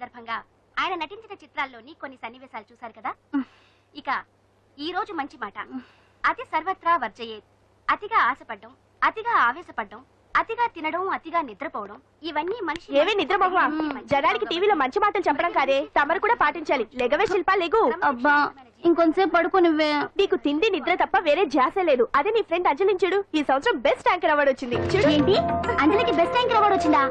సందర్భంగా ఆయన నటించిన చిత్రాల్లోని కొన్ని సన్నివేశాలు చూశారు కదా. ఇక ఈ రోజు మంచి మాట. అతి సర్వత్రా వర్జయేత్. అతిగా ఆశపడ్డం, అతిగా ఆవేశపడ్డం, అతిగా తినడం, అతిగా నిద్రపోవడం, ఇవన్నీ మనిషి ఏవే నిద్రపోవా. జనానికి టీవీలో మంచి మాటలు చెప్పడం కాదే, తమరు కూడా పాటించాలి. లెగవే శిల్పా, లెగు. అబ్బా ఇంకొంతసేపు పడుకోనివ్వే. నీకు తిండి నిద్ర తప్ప వేరే ధ్యాసే లేదు. అదే నీ ఫ్రెండ్ అంజలిని చూడు, ఈ సంవత్సరం బెస్ట్ యాంకర్ అవార్డు వచ్చింది. చూడు. ఏంటి, అంజలికి బెస్ట్ యాంకర్ అవార్డు వచ్చిందా?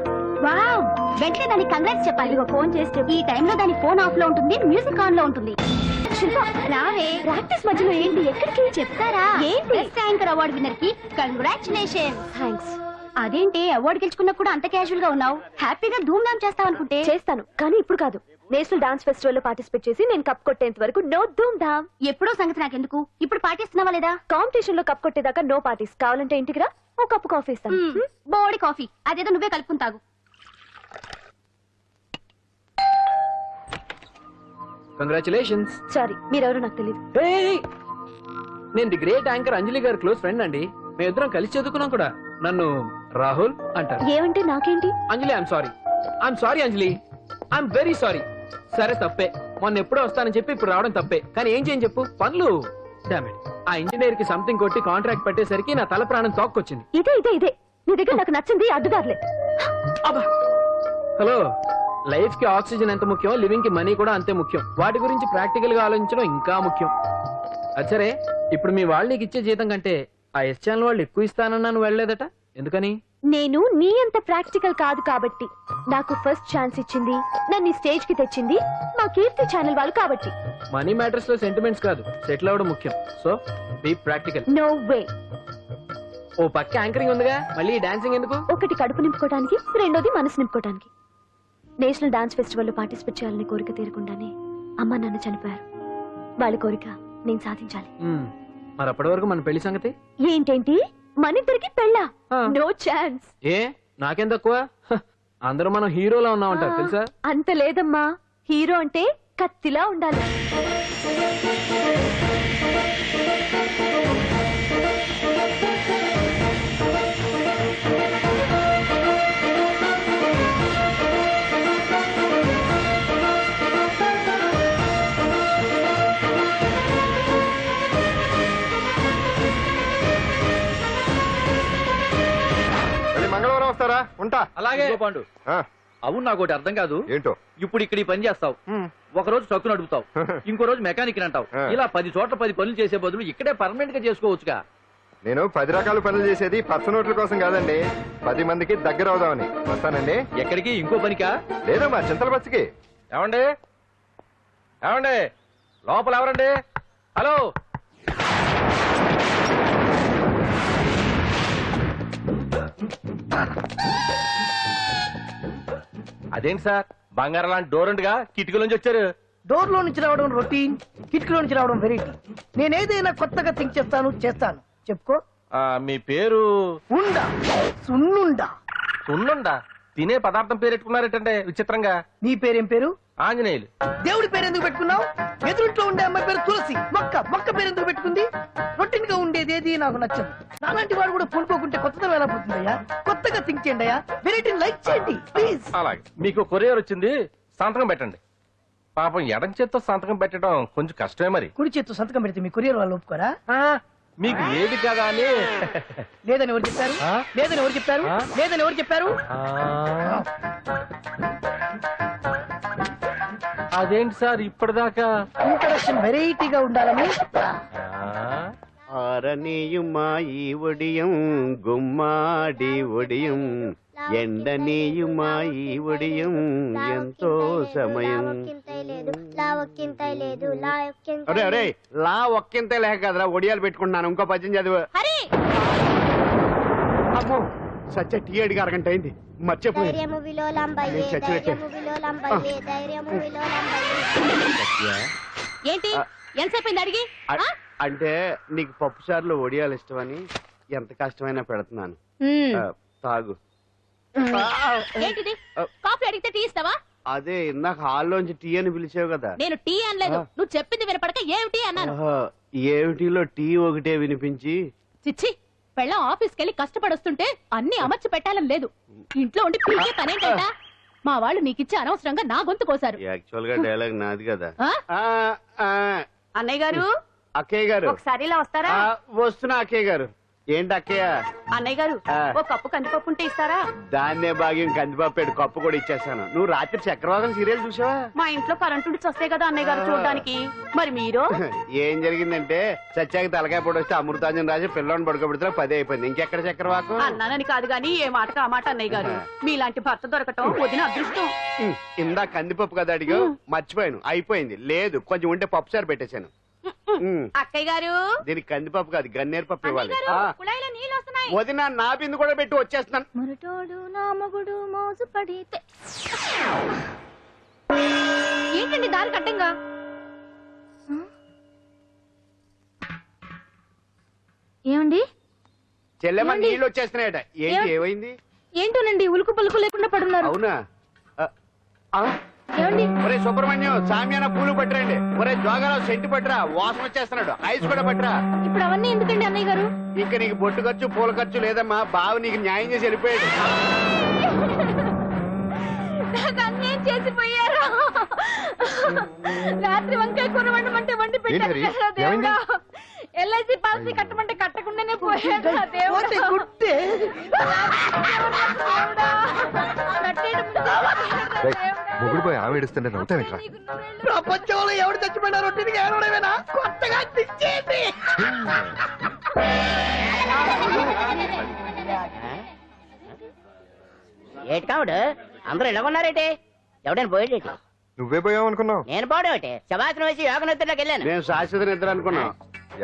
వావ్, వెంటనే దానికి కంగ్రాట్స్ చెప్పాలి. ఫోన్ చేస్తే ఈ టైంలో దాని ఫోన్ ఆఫ్ లో ఉంటుంది, మ్యూజిక్ ఆన్ లో ఉంటుంది. శిల్ప రావే, ప్రాక్టీస్ మధ్యలో ఏంటి, ఎక్కడికి చెప్తారా? ఏంటి? బెస్ట్ యాంకర్ అవార్డు విన్నర్ కి కంగ్రాచులేషన్. థ్యాంక్స్. అదేంటి అవార్డు గెలుచుకున్నా కూడా అంత క్యాజువల్ గా ఉన్నావు? హ్యాపీగా ధూమ్ ధామ్ చేస్తావు అనుకుంటే. చేస్తాను, కానీ ఇప్పుడు కాదు. నేషనల్ డాన్స్ ఫెస్టివల్ లో పార్టిసిపేట్ చేసి నేను కప్ కొట్టేంత వరకు నో ధూమ్ ధామ్. ఎప్పుడో సంగతి నాకెందుకు, ఇప్పుడు పాటిస్తున్నావా లేదా? కాంపిటీషన్ లో కప్ కొట్టేదాకా నో పార్టీస్. కావాలంటే ఇంటికి రా, ఓ కప్పు కాఫీ ఇస్తాను. బోడి కాఫీ అదేదో నువ్వే కలుపుకుని తాగు. కంగ్రాచులేషన్స్. సారీ, మీరెవరో నాకు తెలియదు. నేను ది గ్రేట్ యాంకర్ అంజలి గారి క్లోజ్ ఫ్రెండ్ అండి. మేమిద్దరం కలిసి చదువుకున్నాం కూడా. నన్ను రాహుల్ అంటారు. ఏమంటే నాకేంటి? Anjali I am sorry Anjali, I am very sorry. సరే తప్పే, మొన్న ఎప్పుడో వస్తానని చెప్పి ఇప్పుడు రావడం తప్పే. కానీ ఏం చేయని చెప్పు, పనులు. డామ్ ఇట్, ఆ ఇంజనీర్ కి సంథింగ్ కొట్టి కాంట్రాక్ట్ పెట్టేసరికి నా తల ప్రాణం తోక్కొచ్చింది. ఇదే నీ దగ్గర నాకు నచ్చింది అడ్డుదారులే. హలో, లైఫ్ కి ఆక్సిజన్ ఎంత ముఖ్యం, లివింగ్ కి మనీ కూడా అంతే ముఖ్యం. వాటి గురించి ప్రాక్టికల్ గా ఆలోచించడం ఇంకా ముఖ్యం. అచ్చరే, ఇప్పుడు మీ వాళ్ళు నీకు ఇచ్చే జీతం కంటే ఆ ఎస్ ఛానల్ వాళ్ళు ఎక్కువ ఇస్తానన్నా నువ్వు వెళ్ళలేదట, ఎందుకని? నేను నీ అంత ప్రాక్టికల్ కాదు కాబట్టి. నాకు ఫస్ట్ ఛాన్స్ ఇచ్చింది, నన్ను స్టేజ్ కి తెచ్చింది మా కీర్తి ఛానల్ వాళ్ళు కాబట్టి. మనీ మ్యాటర్స్ లో సెంటిమెంట్స్ కాదు, సెటిల్ అవ్వడం ముఖ్యం. So be practical. No way. ఓ పక్క యాంకరింగ్ ఉందిగా, మళ్ళీ డాన్సింగ్ ఎందుకు? ఒకటి కడుపు నింపుకోవడానికి, రెండోది మనసు నింపుకోవడానికి. నేషనల్ డాన్స్ ఫెస్టివల్ లో పార్టిసిపేట్ చేయాలని కోరిక తీరకుండానే అమ్మ నాన్న చనిపోయారు. వాళ్ళ కోరిక నేను సాధించాలి. మరి అప్పటి వరకు మన పెళ్లి సంగతి ఏంటేంటి, మనిద్దరికి పెళ్ళా? No chance. ఏ నాకేం తక్కువ? అందరూ మనం హీరోలా ఉన్నామంటారు తెలుసా? అంత లేదమ్మా, హీరో అంటే కత్తిలా ఉండాలి. మంగళవారం వస్తారా? ఉంటా. అలాగే పాండు. అవును, నాకు ఒకటి అర్థం కాదు. ఏంటో? ఇప్పుడు ఇక్కడ ఈ పని చేస్తావు, ఒక రోజు ట్రక్కు నడుపుతావు, ఇంకో రోజు మెకానిక్ అంటావు. ఇలా 10 చోట్ల 10 పనులు చేసే బదులు ఇక్కడే పర్మనెంట్ గా చేసుకోవచ్చుగా. నేను 10 రకాల పనులు చేసేది పర్స నోట్ల కోసం కాదండి, 10 మందికి దగ్గర అవుదామని. వస్తానండి. ఎక్కడికి? ఇంకో పనికా? లేదు, మా చింతల బస్సుకి. ఏమండి ఏమండి, లోపల ఎవరండి? హలో, అదేంటి సార్, బంగారం లాంటి డోర్ ఉండగా కిటికీ నుంచి వచ్చారు? డోర్ లో నుంచి రావడం రొటీన్, కిటికీలో నుంచి రావడం వెరైటీ. నేనేదైనా కొత్తగా థింక్ చేస్తాను. చెప్పుకో. మీ పేరు? ఉండా, సున్నుండా. సున్నుండా? తినే పదార్థం పేరెట్టుకున్నారేటంటే విచిత్రంగా. నీ పేరేం పేరు? ఆంజనేయులు. దేవుడి పేరు ఎందుకు పెట్టుకున్నావు? ఎదురుంట్లో ఉండే అమ్మాయి పేరు తులసి. మొక్క పేరు ఎందుకు పెట్టుకుంది? రొటీన్ గా ఉండేది ఏది నాకు నచ్చదు. నాలాంటి వాడు కూడా పూనుకోకుంటే కొత్తదనం ఎలా పుడుతుందయ్యా? కొత్తగా థింక్ చేయండి అయ్యా, వెరైటీని లైక్ చేయండి ప్లీజ్. అలాగే, మీకు కొరియర్ వచ్చింది, సంతకం పెట్టండి. పాపం ఎడం చేత్తో సంతకం పెట్టడం కొంచెం కష్టమే. మరి కుడి చేత్తు సంతకం పెడితే మీ కొరియర్ వాళ్ళు ఒప్పుకోరా? మీకు ఏది కదా అని. లేదని ఎవరు చెప్పారు? లేదని ఎవరు చెప్పారు? లేదని ఎవరు చెప్పారు? అదేంటి సార్ ఇప్పటిదాకా ఇంట్రడక్షన్ వెరైటీగా ఉండాలని. ఆరనీయుమాయి ఒడియం గుమ్మాడి ఒడియం ఎండనీయుమాయి ఒడియం ఎంతో సమయం. అరే అరే, లా ఒక్కింతే లేక కదరా ఒడియాలు పెట్టుకుంటున్నాను. ఇంకో పద్యం చదువు. అమ్మో, సత్య టీ అడిగి అరగంట అయింది, మర్చిపోయింది. ఏంటి ఎంతసేపు అడిగి? అంటే నీకు పప్పు సార్లు ఒడియాలు ఇష్టమని ఎంత కష్టమైనా పెడుతున్నాను. తాగు. ఏంటిది? కాఫీ అడిగితే టీ ఇస్తావా? అదే ఇందాక హాల్లోంచి టీ అని పిలిచావు కదా. నేను టీ అనలేదు, నువ్వు చెప్పింది వినపడక ఏమిటి అన్నాను. ఏమిటిలో టీ ఒకటే వినిపించి. చిచ్చి, పెళ్ళం ఆఫీస్కి వెళ్ళి కష్టపడొస్తుంటే అన్ని అమర్చి పెట్టాలని లేదు. ఇంట్లో ఉండి పీకే పనేంటా? మా వాళ్ళు నీకిచ్చి అనవసరంగా నా గొంతు కోసారు. యాక్చువల్ గా డైలాగ్ నాది కదా. ఆ? అన్నయ్య గారు అక్కయ్య గారు ఒకసారి ఇలా వస్తారా? వస్తున్నా అక్కయ్య గారు. ఏంటి అక్కయ్య? అన్నయ్య గారు ఓ కప్పు కందిపప్పు ఉంటే ఇస్తారా? దాన్నే భాగ్యం కందిపాపేడు కప్పు కూడా ఇచ్చేస్తాను. నువ్వు రాత్రి చక్రవాదం సీరియల్ చూసావా? మా ఇంట్లో కరెంటు ఉండి వస్తే కదా అన్నయ్య గారు చూడడానికి. మరి మీరు ఏం జరిగిందంటే సత్యాకి తలకాయ పొడి వస్తే అమృతాంజన్ రాజు పిల్లని పడుకోబెడితే 10 అయిపోయింది. ఇంకెక్కడ చక్రవాకం? అన్నానని కాదు గాని ఏ మాటకు ఆ మాట అన్నయ్య గారు. మీలాంటి భర్త దొరకటం వదిన అదృష్టం. ఇందా కందిపప్పు కదా అడిగా, మర్చిపోయాను. అయిపోయింది. లేదు కొంచెం ఉంటే పప్పు సార్ పెట్టేశాను. అక్కయ్య గారు దీనికి కందిపప్పు కాదు గన్నేరు పప్పు ఇవ్వాలి. కుళాయిలో నీళ్ళు వస్తున్నాయి. వదిన నా బిందు కూడా పెట్టి వచ్చేస్తున్నాను. మురటోడు నా మగుడు మోజు పడితే. ఏంటండి దారి కట్టంగా? ఏమండి చెల్లెమ్మ నీళ్ళు వచ్చేస్తున్నాయట. ఏంటి ఏమైంది? ఏంటోనండి ఉలుకు పలుకు లేకుండా పడున్నారు. అవునా? ఏమండి ఒరే సుబ్రహ్మణ్యం సామ్యాన పూలు పట్టరండి. ఒరే జోగారావు సెంటు పట్టరా, వాసన వచ్చేస్తున్నాడు. ఐస్ కూడా పట్టరా. ఇప్పుడు అవన్నీ ఎందుకండి అన్నయ్య గారు? ఇంకా నీకు బొట్టు ఖర్చు పూల ఖర్చు లేదమ్మా. బావ నీకు న్యాయం చేసి వెళ్ళిపోయాడు. అన్నేం చేసిపోయారు. రాత్రి వంకాయ కూర వండమంటే వండి పెట్టారు కదా దేవుడా. ఎల్ఐసి పాలసీ కట్టమంటే కట్టకుండానే పోయాడు నా దేవుడా. గుట్టే మొగుడు పోయి ఆమె ఏడుస్తుంటే నవ్వుతావేట్రా? ప్రపంచంలో ఎవరు చచ్చిపోయినా రొట్టిని ఏడవడమేనా? కొత్తగా తెచ్చేది. ఏటి కావుడు అందరూ ఇలా ఉన్నారేటి? ఎవడైనా పోయేటి? నువ్వే పోయావు అనుకున్నావు. నేను పోవడం శవాసనం వేసి యోగ నిద్రలోకి వెళ్ళాను. నేను శాశ్వత నిద్ర అనుకున్నా.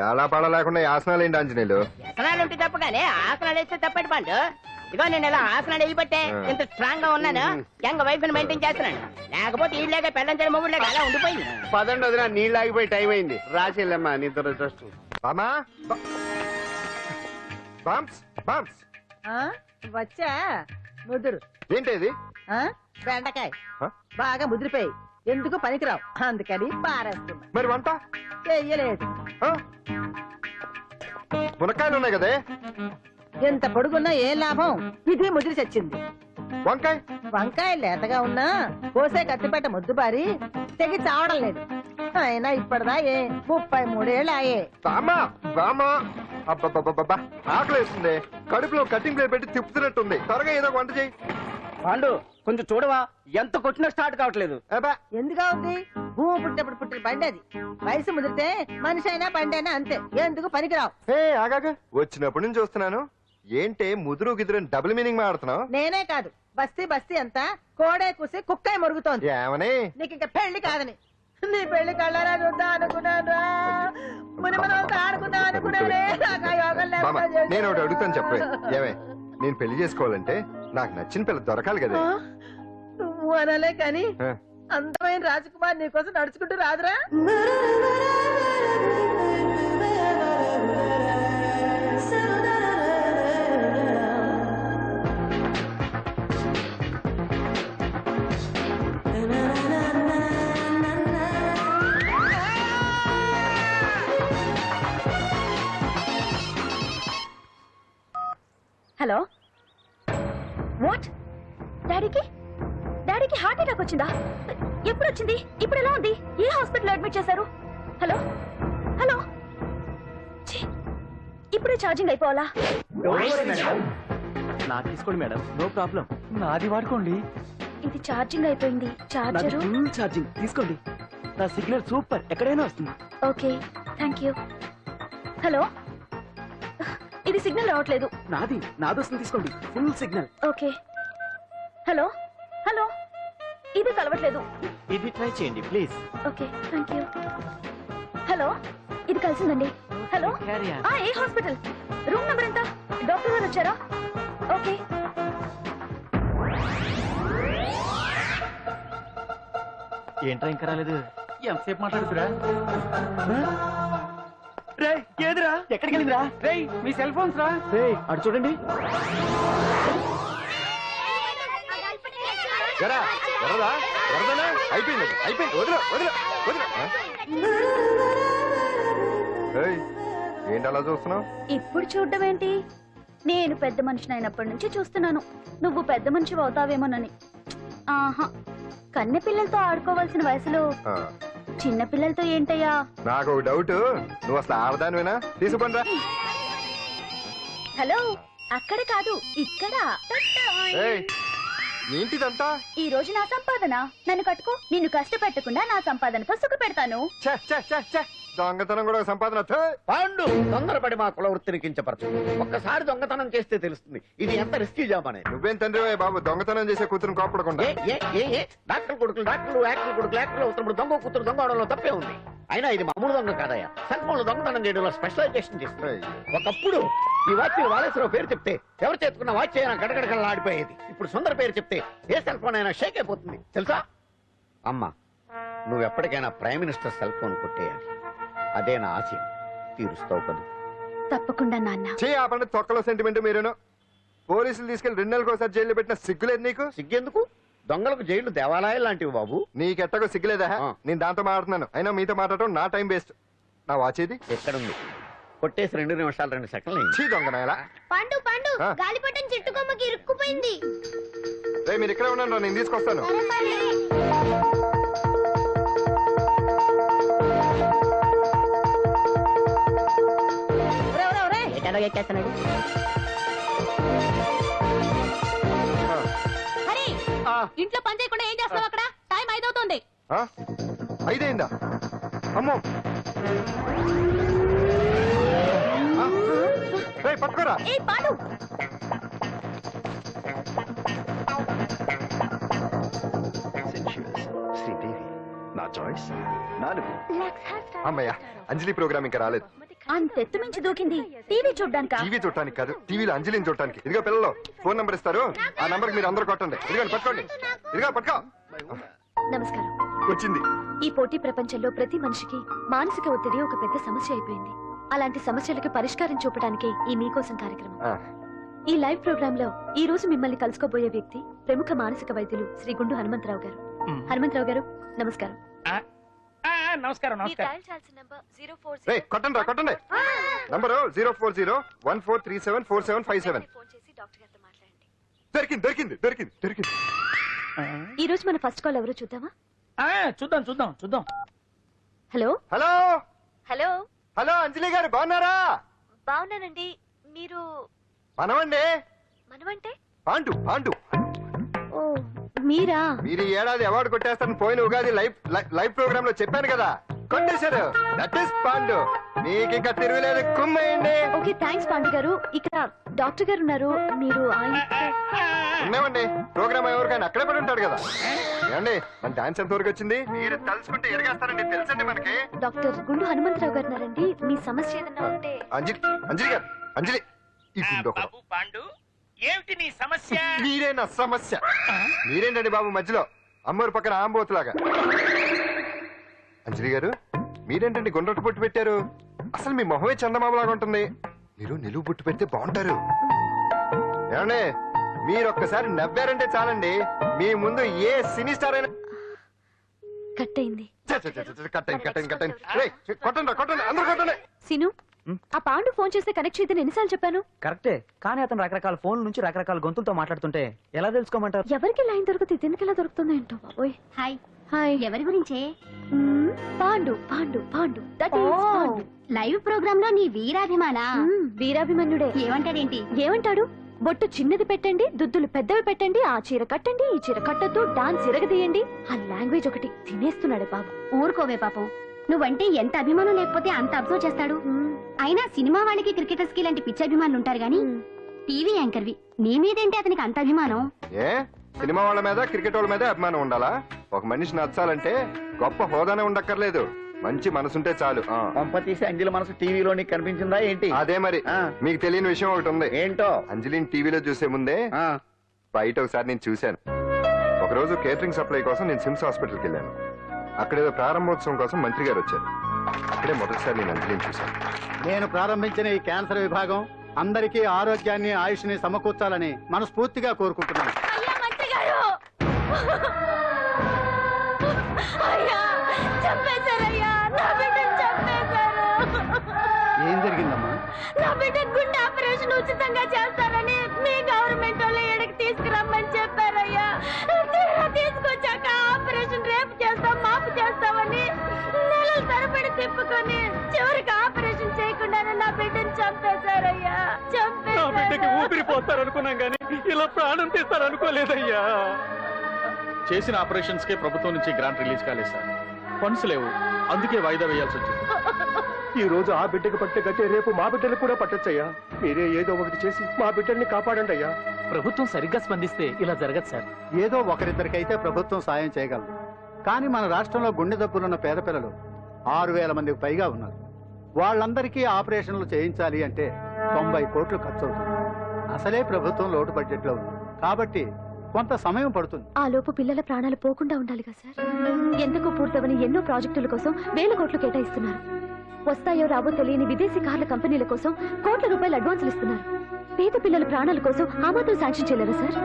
ఎలా పడ లేకుండా ఆసనాలు ఏంటి ఆంజనేయులు? వ్యసనాలు ఉంటే తప్ప కానీ ఆసనాలు వేస్తే తప్పటి పండు. ఇదిగో నేను ఇలా ఆసనాలు వేయబట్టే ఇంత స్ట్రాంగ్ గా ఉన్నాను. యంగ్ వైఫ్ ని మెయింటైన్ చేస్తున్నాను. లేకపోతే ఈ లేక పెళ్ళంచని మొగుడు అలా ఉండిపోయింది. పదండి వదిన, నీళ్ళు ఆగిపోయి టైం అయింది. రాసేళ్ళమ్మా నిద్ర ట్రస్ట్. బామా బామ్స్ బామ్స్ వచ్చా ముదురు ఏంటి ఇది? బెండకాయ ఆ? బాగా ముదిరిపోయి ఎందుకు పనికిరావు, అందుకని పారేస్తున్నా. మరి వంట చెయ్యలేదు. ఆ? మునక్కాయలు ఉన్నాయి కదే. ఎంత పొడుగున్నా ఏం లాభం, ఇది ముదిరి చచ్చింది. వంకాయ వంకాయ లేతగా ఉన్నా కోసే కత్తిపేట ముద్దు బారి తెగి చావడం లేదు. అయినా ఇప్పటిదా 33 ఏళ్ళు ఆయే. బామా బామా అబ్బబ్బబ్బబ్బా ఆకలేస్తుంది. కడుపులో కటింగ్ ప్లేట్ పెట్టి తిప్పుతున్నట్టుంది. త్వరగా ఏదో వంట చేయి. పాండు కొంచెం చూడవా, ఎంత కొట్టినా స్టార్ట్ కావట్లేదు. అబ్బా ఎందుగా ఉంది? భూమి పుట్టినప్పుడు పుట్టిన బండి అది. వయసు ముదిరితే మనిషి అయినా బండి అయినా అంతే, ఎందుకు పనికిరావు. ఆగాగా వచ్చినప్పటి నుంచి చూస్తున్నాను. ఏంటే ముదురు గిదురు డబుల్ మీనింగ్ మాడుతున్నావు? నేనే కాదు, బస్తీ బస్తీ అంతా కోడే కూసి కుక్కే మురుగుతోంది. ఏమని? నీకు ఇంకా పెళ్లి కాదని. నీ పెళ్లి కళ్ళారా చూద్దా అనుకున్నాను. మునిమనంతా ఆడుకుందాం అనుకున్నానే. నాకు ఆ యోగం బామా లేకుండా నేను ఒకటి చేశారు. అడుగుతాను చెప్పే. ఏమే నేను పెళ్లి చేసుకోవాలంటే నాకు నచ్చిన పిల్ల దొరకాలి కదా. నువ్వు అనలే కాని ఆ. అందమైన రాజకుమార్ నీకోసం నడుచుకుంటూ రాదురా. Hello what? డాడీకి హార్ట్ అటాక్ వచ్చిందా? ఎప్పుడు వచ్చింది? ఇప్పుడు ఎలా ఉంది? ఏ హాస్పిటల్ అడ్మిట్ చేశారు? హలో హలో ఛీ, ఇప్పుడే ఛార్జింగ్ అయిపోవాలా? నాకు తీసుకోండి మేడం, నో ప్రాబ్లం. నాది వాడుకోండి. ఇది ఛార్జింగ్ అయిపోయింది. చార్జరు ఫుల్ ఛార్జింగ్ తీసుకోండి. నా సిగ్నల్ సూపర్, ఎక్కడైనా వస్తుంది. Okay thank you. హలో ఇది సిగ్నల్ రావట్లేదు. నాది వస్తుంది, తీసుకోండి. Full signal. Okay hello hello ఇది కలవట్లేదు. ఇది ట్రై చేయండి please. Okay thank you. Hello ఇది కలిసిందండి. హలో ఏ హాస్పిటల్? రూమ్ నెంబర్ ఎంత? డాక్టర్ గారు వచ్చారా? ఓకే ఏంట్రా ఇంకా రాలేదు? ఎంతసేపు మాట్లాడుతురా? రే ఏదిరా? ఎక్కడికి వెళ్ళిందిరా? రే మీ సెల్ ఫోన్స్ రా. రే అటు చూడండి. ఎరా వరదా వరదనా? అయిపోయింది అయిపోయింది. వదిలే వదిలే వదిలే. ఏంటి అలా చూస్తున్నావు? ఇప్పుడు చూడడం ఏంటి? నేను పెద్ద మనిషిని అయినప్పటి నుంచి చూస్తున్నాను. నువ్వు పెద్ద మనిషి అవుతావేమోనని. ఆహా కన్నె పిల్లలతో ఆడుకోవాల్సిన వయసులో ఆ, చిన్న పిల్లలతో ఏంటయ్యా? నాకు ఒక డౌట్, నువ్వు అసలు ఆడదానివేనా? తీసుకుంటా. హలో, అక్కడ కాదు ఇక్కడ. ఏయ్, ఏంటిదంతా? ఈ రోజు నా సంపాదన, నన్ను కట్టుకో. నిన్ను కష్టపెట్టకుండా నా సంపాదనతో సుఖ పెడతాను. ఛే, ఛే, ఛే, ఛే. దొంగతనం కూడా ఒక సంపాదన. థూ. పాండు తొందరపడి మా కుల వృత్తిని కించపరచు. ఒక్కసారి దొంగతనం చేస్తే తెలుస్తుంది ఇది ఎంత రిస్కీ జాబ్ అనేది. నువ్వేం తండ్రి బాబు, దొంగతనం చేసే కూతురు కోపడకుండా. డాక్టర్ కొడుకులు డాక్టర్లు, యాక్టర్ కొడుకులు యాక్టర్లు అవుతున్నప్పుడు దొంగ కూతురు దొంగ అవడంలో తప్పే ఉంది. అయినా ఇది మామూలు దొంగ కాదయ్యా, సెల్ ఫోన్ లో దొంగతనం చేయడంలో స్పెషలైజేషన్ చేస్తుంది. ఒకప్పుడు ఈ వాచ్ వాలేశ్వరరావు పేరు చెప్తే ఎవరు చేతుకున్న వాచ్ అయినా గడగడగడలా ఆడిపోయేది. ఇప్పుడు సుందర పేరు చెప్తే ఏ సెల్ ఫోన్ అయినా షేక్ అయిపోతుంది తెలుసా? అమ్మా, నువ్వు ఎప్పటికైనా ప్రైమ్ మినిస్టర్ సెల్ ఫోన్ కొట్టేయాలి. అదే నా ఆశయం. తీరుస్తావు కదా? తప్పకుండా నాన్న. చే ఆ పండు తొక్కలో సెంటిమెంట్ మీరేను. పోలీసులు తీసుకెళ్లి 2 నెలలకు ఒకసారి జైల్లో పెట్టిన సిగ్గులేదు నీకు? సిగ్గెందుకు? దొంగలకు జైలు దేవాలయాలు లాంటివి బాబు. నీకెట్టగో సిగ్గులేదా? నేను దాంతో మాట్లాడుతున్నాను, అయినా మీతో మాట్లాడటం నా టైం వేస్ట్. నా వాచ్ ఇది ఎక్కడుంది? కొట్టేసి 2 నిమిషాలు 2 సెకండ్లు అయింది. చీ దొంగనాయలా. పండు పండు ఆ. గాలిపటం చెట్టు కొమ్మకి ఇరుక్కుపోయింది. రే మీరు ఇక్కడే ఉన్నాను రా, నేను తీసుకొస్తాను. ఎటలో ఎక్కేస్తున్నాడు. హరి, ఇంట్లో పని చేయకుండా ఏం చేస్తావు అక్కడ? టైం 5 అవుతుంది. ఆ? 5 అయిందా? అమ్మో, ఆ? రేయ్, పట్టుకోరా. ఏ పాడు, శ్రీదేవి నా చాయిస్ 4. అమ్మయ్యా, అంజలి ప్రోగ్రామ్ ఇంకా రాలేదు. అంతెత్తు మించి దూకింది. టీవీ చూడ్డానికా? టీవీ చూడటానికి కాదు, టీవీలో అంజలిని చూడటానికి. ఇదిగో పిల్లలు, ఫోన్ నంబర్ ఇస్తారు, ఆ నంబర్ మీరు అందరూ కొట్టండి. ఇదిగోండి పట్టుకోండి. ఇదిగో పట్టుకో. నమస్కారం. వచ్చింది. ఈ పోటీ ప్రపంచంలో ప్రతి మనిషికి మానసిక ఒత్తిడి ఒక పెద్ద సమస్య అయిపోయింది. అలాంటి సమస్యలకు పరిష్కారం చూపడానికే ఈ మీకోసం కార్యక్రమం. ఆ, ఈ లైవ్ ప్రోగ్రామ్ లో ఈ రోజు మిమ్మల్ని కలుసుకోబోయే వ్యక్తి ప్రముఖ మానసిక వైద్యులు శ్రీ గుండు హనుమంతరావు గారు. హనుమంతరావు గారు, నమస్కారం. నమస్కారం రేయ్, కొట్టండి రా, కొట్టండి. నంబరు 04014374757. దొరికింది దొరికింది దొరికింది దొరికింది. ఈ రోజు మన ఫస్ట్ కాల్ ఎవరో చూద్దామా? చూద్దాం చూద్దాం చూద్దాం. హలో హలో హలో హలో, అంజలి గారు బాగున్నారా? బాగున్నానండి. మీరు మనమండి, మనమంటే? పాండు పాండు. ఓ మీరా? మీరు ఈ ఏడాది అవార్డు కొట్టేస్తారని పోయిన ఉగాది లైవ్ ప్రోగ్రామ్ లో చెప్పాను కదా, కొట్టేశారు. That is Pandu. మీకు ఇంకా తిరుగులేదు, కుమ్మేయండి. ఓకే, థ్యాంక్స్ పాండు గారు. ఇక్కడ డాక్టర్ గారు ఉన్నారు, మీరు ఆయన. ఉన్నామండి, ప్రోగ్రామ్ ఎవరికైనా అక్కడే పడి ఉంటాడు కదా. ఏమండి, మన డాన్స్ ఎంత వరకు వచ్చింది? మీరు తలుచుకుంటే ఎరగేస్తారండి, తెలుసండి మనకి. డాక్టర్ గుండు హనుమంతరావు గారు ఉన్నారండి. మీ సమస్య ఏదన్నా ఉంటే. అంజలి అంజలి గారు, అంజలి ఈ గుండు ఒకడు. పాండు, ఏమిటి నీ సమస్య? మీరే నా సమస్య. మీరేంటండి బాబు మధ్యలో అమ్మోరు పక్కన ఆంబోతులాగా? అంజలి గారు, మీరేంటండి గుండ్రటి బొట్టు పెట్టారు? అసలు మీ మొహమే చందమామలాగా ఉంటుంది. మీరు నిలువు బొట్టు పెడితే బాగుంటారు. ఏమండి, మీరు ఒక్కసారి నవ్వారంటే చాలండి, మీ ముందు ఏ సినీ స్టార్ అయినా కట్ అయింది. కట్టండి కట్టండి కట్టండి. రేయ్, కొట్టండి కొట్టండి, అందరూ కొట్టండి. సిను, ఆ పాండు ఫోన్ చేస్తే కనెక్ట్ చేయదని ఎన్నిసార్లు చెప్పాను? కరెక్టే, కానీ అతను రకరకాల ఫోన్ల నుంచి రకరకాల గొంతులతో మాట్లాడుతుంటే ఎలా తెలుసుకోమంటారు? ఎవరికి లైన్ దొరుకుతుంది, దీనికి ఎలా దొరుకుతుందో ఏంటో బాబోయ్. Hi hi. ఎవరి గురించే? Pandu Pandu Pandu, that is Pandu. Live programme లో నీ వీరాభిమానా? వీరాభిమన్యుడే. ఏమంటాడేంటి? ఏమంటాడు? బొట్టు చిన్నది పెట్టండి, దుద్దులు పెద్దవి పెట్టండి, ఆ చీర కట్టండి, ఈ చీర కట్టద్దు, డాన్స్ ఇరగదీయండి. ఆ లాంగ్వేజ్ ఒకటి తినేస్తున్నాడు బాబు. ఊరుకోవే పాపం, నువ్వంటే ఎంత అభిమానం లేకపోతే అంత అబ్జర్వ్ చేస్తాడు. అయినా సినిమా వాళ్ళకి క్రికెటర్స్ కి ఇలాంటి పిచ్చి అభిమానులు ఉంటారు గానీ టీవీ యాంకర్వి నీ మీదేంటి అతనికి అంత అభిమానం? ఏ సినిమా వాళ్ళ మీద క్రికెట్ వాళ్ళ మీద అభిమానం ఉండాలా? ఒక మనిషి నచ్చాలంటే గొప్ప హోదానే ఉండక్కర్లేదు, మంచి మనసుంటే చాలు. పంప తీసి అంజలి మనసు టీవీలో నీకు కనిపించిందా ఏంటి? అదే మరి. మీకు తెలియని విషయం ఒకటి ఉంది. ఏంటో? అంజలిని టీవీలో చూసే ముందే బయట ఒకసారి నేను చూశాను. ఒకరోజు కేటరింగ్ సప్లై కోసం నేను సిమ్స్ హాస్పిటల్కి వెళ్ళాను. అక్కడేదో ప్రారంభోత్సవం కోసం మంత్రి గారు వచ్చారు. అక్కడే మొదటిసారి నేను అంజలిని చూశాను. నేను ప్రారంభించిన ఈ క్యాన్సర్ విభాగం అందరికీ ఆరోగ్యాన్ని ఆయుష్ని సమకూర్చాలని మనస్ఫూర్తిగా కోరుకుంటున్నాను. ఏం జరిగిందమ్మా? నా బిడ్డ గుండె ఆపరేషన్ ఉచితంగా చేస్తారని మీ గవర్నమెంట్ వాళ్ళు ఎక్కడికి తీసుకురమ్మని చెప్పారయ్యా. మాపు చేస్తామని నెలలు తరబడి తిప్పుకొని చివరికి ఆపరేషన్ చేయకుండానే నా బిడ్డను చంపేశారయ్యా. నా బిడ్డకి ఊపిరి పోస్తారనుకున్నాం గానీ ఇలా ప్రాణం తీస్తారనుకోలేదయ్యా. చేసిన ఆపరేషన్స్ కే ప్రభుత్వం నుంచి గ్రాంట్ రిలీజ్ కాలేదు సార్. ఫండ్స్ లేవు, అందుకే వాయిదా వేయాల్సి వచ్చింది. ఈ రోజు ఆ బిడ్డకు పట్టే గట్టే రేపు మా బిడ్డలకు కూడా పట్టొచ్చయ్యా. మీరే ఏదో ఒకటి చేసి మా బిడ్డల్ని కాపాడండి అయ్యా. ప్రభుత్వం సరిగ్గా స్పందిస్తే ఇలా జరగదు సార్. ఏదో ఒకరిద్దరికైతే ప్రభుత్వం సాయం చేయగలదు, కానీ మన రాష్ట్రంలో గుండె జబ్బులున్న పేద పిల్లలు 6,000 మందికి పైగా ఉన్నారు. వాళ్ళందరికీ ఆపరేషన్లు చేయించాలి అంటే 90 కోట్లు ఖర్చు అవుతుంది. అసలే ప్రభుత్వం లోటు బడ్జెట్ లో ఉంది కాబట్టి కొంత సమయం పడుతుంది. ఆ లోపు పిల్లల ప్రాణాలు పోకుండా ఉండాలిగా సార్. ఎందుకు పూర్తవని ఎన్నో ప్రాజెక్టుల కోసం వేల కోట్లు కేటాయిస్తున్నారు. వస్తాయో రావో తెలియని విదేశీ కార్ల కంపెనీల కోసం కోట్ల రూపాయలు అడ్వాన్సులు ఇస్తున్నారు. పేద పిల్లల ప్రాణాల కోసం ఆ మాత్రం శాంక్షన్ చేయలేరా సార్?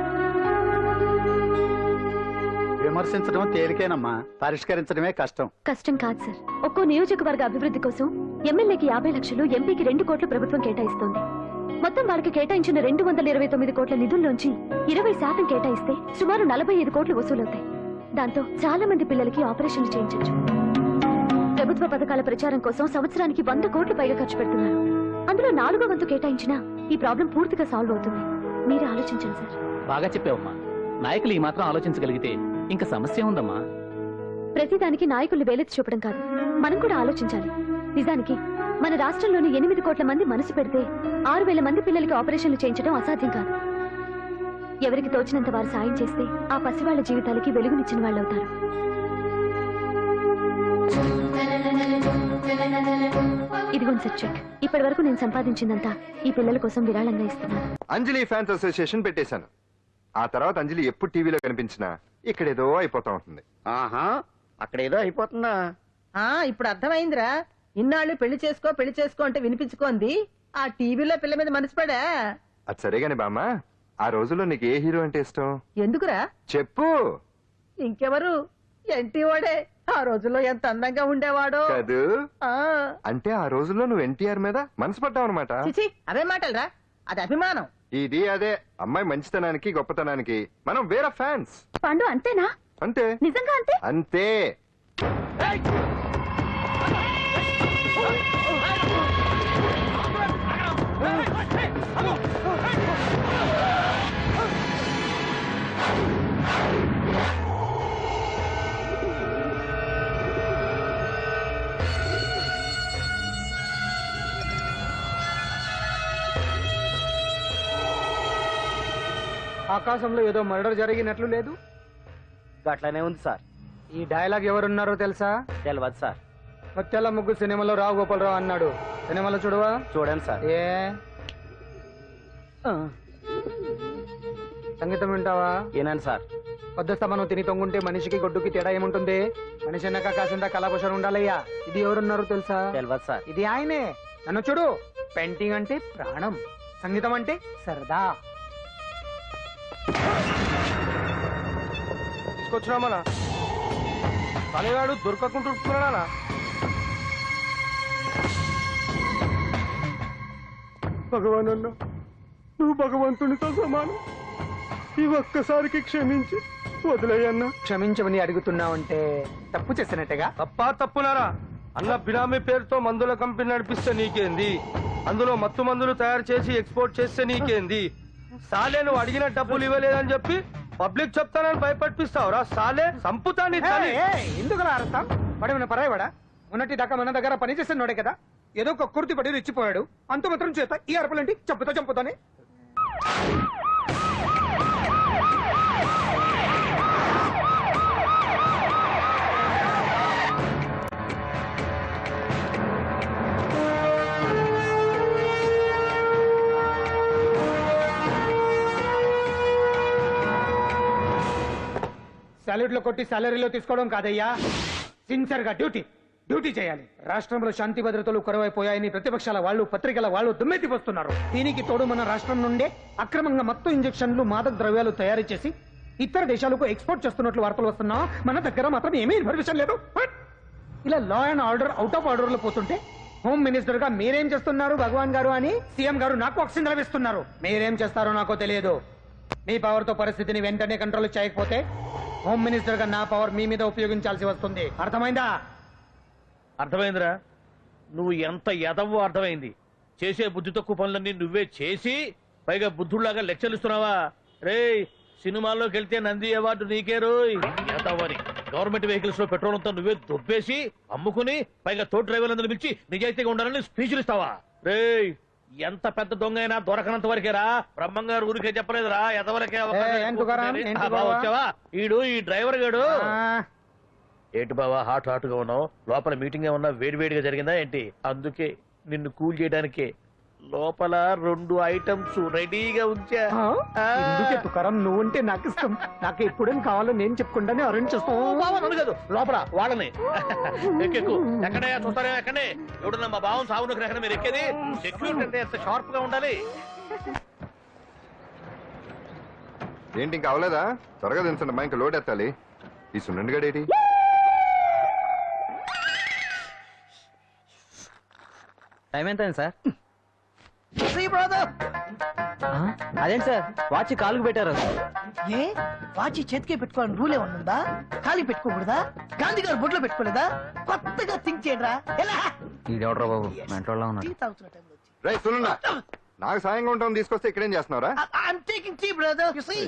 విమర్శించడం తేలికేనమ్మా, పరిష్కరించడమే కష్టం. కష్టం కాదు సార్. ఒక్కో నియోజకవర్గ అభివృద్ధి కోసం ఎమ్మెల్యేకి 50 లక్షలు, ఎంపీకి 2 కోట్లు ప్రభుత్వం కేటాయిస్తోంది. మొత్తం వాళ్ళకి కేటాయించిన 229 కోట్ల నిధుల్లోంచి 20% కేటాయిస్తే సుమారు 45 కోట్లు వసూలవుతాయి. దాంతో చాలా మంది పిల్లలకి ఆపరేషన్లు చేయించవచ్చు. ప్రభుత్వ పథకాల ప్రచారం కోసం సంవత్సరానికి 100 కోట్లు పైగా ఖర్చు పెడుతున్నారు. అందులో 4వ వంతు కేటాయించినా ఈ ప్రాబ్లం పూర్తిగా సాల్వ్ అవుతుంది. మీరే ఆలోచించండి సార్. బాగా చెప్పావమ్మా. నాయకులు ఈ మాత్రం ఆలోచించగలిగితే ఇంకా సమస్య ఉందమ్మా. ప్రతిదానికి నాయకులు వేలెత్తి చూపడం కాదు, మనం కూడా ఆలోచించాలి. నిజానికి మన రాష్ట్రంలోని 8 కోట్ల మంది మనసు పెడితే 6,000 మంది పిల్లలకి ఆపరేషన్లు చేయించడం అసాధ్యం కాదు. ఎవరికి తోచినంత వారు సాయం చేస్తే ఆ పసివాళ్ల జీవితాలకి వెలుగునిచ్చిన వాళ్ళు అవుతారు. ఇదిగోండి సార్ చెక్. ఇప్పటి వరకు నేను సంపాదించిందంతా ఈ పిల్లల కోసం విరాళంగా ఇస్తున్నాను. అంజలి ఫ్యాన్స్ అసోసియేషన్ పెట్టేశాను. ఆ తర్వాత అంజలి ఎప్పుడు టీవీలో కనిపించినా ఇక్కడేదో అయిపోతా ఉంటుంది. ఆహా, అక్కడేదో అయిపోతుందా? ఇప్పుడు అర్థమైందిరా. ఇన్నాళ్ళు పెళ్లి చేసుకో అంటే వినిపించుకోంది ఆ టీవీలో పిల్ల మీద మనసు పడా. అది సరేగాని బామ్మ, ఆ రోజుల్లో నీకు ఏ హీరో అంటే ఇష్టం? ఎందుకురా చెప్పు. ఇంకెవరు? ఎన్టీవాడే. ఆ రోజుల్లో ఎంత అందంగా ఉండేవాడో కాదు. అంటే ఆ రోజుల్లో నువ్వు ఎన్టీఆర్ మీద మనసు పడ్డావు అనమాట. చిచి, అవే మాటలరా, అది అభిమానం. ఇది అదే అమ్మాయి మంచితనానికి గొప్పతనానికి మనం వేరే ఫ్యాన్స్. పండు అంతేనా? అంతే. నిజంగా అంతే? అంతే. ఆకాశంలో ఏదో మర్డర్ జరిగినట్లు లేదు. అట్లానే ఉంది సార్. ఈ డైలాగ్ ఎవరున్నారో తెలుసా? తెలియదు సార్. ముత్యాల ముగ్గు సినిమాలో రావు గోపాలరావు అన్నాడు. సినిమాలో చూడవా? చూడండి సార్. ఏ సంగీతం వింటావా? ఏనండి సార్. పొద్దుస్తా మనం తిని తొంగుంటే మనిషికి గొడ్డుకి తేడా ఏముంటుంది? మనిషి అన్నాక కాసింత కళాభూషణం ఉండాలయ్యా. ఇది ఎవరున్నారో తెలుసా? తెలియదు సార్. ఇది ఆయనే. నన్ను చూడు. పెయింటింగ్ అంటే ప్రాణం, సంగీతం అంటే సరదా. తీసుకొచ్చినామనా పనివాడు దొరకకుంటున్నానా? భగవాన్ అన్న, నువ్వు భగవంతునితో సమానం. ఈ ఒక్కసారికి క్షమించి వదిలేయన్నా. క్షమించమని అడుగుతున్నావంటే తప్పు చేసినట్టుగా. తప్పా తప్పునారా? అన్న బినామీ పేరుతో మందుల కంపెనీ నడిపిస్తే నీకేంది? అందులో మత్తు మందులు తయారు చేసి ఎక్స్పోర్ట్ చేస్తే నీకేంది? సాలే నువ్వు అడిగిన డబ్బులు ఇవ్వలేదని చెప్పి పబ్లిక్ చెప్తానని భయపడిపిస్తావురా? సాలే సంపుతాని. ఎందుకు అర్థం? వాడేమైనా పరాయవాడా? ఉన్నటి దాకా మన దగ్గర పని చేస్తున్నాడే కదా. ఏదో ఒక కుర్తి పడి రెచ్చిపోయాడు. అంత మాత్రం చేత ఈ అరపలేంటి? చంపుతానే. సాలరీలో కొట్టి సాలరీలో తీసుకోవడం కాదయ్యా. సిన్సియర్ గా డ్యూటీ చేయాలి. రాష్ట్రంలో శాంతి భద్రతలు కరువైపోయాయని ప్రతిపక్షాల వాళ్ళు, పత్రికల వాళ్ళు దుమ్మెత్తిపోస్తున్నారు. దీనికి తోడు మన రాష్ట్రం నుండే అక్రమంగా మత్తు ఇంజెక్షన్లు, మాదక ద్రవ్యాలు తయారు చేసి ఇతర దేశాలకు ఎక్స్పోర్ట్ చేస్తున్నట్లు వార్తలు వస్తున్నా మన దగ్గర మాత్రం ఏమీ ఇన్ఫర్మేషన్ లేదు. ఇలా law and order out of order లో పోతుంటే హోమ్ మినిస్టర్ గా మీరేం చేస్తున్నారు భగవాన్ గారు అని సీఎం గారు నాకు ఆక్సిజన్ లభిస్తున్నారు. మీరేం చేస్తారో నాకు తెలియదు. మీ పవర్ తో పరిస్థితిని వెంటనే కంట్రోల్ చేయకపోతే హోమ్ మినిస్టర్ గా నా పవర్ మీ మీద ఉపయోగించాల్సి వస్తుంది. అర్థమైందా? అర్థమైందిరా, నువ్వు ఎంత ఎదవో అర్థమైంది. చేసే బుద్ధి తక్కువ పనులన్నీ నువ్వే చేసి పైగా బుద్ధుళ్లాగా లెక్చర్లు ఇస్తున్నావా? రేయ్, సినిమాల్లోకి వెళ్తే నంది అవార్డు నీకే రోయ్. ఎదవని గవర్నమెంట్ వెహికల్స్ లో పెట్రోల్ అంతా నువ్వే దొబ్బేసి అమ్ముకుని పైగా తోటి డ్రైవర్లందరూ పిలిచి నిజాయితీగా ఉండాలని స్పీచ్లు ఇస్తావా? రేయ్, ఎంత పెద్ద దొంగ అయినా దొరకనంత వరకేరా. బ్రహ్మంగారు ఊరికే చెప్పలేదురా, ఎదవరకే వచ్చావా? ఈడు ఈ డ్రైవర్ గాడు. ఏంటి బావా హాట్ హాట్ గా ఉన్నావు? లోపల మీటింగ్ ఏమన్నా వేడివేడిగా జరిగిందా ఏంటి? అందుకే నిన్ను కూల్ చేయడానికే లోపల 2 ఐటమ్స్ రెడీగా ఉంచా. తుకారం, నువ్వుంటే నాకు ఇష్టం. నాకు ఎప్పుడేం కావాలో నేను చెప్పుకుంటానే అరేంజ్ చేస్తాను. కాదు లోపల వాళ్ళని ఎక్కెక్కు. ఎక్కడే చూస్తారే ఎక్కడే. ఎవడన్నా మా బావం సాగునకు ఎక్కడ మీరు ఎక్కేది? సెక్యూరిటీ అంటే ఎంత షార్ప్ గా ఉండాలి. ఏంటి ఇంకా అవలేదా? త్వరగా దించండి మా, ఇంకా లోడ్ ఎత్తాలి. ఈ సున్నండి గడేటి టైం ఎంత సార్? బ్రదర్, అదేంటి సార్ వాచ్ కాలుకు పెట్టారు? ఏ వాచి చేతికే పెట్టుకోవాలని రూల్ ఏమన్నా ఉందా? ఖాళీ పెట్టుకోకూడదా? గాంధీ గారు బొట్లో పెట్టుకోలేదా? కొత్తగా థింక్ చేయరా. ఎలా ఈడెవడ్రా బాబు మెంటోళ్ళ ఉన్నాడు. టీ తాగుతున్న టైంలో వచ్చి. రైట్ సునండి, నాకు సాయంగా ఉంటాం తీసుకొస్తే ఇక్కడేం చేస్తున్నారా? I'm taking tea, brother. You see?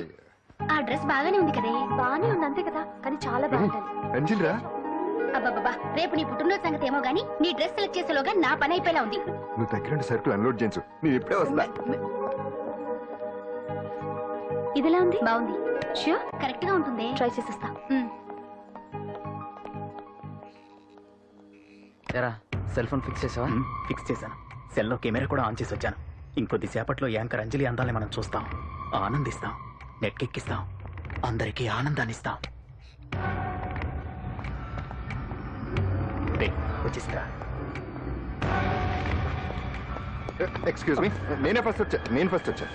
ఆ డ్రెస్ బాగానే ఉంది కదే. బానే ఉంది అంతే కదా, కానీ చాలా బాగుంది. అంజిల్ రా, అబ్బాబ్బా, రేపు నీ పుట్టినరోజు సంగతి ఏమో గానీ నీ డ్రెస్ సెలెక్ట్ చేసేలోగా నా పని అయిపోయేలా ఉంది. నువ్వు దగ్గరుండి సరుకులు అన్లోడ్ చేయించు, నేను ఇప్పుడే వస్తా. ఇదిలా ఉంది. బాగుంది. ష్యూర్, కరెక్ట్ గా ఉంటుంది. ట్రై చేసిస్తా. సెల్ ఫోన్ ఫిక్స్ చేసావా? ఫిక్స్ చేశాను. సెల్లో కెమెరా కూడా ఆన్ చేసి వచ్చాను. ఇంకొద్ది సేపట్లో యాంకర్ అంజలి అందాలని మనం చూస్తాం, ఆనందిస్తాం, నెట్కెక్కిస్తాం, అందరికీ ఆనందాన్ని ఇస్తాం. వచ్చేసిరా. ఎక్స్క్యూజ్ మీ, నేను ఫస్ట్ వచ్చా.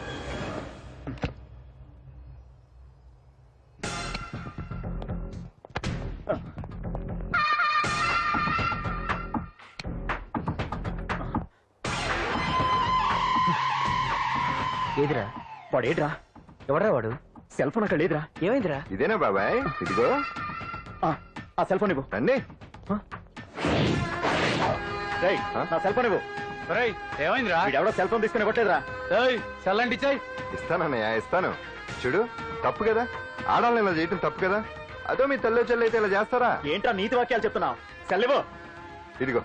ఏదిరా వాడేడ్రా? ఎవడ్రా వాడు? సెల్ ఫోన్ అక్కడ లేదురా. ఏమైందిరా? ఇదేనా బాబాయ్? ఇదిగో ఆ సెల్ ఫోన్ ఇవ్వు. రండి. నా సెల్ ఫోన్ ఇవ్వు. ఏమైందిరా? ఎవడో సెల్ ఫోన్ తీసుకుని ఇవ్వట్లేదురా. సెల్ అంటే ఇచ్చాయి. ఇస్తానన్నయ్య, ఇస్తాను. చూడు, తప్పు కదా, ఆడాలని ఇలా చేయటం తప్పు కదా. అదో మీ తల్లో చెల్లి అయితే ఇలా చేస్తారా? ఏంట్రా నీతి వాక్యాలు చెప్తున్నావు? సెల్ ఇవ్వు. ఇదిగో.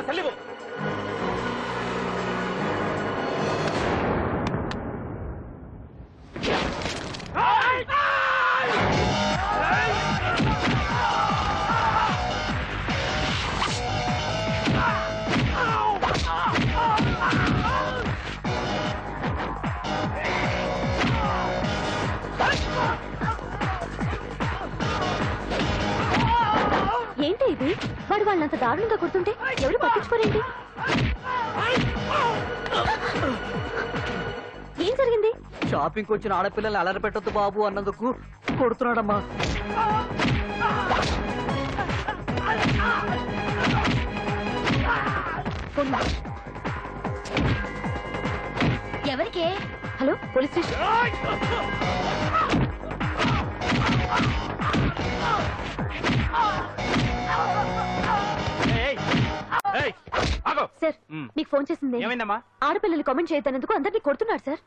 సెల్ ఇవ్వు. ఏంటి ఇది? వాడు వాళ్ళంత దారుణంగా కొడుతుంటే ఎవరు పట్టించుకోరేంటి? ఏం జరిగింది? షాపింగ్ వచ్చిన ఆడపిల్లలు అలర పెట్టొద్దు బాబు అన్నందుకు కొడుతున్నాడమ్మా. ఎవరికే? Hello, police station. సార్, మీకు ఫోన్ చేసింది. ఏమైందమ్మా? ఆడపిల్లలు కామెంట్ చేయొద్దన్నందుకు అందరినీ కొడుతున్నాడు సార్.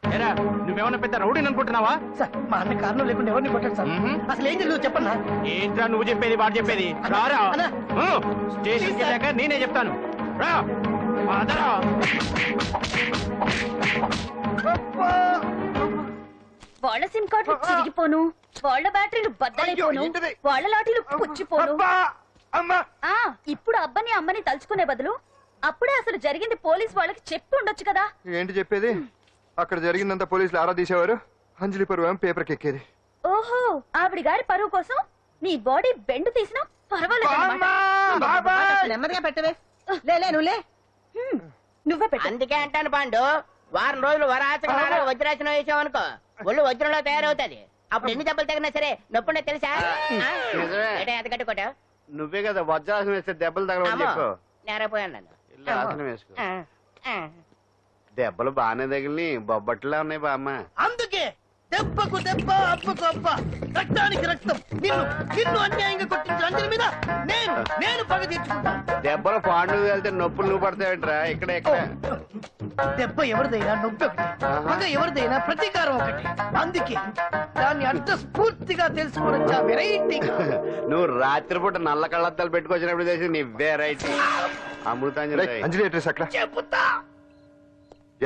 నువ్వేమన్నా పెద్ద రౌడీని అనుకుంటున్నావా? సార్, మా అన్న కారణం లేకుండా ఎవరిని కొట్టాడు సార్. అసలు ఏం తెలియదు చెప్పన్నా. ఏంట్రా నువ్వు చెప్పేది వాడు చెప్పేది? రారా స్టేషన్కి వెళ్ళాక నేనే చెప్తాను. రా పదరా. వాళ్ళ సిమ్ కార్డులు చిరిగిపోను, వాళ్ళ బ్యాటరీలు బద్దలైపోను, వాళ్ళ లాఠీలు పుచ్చిపోను. ఇప్పుడు అబ్బని అమ్మని తలుచుకునే బదులు అప్పుడే అసలు జరిగింది పోలీస్ వాళ్ళకి చెప్పి ఉండొచ్చు కదా. ఏంటి చెప్పేది? అక్కడ జరిగిందంతా పోలీసులు ఆరా తీసేవారు, అంజలి పరువు పేపర్కి ఎక్కేది. ఓహో, ఆవిడ గారి పరువు కోసం నీ బాడీ బెండ్ తీసినా పర్వాలేదు. నెమ్మదిగా పెట్టవే. లే నువ్వులే. నువ్వే పెట్టు. అందుకే అంటాను పాండు, వారం రోజులు వరాచక వజ్రాసనం వేసాం అనుకో ఒళ్ళు వజ్రంలో తయారవుతుంది. అప్పుడు ఎన్ని దెబ్బలు తగినా సరే నొప్పుండే తెలుసా? ఎంత కట్టుకోటావు? నువ్వే కదా వజ్రాసనం వేస్తే దెబ్బలు తగలవని చెప్పు. నేరపోయాను నన్ను. ఇల్లు ఆసనం వేసుకో. దెబ్బలు బాగానే తగిలి బొబ్బట్లా ఉన్నాయి బామ్మ. అందుకే దెబ్బకు దెబ్బ, అబ్బకు అబ్బ, రక్తానికి రక్తం. నిన్ను నిన్ను అన్యాయంగా కొట్టించిన అంజలి మీద నేను పగ తీర్చుకుంటాను. దెబ్బలు పాండు వెళ్తే నొప్పులు నువ్వు పడతావేంట్రా? ఇక్కడ ఇక్కడ దెబ్బ ఎవరిదైనా నొప్పి ఒకటి, పగ ఎవరిదైనా ప్రతీకారం ఒకటి. అందుకే దాన్ని అర్థ స్ఫూర్తిగా తెలుసుకోవచ్చా వెరైటీగా. నువ్వు రాత్రిపూట నల్ల కళ్ళద్దాలు పెట్టుకొచ్చినప్పుడు చేసి నీ వెరైటీ అమృతాంజలి. అంజలి అడ్రస్ అక్కడ చెబుతా.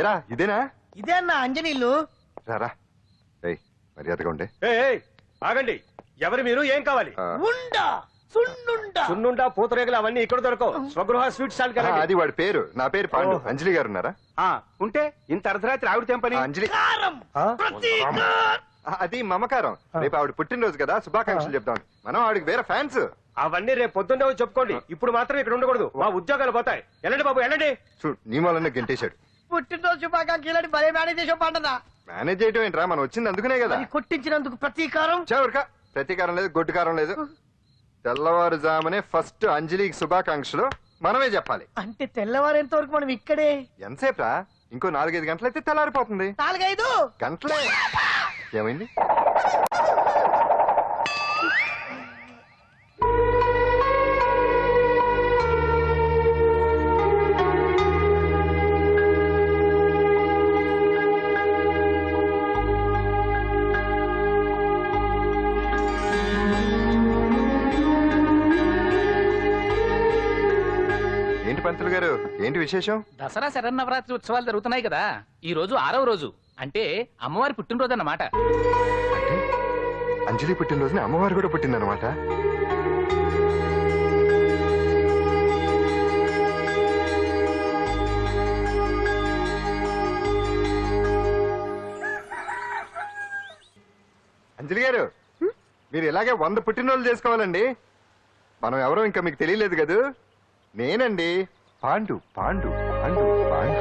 ఎరా ఇదేనా? ఇదే అన్న అంజనీలు. రారా మర్యాదగా ఉండే. ఆగండి, ఎవరు మీరు? ఏం కావాలి? ఉండా సున్నుండా సున్నుండా పూతరేగలు అవన్నీ ఇక్కడ దొరకవు. స్వగృహ స్వీట్ స్టాల్ కదా. అది వాడి పేరు. నా పేరు పాండు. అంజలి గారు ఉన్నారా? ఉంటే ఇంత అర్ధరాత్రి ఆవిడ తెంపని. అంజలి కారం ప్రతీకారం. అది మమకారం. రేపు ఆవిడ పుట్టినరోజు కదా, శుభాకాంక్షలు చెప్తాం. మనం ఆవిడకి వేరే ఫ్యాన్స్. అవన్నీ రేపు పొద్దున్నే వచ్చి చెప్పుకోండి. ఇప్పుడు మాత్రం ఇక్కడ ఉండకూడదు, మా ఉద్యోగాలు పోతాయి. వెళ్ళండి బాబు వెళ్ళండి. చూడు నీ మూలన్న గెంటేశాడు. పుట్టినరోజు శుభాకాంక్షలు భలే మేనేజ్ చేసావు పండదా. మేనేజ్ చేయటం ఏంట్రా, మనం వచ్చింది అందుకునే కదా. కొట్టించినందుకు ప్రతీకారం. చవరికా ప్రతీకారం లేదు, గొడ్డుకారం లేదు. తెల్లవారుజామునే ఫస్ట్ అంజలికి శుభాకాంక్షలు మనమే చెప్పాలి. అంటే తెల్లవారేంత వరకు మనం ఇక్కడే. ఎంతసేపు రా? ఇంకో 4-5 గంటలైతే తెల్లారిపోతుంది. 4-5 గంటలే. ఏమైంది? ఏంటి పంతులు గారు, ఏంటి విశేషం? దసరా శరన్నవరాత్రి ఉత్సవాలు జరుగుతున్నాయి కదా. ఈ రోజు 6వ రోజు, అంటే అమ్మవారి పుట్టినరోజు అన్నమాట. అంటే అంజలి పుట్టినరోజున అమ్మవారు కూడా పుట్టిందన్నమాట. అంజలి గారు, మీరు ఇలాగే 100 పుట్టినరోజులు చేసుకోవాలండి. మనం ఎవరో ఇంకా మీకు తెలియలేదు కదూ. నేనండి పాండు. పాండు పాండు పాండు.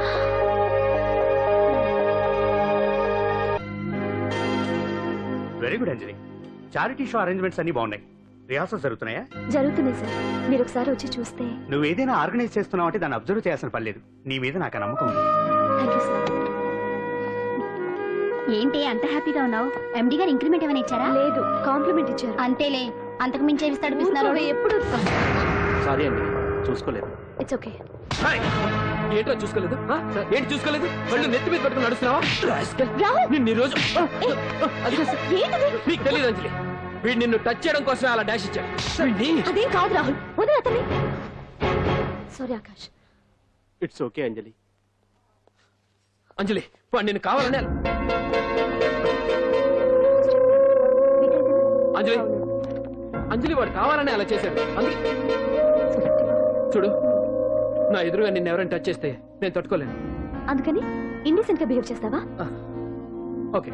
వెరీ గుడ్ అంజలి. చారిటీ షో అరేంజ్మెంట్స్ అన్ని బాగున్నాయి. రిహార్సల్స్ జరుగుతున్నాయా? జరుగుతున్నాయి సార్, మీరు ఒకసారి వచ్చి చూస్తే. నువ్వు ఏదైనా ఆర్గనైజ్ చేస్తున్నావు అంటే దాన్ని అబ్జర్వ్ చేయాల్సిన పని లేదు. నీ మీద నాకు నమ్మకం ఉంది. Thank you sir. ఏంటి అంత హ్యాపీగా ఉన్నావు? ఎండి గారు ఇంక్రిమెంట్ ఏమైనా ఇచ్చారా? లేదు, కాంప్లిమెంట్ ఇచ్చారు. అంతేలే, అంతకు మించి ఇస్తాడు. ఎప్పుడు సారీ అండి, చూసుకోలేదు. It's okay. ఏంటో చూసుకోలేదు? ఏంటి చూసుకోలేదు? వాళ్ళు నెత్తి మీద పట్టుకుని నడుస్తున్నావా? నిన్ను ఈ రోజు నీకు తెలియదు అంజలి, వీడు నిన్ను టచ్ చేయడం కోసం అలా డాష్ ఇచ్చాడు. అదేం కాదు రాహుల్, వదిలే అతని. సారీ ఆకాష్. ఇట్స్ ఓకే అంజలి. అంజలి వాడు నిన్ను కావాలనే. అంజలి అంజలి వాడు కావాలని అలా చేశాడు. చూడు, నా ఎదురుగా నిన్ను ఎవరైనా టచ్ చేస్తే నేను తట్టుకోలేను. అందుకని ఇండిసెంట్ గా బిహేవ్ చేస్తావా? Okay,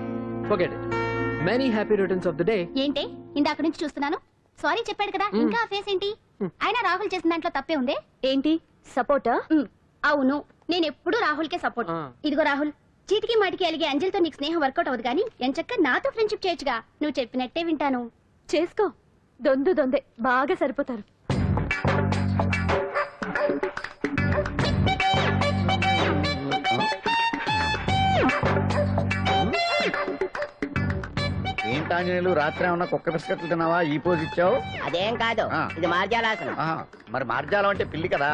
forget it. Many happy returns of the day. ఏంటి ఇందాక నుంచి చూస్తున్నాను? సారీ చెప్పాడు కదా, ఇంకా ఆ ఫేస్ ఏంటి? అయినా రాహుల్ చేసిన దాంట్లో తప్పే ఉంది. ఏంటి సపోర్టా? అవును, నేను ఎప్పుడు రాహుల్ కే సపోర్ట్. ఇదిగో రాహుల్, చీటికి మాటికి అలిగే అంజలితో నీకు స్నేహం వర్కౌట్ అవ్వదు కానీ ఎంచక్క నాతో ఫ్రెండ్షిప్ చేయొచ్చుగా. నువ్వు చెప్పినట్టే వింటాను. చేసుకో, దొందే బాగా సరిపోతారు. ఏంటాంజనేయులు, రాత్రి ఏమన్నా కుక్క బిస్కెట్లు తిన్నావా? ఈ పోజ్ ఇచ్చావు. అదేం కాదు, ఇది మార్జాలాసనం. మరి మార్జాలం అంటే పిల్లి కదా,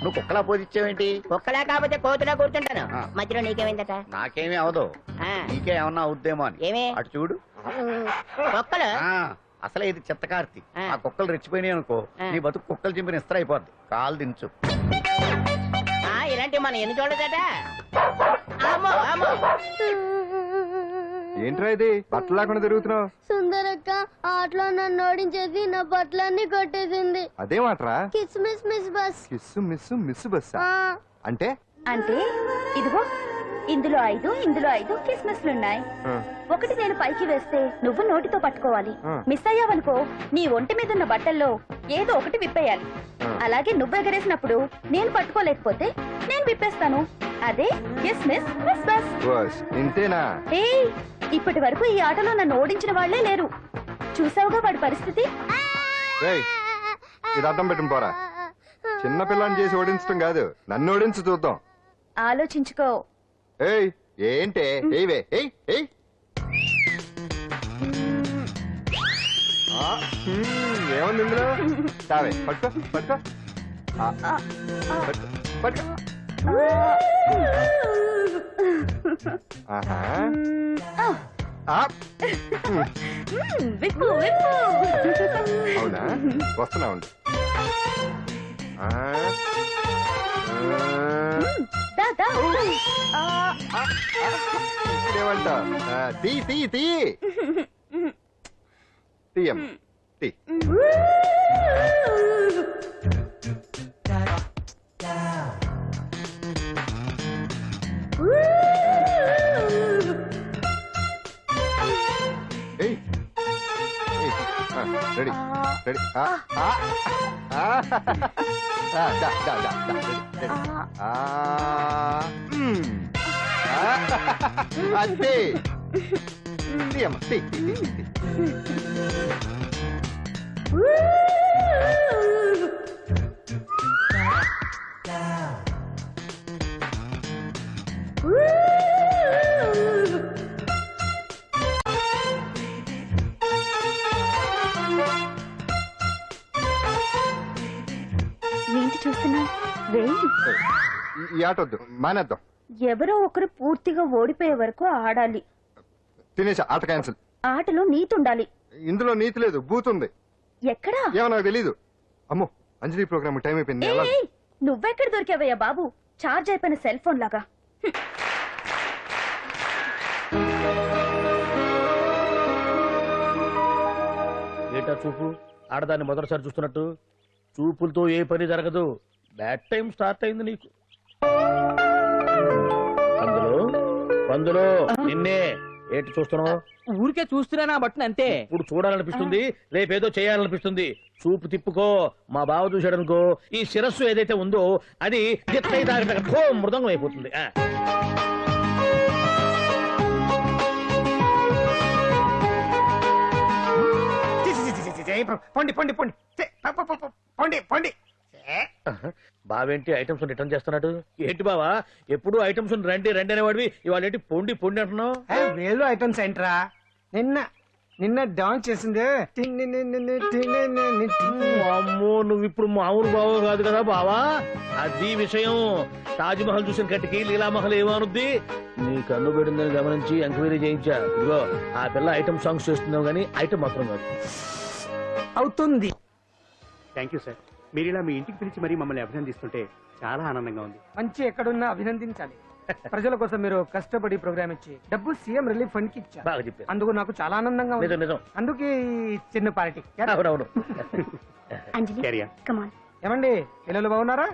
నువ్వు కుక్కలా పోజ్ ఇచ్చావేంటి? కుక్కలా కాకపోతే కోతులా కూర్చుంటాను. మధ్యలో నీకేమైందట? నాకేమీ అవదు, నీకే ఏమన్నా అవుద్దేమో అని. ఏమి? అటు చూడు. కుక్కలు అసలే ఇది చిత్తకార్తి. ఆ కుక్కలు రెచ్చిపోయినాయి అనుకో, నీ బతుకు కుక్కలు చింపిన ఇస్త్ర అయిపోద్ది. కాలు దించు. ఇలాంటివి మనం ఎన్ని చూడదట. ఏంట్రా ఇది బట్టలు లేకుండా తిరుగుతున్నావు? సుందరక్క ఆటలో నన్ను ఓడించేసి నా బట్టలన్నీ కొట్టేసింది. అదేమాట్రా? Kiss miss miss bus. Kiss miss miss బస్సా అంటే? అంటే ఇదిగో ఇందులో 5 ఇందులో 5 కిస్మిస్లున్నాయి. ఒకటి నేను పైకి వేస్తే నువ్వు నోటితో పట్టుకోవాలి. మిస్ అయ్యావనుకో నీ ఒంటి మీద ఉన్న బట్టల్లో ఏదో ఒకటి విప్పేయాలి. అలాగే నువ్వు ఎగరేసినప్పుడు నేను పట్టుకోలేకపోతే నేను విప్పేస్తాను. అదే కిస్మిస్ క్రిస్మస్. ఇంతేనా? ఏయ్, ఇప్పటి వరకు ఈ ఆటలో నన్ను ఓడించిన వాళ్లే లేరు. చూసావుగా వాడి పరిస్థితి. ఇది అర్థం పెట్టుకుని పోరా. చిన్న పిల్లని చేసి ఓడించడం కాదు, నన్ను ఓడించి చూద్దాం. ఆలోచించుకో. ఏయ్ ఏంటే? ఏవే ఏయ్ ఏయ్ ఏముంది ఇందులో? చావే పట్టుకో పట్టుకో పట్టుకో. ఆహా విప్పు విప్పు. అవునా? వస్తున్నా ఉండు. ఏమంటా? తీ తీ తీ తీయం తీ. Ready ready. అంతే. తీయమ్మ తీ. ఏంటి చూస్తున్నా? ఈ ఆట వద్దు, మానేద్దాం. ఎవరో ఒకరు పూర్తిగా ఓడిపోయే వరకు ఆడాలి. తినేసా, ఆట క్యాన్సిల్. ఆటలో నీతి ఉండాలి. ఇందులో నీతి లేదు, బూత్ ఉంది. ఎక్కడా? ఏమో నాకు తెలీదు. అమ్మో, అంజలి ప్రోగ్రామ్ టైం అయిపోయింది. నువ్వెక్కడ దొరికావయ్యా బాబు? చార్జ్ అయిపోయిన సెల్ ఫోన్ లాగా. ఏటా చూపు? ఆడదాన్ని మొదటిసారి చూస్తున్నట్టు. చూపులతో ఏ పని జరగదు. బ్యాడ్ టైం స్టార్ట్ అయింది నీకు. అందులో నిన్నే ఏంటి చూస్తున్నావు? ఊరికే చూస్తున్నా బట్టను అంతే. ఇప్పుడు చూడాలనిపిస్తుంది, రేపేదో చేయాలనిపిస్తుంది. చూపు తిప్పుకో. మా బావ చూశాడనుకో, ఈ శిరస్సు ఏదైతే ఉందో అది మృదంగం అయిపోతుంది. పొండి పొండి పొండి పొండి పొండి. బావేంటి ఐటమ్స్ రిటర్న్ చేస్తున్నాడు? ఏంటి బావా, ఎప్పుడు ఐటమ్స్ రండి రండి అనేవాడివి, ఇవాళ ఏంటి పొండి పొండి అంటున్నావు? వేలు ఐటమ్స్ ఏంట్రా? నిన్న డాన్స్ చేసింది. అమ్మో, నువ్వు ఇప్పుడు మామూలు బావ కాదు కదా బావా. అది విషయం. తాజ్ మహల్ చూసిన కట్టికి లీలామహల్ ఏమనుద్ది? నీ కన్ను పెట్టిందని గమనించి ఎంక్వైరీ చేయించా. ఇదిగో ఆ పిల్ల ఐటమ్ సాంగ్స్ చేస్తున్నావు కానీ ఐటమ్ మాత్రం కాదు. అవుతుంది. Thank you sir. మీరు ఇలా మీ ఇంటికి పిలిచి మరీ మమ్మల్ని అభినందిస్తుంటే చాలా ఆనందంగా ఉంది. మంచి ఎక్కడున్నా అభినందించాలి. ప్రజల కోసం మీరు కష్టపడి ప్రోగ్రామ్ ఇచ్చి డబ్బు సీఎం రిలీఫ్ ఫండ్ కి ఇచ్చారు. బాగా చెప్పారు. అందుకు నాకు చాలా ఆనందంగా ఉంది. నిజం. అందుకే ఈ చిన్న పార్టీ. అవునవును. ఏమండి, పిల్లలు బాగున్నారా?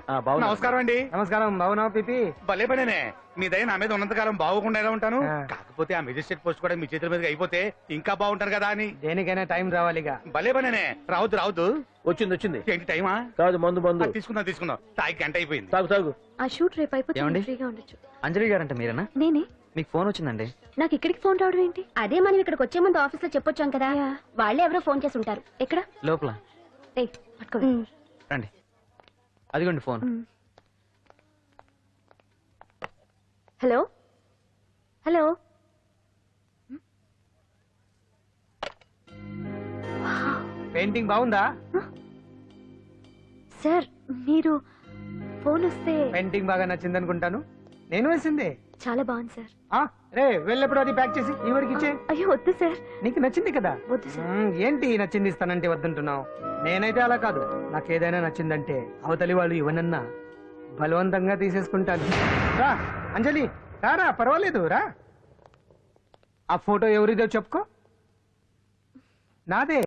నమస్కారం అండి. నమస్కారం. బాగున్నావా పిపి? భలే పనేనే. మీ దయ నా మీద ఉన్నంతకాలం బాగోకుండా ఎలా ఉంటాను. కాకపోతే ఆ మెజిస్ట్రేట్ పోస్ట్ కూడా మీ చేతుల మీద అయిపోతే ఇంకా బాగుంటారు కదా అని. దేనికైనా టైం రావాలిగా. భలే పనేనే. రావద్దు. వచ్చింది. ఏంటి టైమా? కాదు, మందు. తీసుకుందాం. తాగి గంట అయిపోయింది. తాగు. ఆ షూట్ రేపు అయిపోతే ఫ్రీగా ఉండొచ్చు. అంజలి గారంట మీరేనా? నేనే. మీకు ఫోన్ వచ్చిందండి. నాకు ఇక్కడికి ఫోన్ రావడం ఏంటి? అదే మనం ఇక్కడికి వచ్చే ముందు ఆఫీస్ లో చెప్పొచ్చాం కదా, వాళ్ళే ఎవరో ఫోన్ చేసి ఉంటారు. ఎక్కడ? లోపల. రండి, అదిగోండి ఫోన్. హలో. పెయింటింగ్ బాగుందా సార్? మీరు ఫోన్ వస్తే పెయింటింగ్ బాగా నచ్చింది అనుకుంటాను. నేను వేసిందే. చాలా బాగుంది సార్. రే, వెళ్ళప్పుడు అది ప్యాక్ చేసి ఈ వరకు ఇచ్చే. అయ్యో వద్దు సార్. నీకు నచ్చింది కదా. వద్దు సార్. ఏంటి నచ్చింది ఇస్తానంటే వద్దంటున్నావు? నేనైతే అలా కాదు. నాకేదైనా నచ్చిందంటే అవతలి వాళ్ళు ఇవ్వనన్నా బలవంతంగా తీసేసుకుంటాను. రా అంజలి, రారా, పర్వాలేదు రా. ఆ ఫోటో ఎవరిదో చెప్పుకో. నాదే.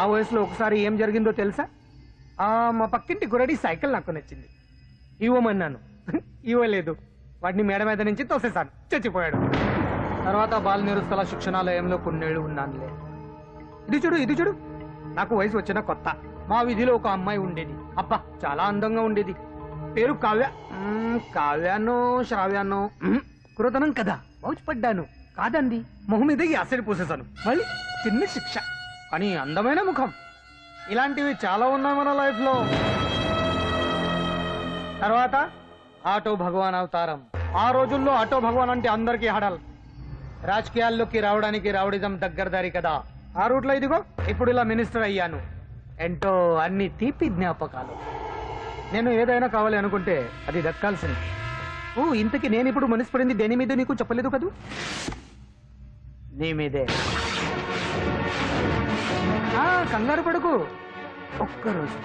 ఆ వయసులో ఒకసారి ఏం జరిగిందో తెలుసా? మా పక్కింటి గురడి సైకిల్ నాకు నచ్చింది. ఇవ్వమన్నాను, ఇవ్వలేదు. వాడిని మేడ మీద నుంచి తోసేశాను, చచ్చిపోయాడు. తర్వాత బాల నిరుస్తల శిక్షణాలయంలో కొన్నేళ్ళు ఉన్నానులే. ఇది చూడు నాకు వయసు వచ్చిన కొత్త. మా వీధిలో ఒక అమ్మాయి ఉండేది. అబ్బా చాలా అందంగా ఉండేది. పేరు కావ్యానో శ్రావ్యానో కురతనం కదా. పడ్డాను కాదండి, మొహం మీద యాసిడ్ పూసేశాను. మళ్ళీ చిన్న శిక్ష, కానీ అందమైన ముఖం. ఇలాంటివి చాలా ఉన్నాయి మన లైఫ్ లో. తర్వాత ఆటో భగవాన్ అవతారం. ఆ రోజుల్లో ఆటో భగవాన్ అంటే అందరికీ హడల్. రాజకీయాల్లోకి రావడానికి రౌడిజం దగ్గరదారి కదా. ఆ రూట్లో ఇదిగో ఇప్పుడు ఇలా మినిస్టర్ అయ్యాను. ఏంటో అన్ని తీపి జ్ఞాపకాలు. నేను ఏదైనా కావాలి అనుకుంటే అది దక్కాల్సింది. ఓ ఇంతకీ నేను ఇప్పుడు మనసు పడింది దేని మీద నీకు చెప్పలేదు కదూ? నీ మీదే. కంగారు పడుకు. ఒక్కరోజు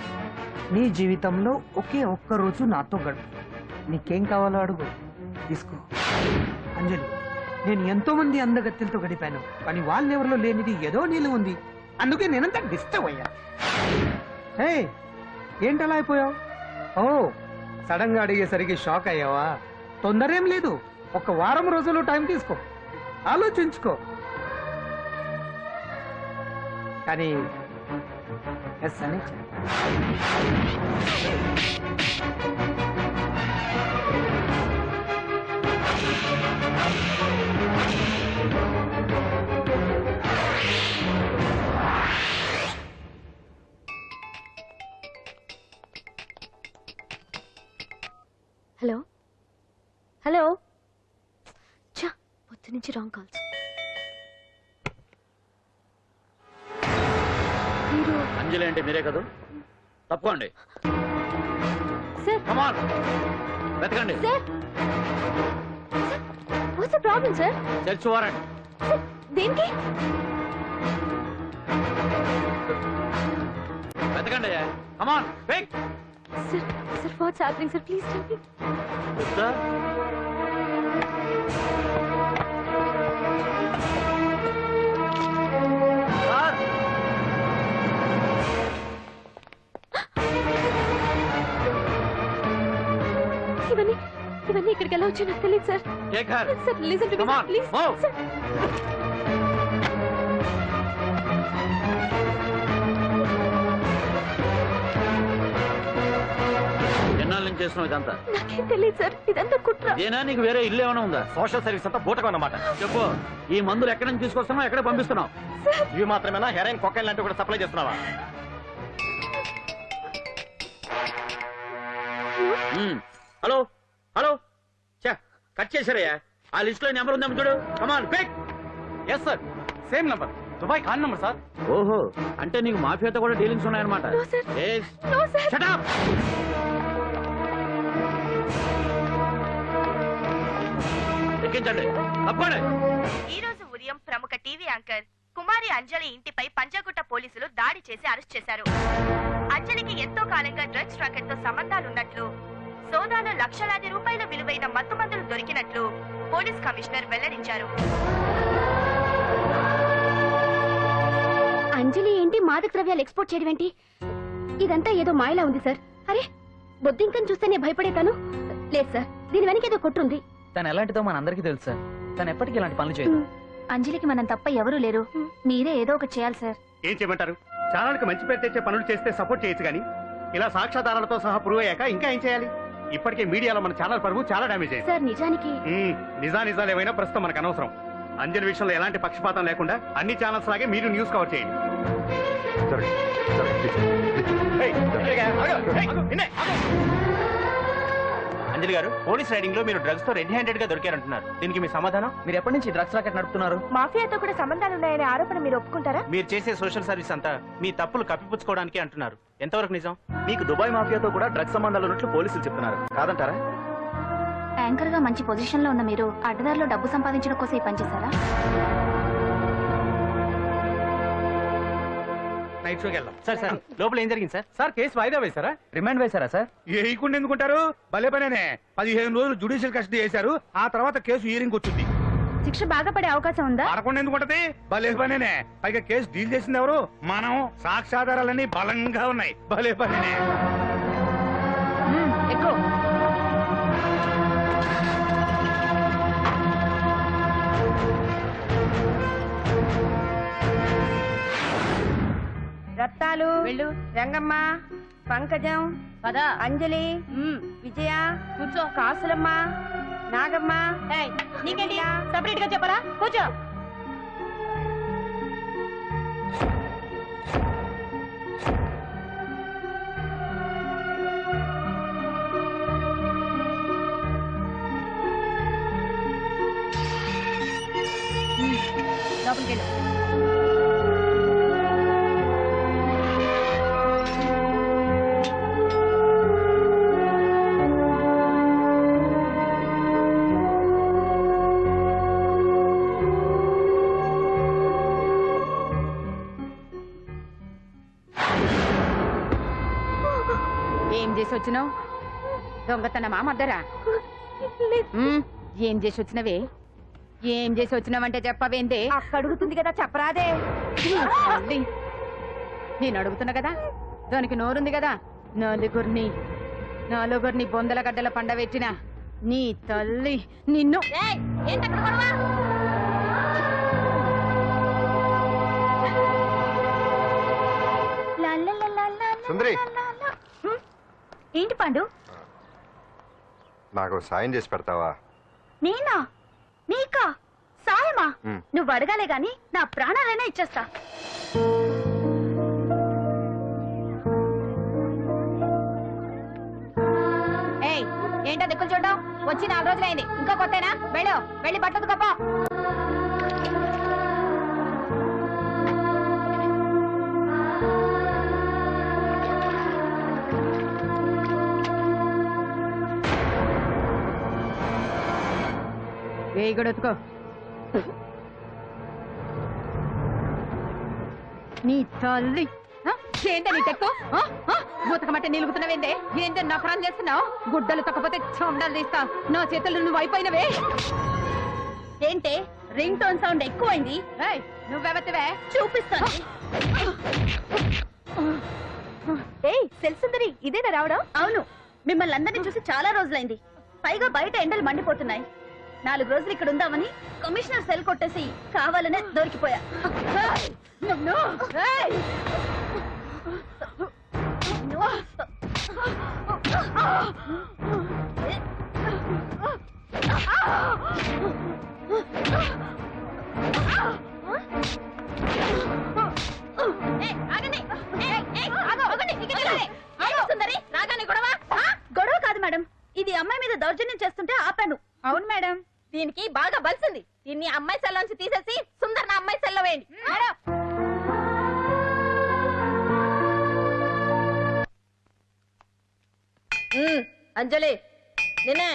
నీ జీవితంలో ఒక్క రోజు నాతో గడుపు. నీకేం కావాలో అడుగు, తీసుకో. అంజలి, నేను ఎంతో మంది అందగత్తెలతో గడిపాను, కానీ వాళ్ళెవరిలో లేనిది ఏదో నీళ్ళు ఉంది. అందుకే నేనంతా డిస్టర్బ్ అయ్యా. హే ఏంటలా అయిపోయావు? ఓ సడన్ గా అడిగేసరికి షాక్ అయ్యావా? తొందరేం లేదు, 1 వారం రోజులు టైం తీసుకో, ఆలోచించుకో. కానీ ఎస్ అని హలో హలో. చా పొద్దు నుంచి రాంగ్ కాల్స్. మీరు అంజలి అంటే మీరే కదా? తప్పుకోండి సార్. కమాన్ వెతకండి. Sir what's the problem sir? Search warrant. Sir దేనికి? వెతకండి. Come on quick. Sir sir what's happening sir? Please tell me. Sister ఇవన్నీ ఇక్కడికి ఎలా వచ్చాయో నాకు తెలియదు sir. Sir listen to me please. ఎన్నాళ్ళ నుంచి చేస్తున్నావు ఇదంతా? నాకేం తెలియదు సార్, ఇదంతా కుట్ర. ఏనా నీకు వేరే ఇల్లు ఏమైనా ఉందా? సోషల్ సర్వీస్ అంతా బూటకం అన్నమాట. చెప్పు, ఈ మందులు ఎక్కడి నుంచి తీసుకొస్తున్నావు, ఎక్కడ పంపిస్తున్నావు? ఇవి మాత్రమేనా? హెరాయిన్, కొకైన్ లాంటివి కూడా సప్లై చేస్తున్నావా? హలో హలో, కట్ చేశారయ్యా. ఆ లిస్ట్ లో నెంబర్ ఉందా చూడు. Come on pick. Yes sir, same number, Dubai Khan number sir. ఓహో, అంటే నీకు మాఫియాతో కూడా డీలింగ్స్ ఉన్నాయన్నమాట. Shut up. ఎక్కించండి, తప్పండి. ఈ రోజు ఉదయం ప్రముఖ టీవీ యాంకర్ కుమారి అంజలి ఇంటిపై పంజాగుట్ట పోలీసులు దాడి చేసి అరెస్ట్ చేశారు. అంజలికి ఎంతో కాలంగా డ్రగ్స్ రాకెట్ తో సంబంధాలున్నట్లు, సోదాలో లక్షలాది రూపాయల విలువైన మత్తుమందులు దొరికినట్లు పోలీస్ కమిషనర్ వెల్లడించారు. అంజలి ఏంటి మాదక ద్రవ్యాలు ఎక్స్పోర్ట్ చేయడం ఏంటి? ఇదంతా ఏదో మాయలా ఉంది సార్. అరే బొద్దింకని చూస్తేనే భయపడేతాను. లేదు సార్, దీని వెనక ఏదో కొట్టుంది. తను ఎలాంటిదో మనందరికీ తెలుసు సార్. తను ఎప్పటికీ ఇలాంటి పనులు చేయదు. అంజలికి మనం తప్ప ఎవరూ లేరు. మీరే ఏదో ఒకటి చేయాలి సార్. ఏం చేయమంటారు? ఛానల్కి మంచి పేరు తెచ్చే పనులు చేస్తే సపోర్ట్ చేయొచ్చు కానీ ఇలా సాక్ష్యాధారాలతో సహా ప్రూవ్ అయ్యాక ఇంకా ఏం చేయాలి? ఇప్పటికే మీడియాలో మన ఛానల్ పరువు చాలా డ్యామేజ్ అయింది సార్. నిజానికి నిజాలు ఏమైనా ప్రస్తుతం మనకు అనవసరం. అంజలి విషయంలో ఎలాంటి పక్షపాతం లేకుండా అన్ని ఛానల్స్ లాగే మీరు న్యూస్ కవర్ చేయండి. అంజలి గారు, పోలీస్ రైడింగ్ లో మీరు డ్రగ్స్ తో రెడ్ హ్యాండెడ్ గా దొరికారంటున్నారు. దీనికి మీ సమాధానం? మీరు ఎప్పటి నుంచి డ్రగ్స్ రాకెట్ నడుపుతున్నారు? మాఫియాతో కూడా సంబంధాలున్నాయనే ఆరోపణ మీరు ఒప్పుకుంటారా? మీరు చేసే సోషల్ సర్వీస్ అంతా మీ తప్పులు కప్పిపుచ్చుకోవడానికి అంటున్నారు. ఎంతవరకు నిజం? మీకు దుబాయ్ మాఫియాతో కూడా డ్రగ్స్ సంబంధాలు ఉన్నట్లు పోలీసులు చెప్తున్నారు, కాదంటారా? యాంకర్ గా మంచి పొజిషన్ లో ఉన్న మీరు అడ్డదారిలో డబ్బు సంపాదించడం కోసం ఈ పని చేశారా? నైట్ షోకి వెళ్దాం. సార్ సార్, లోపల ఏం జరిగింది సార్? సార్ కేసు వాయిదా వేశారా? రిమాండ్ వేశారా సార్? వేయకుండా ఎందుకుంటారు? భలే పనేనే. 15 రోజులు జుడిషియల్ కస్టడీ చేశారు. ఆ తర్వాత కేసు హియరింగ్ వచ్చింది. శిక్ష బాగా పడే అవకాశం ఉందా? పడకుండా ఎందుకుంటది? భలే పనేనే. పైగా కేసు డీల్ చేసింది ఎవరు? మనం. సాక్ష్యాధారాలన్నీ బలంగా ఉన్నాయి. భలే పనేనే. ఎక్కువ వెళ్ళు. రంగమ్మ, పంకజం, పదా. అంజలి, విజయ, కూర్చో. కాసులమ్మ, నాగమ్మ. నీకేంటి సపరేట్ గా చెప్పరా? కూర్చో. లోపలికి వెళ్ళు. ఏం చేసి వచ్చినావు? దొంగతనమా మద్దరా? ఏం చేసి వచ్చినవే? ఏం చేసి వచ్చినావంటే చెప్పవేందే? అక్క అడుగుతుంది కదా చెప్పరాదే. తల్లి, నేను అడుగుతున్నా కదా, దానికి నోరుంది కదా. నలుగురిని బొందల గడ్డల పండబెట్టిన నీ తల్లి నిన్ను. సుందరి, ఏంటి పండు? నాకు సాయం చేసి పెడతావా? నేనా? నీకా సాయమా? ఉమ్. నువ్వు అడగాలే గాని నా ప్రాణాలైనా ఇచ్చేస్తా. ఏయ్, ఏంటో దిక్కులు చూడడం? వచ్చి 4 రోజులైంది, ఇంకా కొత్తేనా? వెళ్ళి బట్టలు కప్ప. వేయి కూడా ఎత్తుకో. నీ తల్లి ఏంటే నీ తెక్కు? బూతకమట్టే నిలుగుతున్నావేందే? ఏంటే నకరం చేస్తున్నావు? గుడ్డలు తక్కపోతే చొండలు తీస్తా. నా చేతులు నువ్వు అయిపోయినవే. ఏంటే రింగ్ టోన్ సౌండ్ ఎక్కువైంది? నువ్వెవతివే? చూపిస్తాను. ఏయ్ సెల్సుందరి, ఇదేనా రావడం? అవును, మిమ్మల్ని అందరినీ చూసి చాలా రోజులైంది. పైగా బయట ఎండలు మండిపోతున్నాయి. 4 రోజులు ఇక్కడ ఉందామని కమిషనర్ సెల్ కొట్టేసి కావాలనే దొరికిపోయా. గొడవ కాదు మేడం, ఇది అమ్మాయి మీద దౌర్జన్యం చేస్తుంటే ఆపాను. అవును మేడం, దీనికి బాగా బలిసింది. దీన్ని అమ్మాయి సెల్లోంచి తీసేసి సుందర్ నా అమ్మాయి సెల్లో వేయండి. అంజలి, నిన్నే.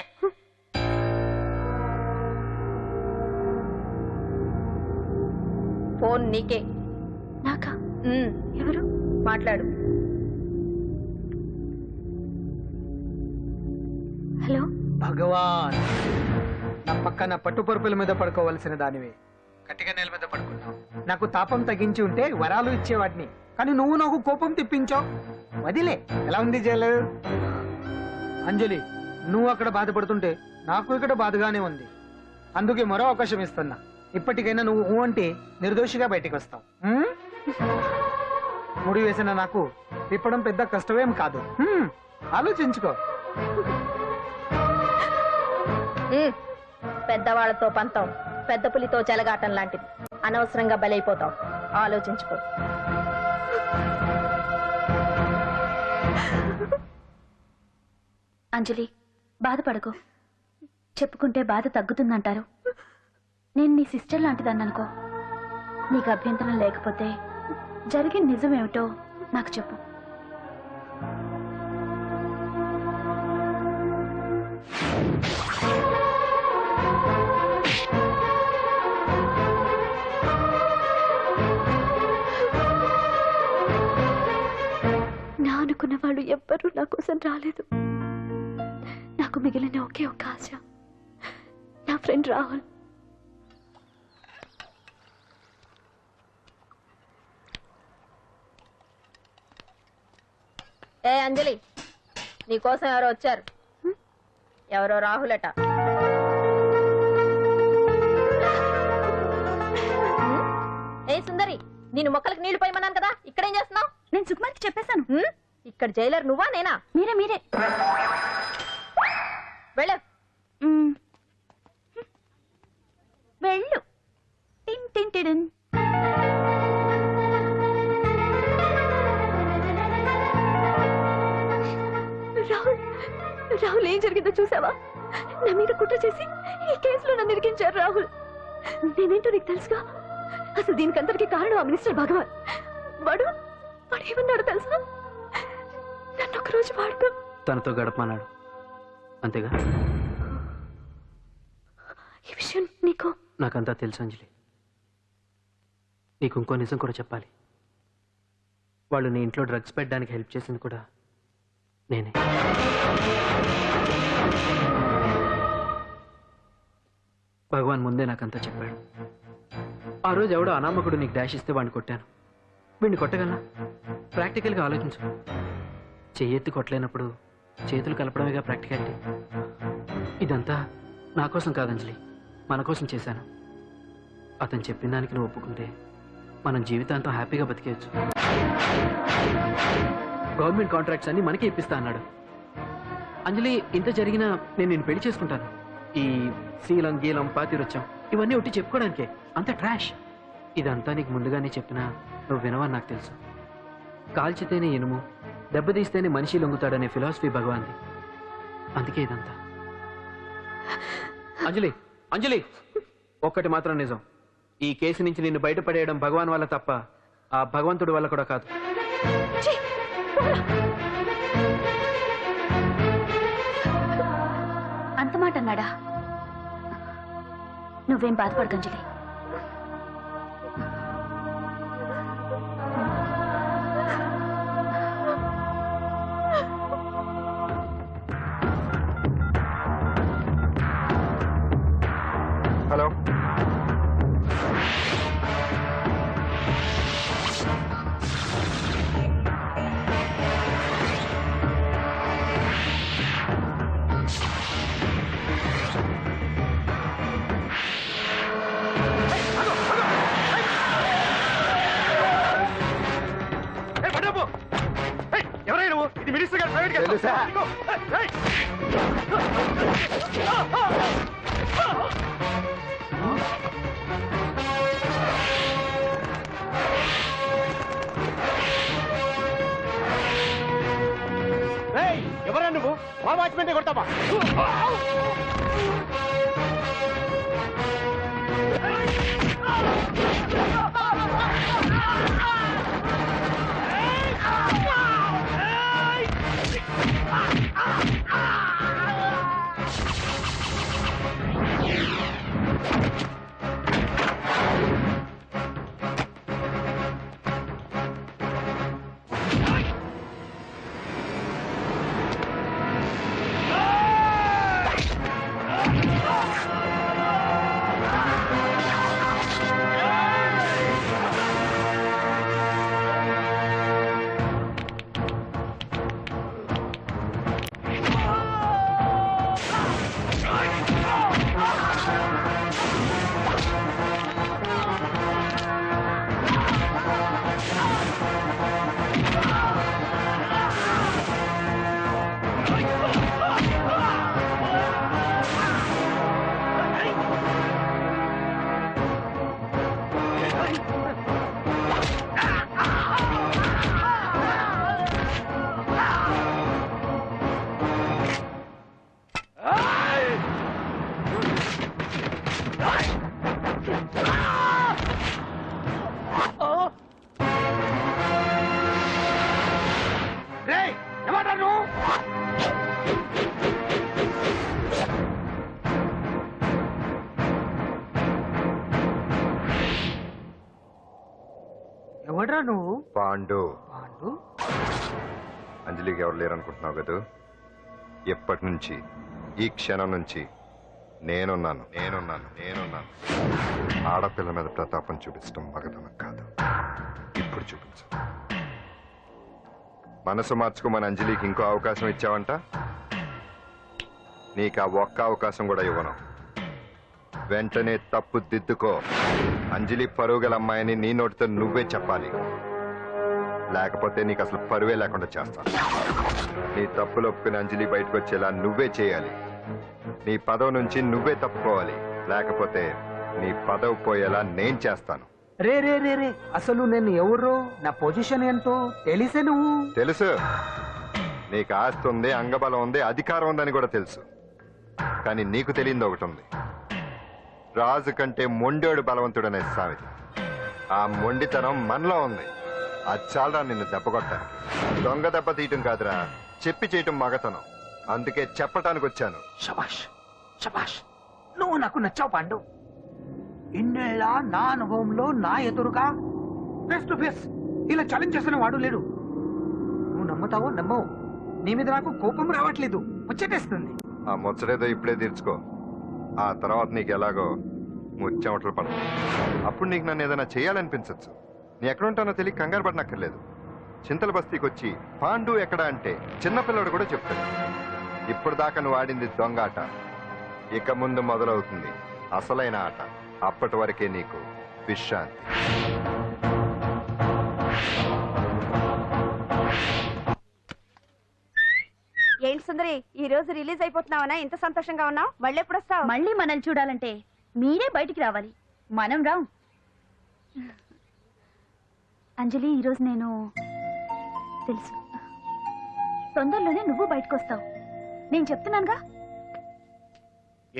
ఫోన్ నీకే. నాకా? ఎవరు? మాట్లాడు. హలో. భగవాన్, నా పక్కన పట్టుపరుపుల మీద పడుకోవలసిన దానివి గట్టిగా నేల మీద పడుకున్నావు. నాకు తాపం తగ్గించి ఉంటే వరాలు ఇచ్చేవాడిని, కానీ నువ్వు నాకు కోపం తెప్పించావు. వదిలే. ఎలా ఉంది జైలు? అంజలి, నువ్వు అక్కడ బాధపడుతుంటే నాకు ఇక్కడ బాధగానే ఉంది. అందుకే మరో అవకాశం ఇస్తున్నా. ఇప్పటికైనా నువ్వు ఊ అంటే నిర్దోషిగా బయటికి వస్తావు. ముడి వేసిన నాకు తిప్పడం పెద్ద కష్టమేం కాదు. ఆలోచించుకో. పెద్దవాళ్లతో పంతం పెద్ద పులితో చెలగాటం లాంటిది. అనవసరంగా బలైపోతాం. ఆలోచించుకో. అంజలి, బాధపడకు. చెప్పుకుంటే బాధ తగ్గుతుందంటారు. నేను నీ సిస్టర్ లాంటిదాన్ని అనుకో. నీకు అభ్యంతరం లేకపోతే జరిగిన నిజమేమిటో నాకు చెప్పు. నా అనుకున్న వాళ్ళు ఎవ్వరూ నా కోసం రాలేదు. నాకు మిగిలిన ఒకే ఒక ఆశ, నా ఫ్రెండ్ రాహుల్. ఏ అంజలి, నీకోసం ఎవరో వచ్చారు. ఎవరో రాహులట. ఏ సుందరి, నేను మొక్కలకు నీళ్లు పోయమన్నాను కదా, ఇక్కడేం చేస్తున్నావు? నేను సుకుమార్కి చెప్పేశాను. ఇక్కడ జైలర్ నువ్వా నేనా? మీరే మీరే. వెళ్ళు వెళ్ళు. టిన్ టిన్ టిడిన్. రాహుల్, రాహుల్ ఏం జరిగిందో చూసావా? నా మీద కుట్ర చేసి ఈ కేసులో నన్ను ఇరికించారు రాహుల్. నేనేంటో నీకు తెలుసుగా. అసలు దీనికంతటికి కారణం ఆ మినిస్టర్ భగవాన్. వాడు ఏమన్నాడు తెలుసా? నన్ను ఒకరోజు వాడుతూ తనతో గడపమన్నాడు, అంతేగా? ఈ విషయం నీకు? నాకంతా తెలుసు అంజలి. నీకు ఇంకో నిజం కూడా చెప్పాలి. వాళ్ళు నీ ఇంట్లో డ్రగ్స్ పెట్టడానికి హెల్ప్ చేసింది కూడా నేనే. భగవాన్ ముందే నాకంతా చెప్పాడు. ఆ రోజు ఎవడో అనామకుడు నీకు డాష్ ఇస్తే వాడిని కొట్టాను. వీడిని కొట్టగలనా? ప్రాక్టికల్గా ఆలోచించు. చెయ్యెత్తి కొట్టలేనప్పుడు చేతులు కలపడమేగా ప్రాక్టికాలిటీ. ఇదంతా నా కోసం కాదంజలి, మన కోసం చేశాను. అతను చెప్పిన దానికి నువ్వు ఒప్పుకుంటే మనం జీవితాంతం హ్యాపీగా బతికేయచ్చు. గవర్నమెంట్ కాంట్రాక్ట్స్ అన్ని మనకే ఇప్పిస్తా అన్నాడు. అంజలి, ఇంత జరిగినా నేను నిన్ను పెళ్లి చేసుకుంటాను. ఈ శీలం గీలం పాతిరొచ్చాం ఇవన్నీ ఒకటి చెప్పుకోవడానికే. అంత ట్రాష్. ఇదంతా నీకు ముందుగానే చెప్పినా నువ్వు వినవని నాకు తెలుసు. కాల్చితేనే ఇనుము, దెబ్బతీస్తేనే మనిషి లొంగుతాడనే ఫిలాసఫీ భగవాన్ది. అందుకే ఇదంతా. అంజలి, అంజలి, ఒక్కటి మాత్రం నిజం. ఈ కేసు నుంచి నిన్ను బయటపడేయడం భగవాన్ వల్ల తప్ప ఆ భగవంతుడి వల్ల కూడా కాదు. అంత మాట అన్నాడా? నువ్వేం బాధపడకు అంజలి. హలో, ఎవరైనా నువ్వు? ఇది మినిస్టర్ గారు ప్రైవేట్ గారు. తెలుసా? ఎవరా నువ్వు? మా వాచ్మెన్ కొడతావా? ఎవడ్రా నువ్వు? పాండు. అంజలికి ఎవరు లేరనుకుంటున్నావు కదా? ఎప్పటి నుంచి, ఈ క్షణం నుంచి నేనున్నాను. ఆడపిల్ల మీద ప్రతాపం చూపించడం మగతనం కాదు. ఇప్పుడు చూపించు. మనసు మార్చుకోమని అంజలికి ఇంకో అవకాశం ఇచ్చావంట. నీకు ఆ ఒక్క అవకాశం కూడా ఇవ్వను. వెంటనే తప్పు దిద్దుకో. అంజలి పరుగుల అమ్మాయిని నీ నోటితో నువ్వే చెప్పాలి. లేకపోతే నీకు అసలు పరువే లేకుండా చేస్తాను. నీ తప్పులు ఒప్పుకుని అంజలి బయటకు వచ్చేలా నువ్వే చేయాలి. నీ పదవి నుంచి నువ్వే తప్పుకోవాలి, లేకపోతే నీ పదవి పోయేలా నేను చేస్తాను. రే రే రే రే అసలు నేను ఎవరు, నా పొజిషన్ ఏంటో తెలిసే నువ్వు. తెలుసు, నీకు ఆస్తి ఉంది, అంగబలం ఉంది, అధికారం ఉందని కూడా తెలుసు. కానీ నీకు తెలియంది ఒకటి ఉంది. రాజు కంటే మొండోడు బలవంతుడనే సామెత. ఆ మొండితనం మనలో ఉంది. అది చాలరా నిన్ను దెబ్బకొట్టాను. దొంగ దెబ్బ తీయటం కాదురా, చెప్పి చేయటం మగతనం. అందుకే చెప్పటానికి వచ్చాను. శబాష్ శబాష్, నువ్వు నాకు నచ్చావు పాండు. ఇన్నేళ్ళ నా అనుభవంలో నా ఎదురుగా ఫేస్ టు ఫేస్ ఇలా ఛాలెంజ్ చేసిన వాడు లేడు. నువ్వు నమ్ముతావో నమ్మవు, నీ మీద నాకు కోపం రావట్లేదు, ముచ్చటేస్తుంది. ఆ ముచ్చటేదో ఇప్పుడే తీర్చుకో. ఆ తర్వాత నీకు ఎలాగో ముచ్చెమటలు పడతాయి. అప్పుడు నీకు నన్ను ఏదైనా చేయాలనిపించచ్చు. నీ ఎక్కడుంటానో తెలియ కంగారు పడనక్కర్లేదు. చింతల బస్తీకి వచ్చి పాండు ఎక్కడ అంటే చిన్నపిల్లడు కూడా చెప్తాడు. ఇప్పుడు దాకా నువ్వు ఆడింది దొంగ ఆట, ఇక ముందు మొదలవుతుంది అసలైన ఆట. అప్పటి వరకే నీకు విశ్రాంతి. ఏంటి సుందరి, ఈ రోజు రిలీజ్ అయిపోతున్నావనా? ఇంత సంతోషంగా ఉన్నావు? మళ్ళీ ఎప్పుడు వస్తావు? మళ్ళీ మనల్ని చూడాలంటే మీరే బయటికి రావాలి, మనం రాం. అంజలి, ఈరోజు నేను తెలుసు తొందరలోనే నువ్వు బయటకు వస్తావు, నేను చెప్తున్నానుగా.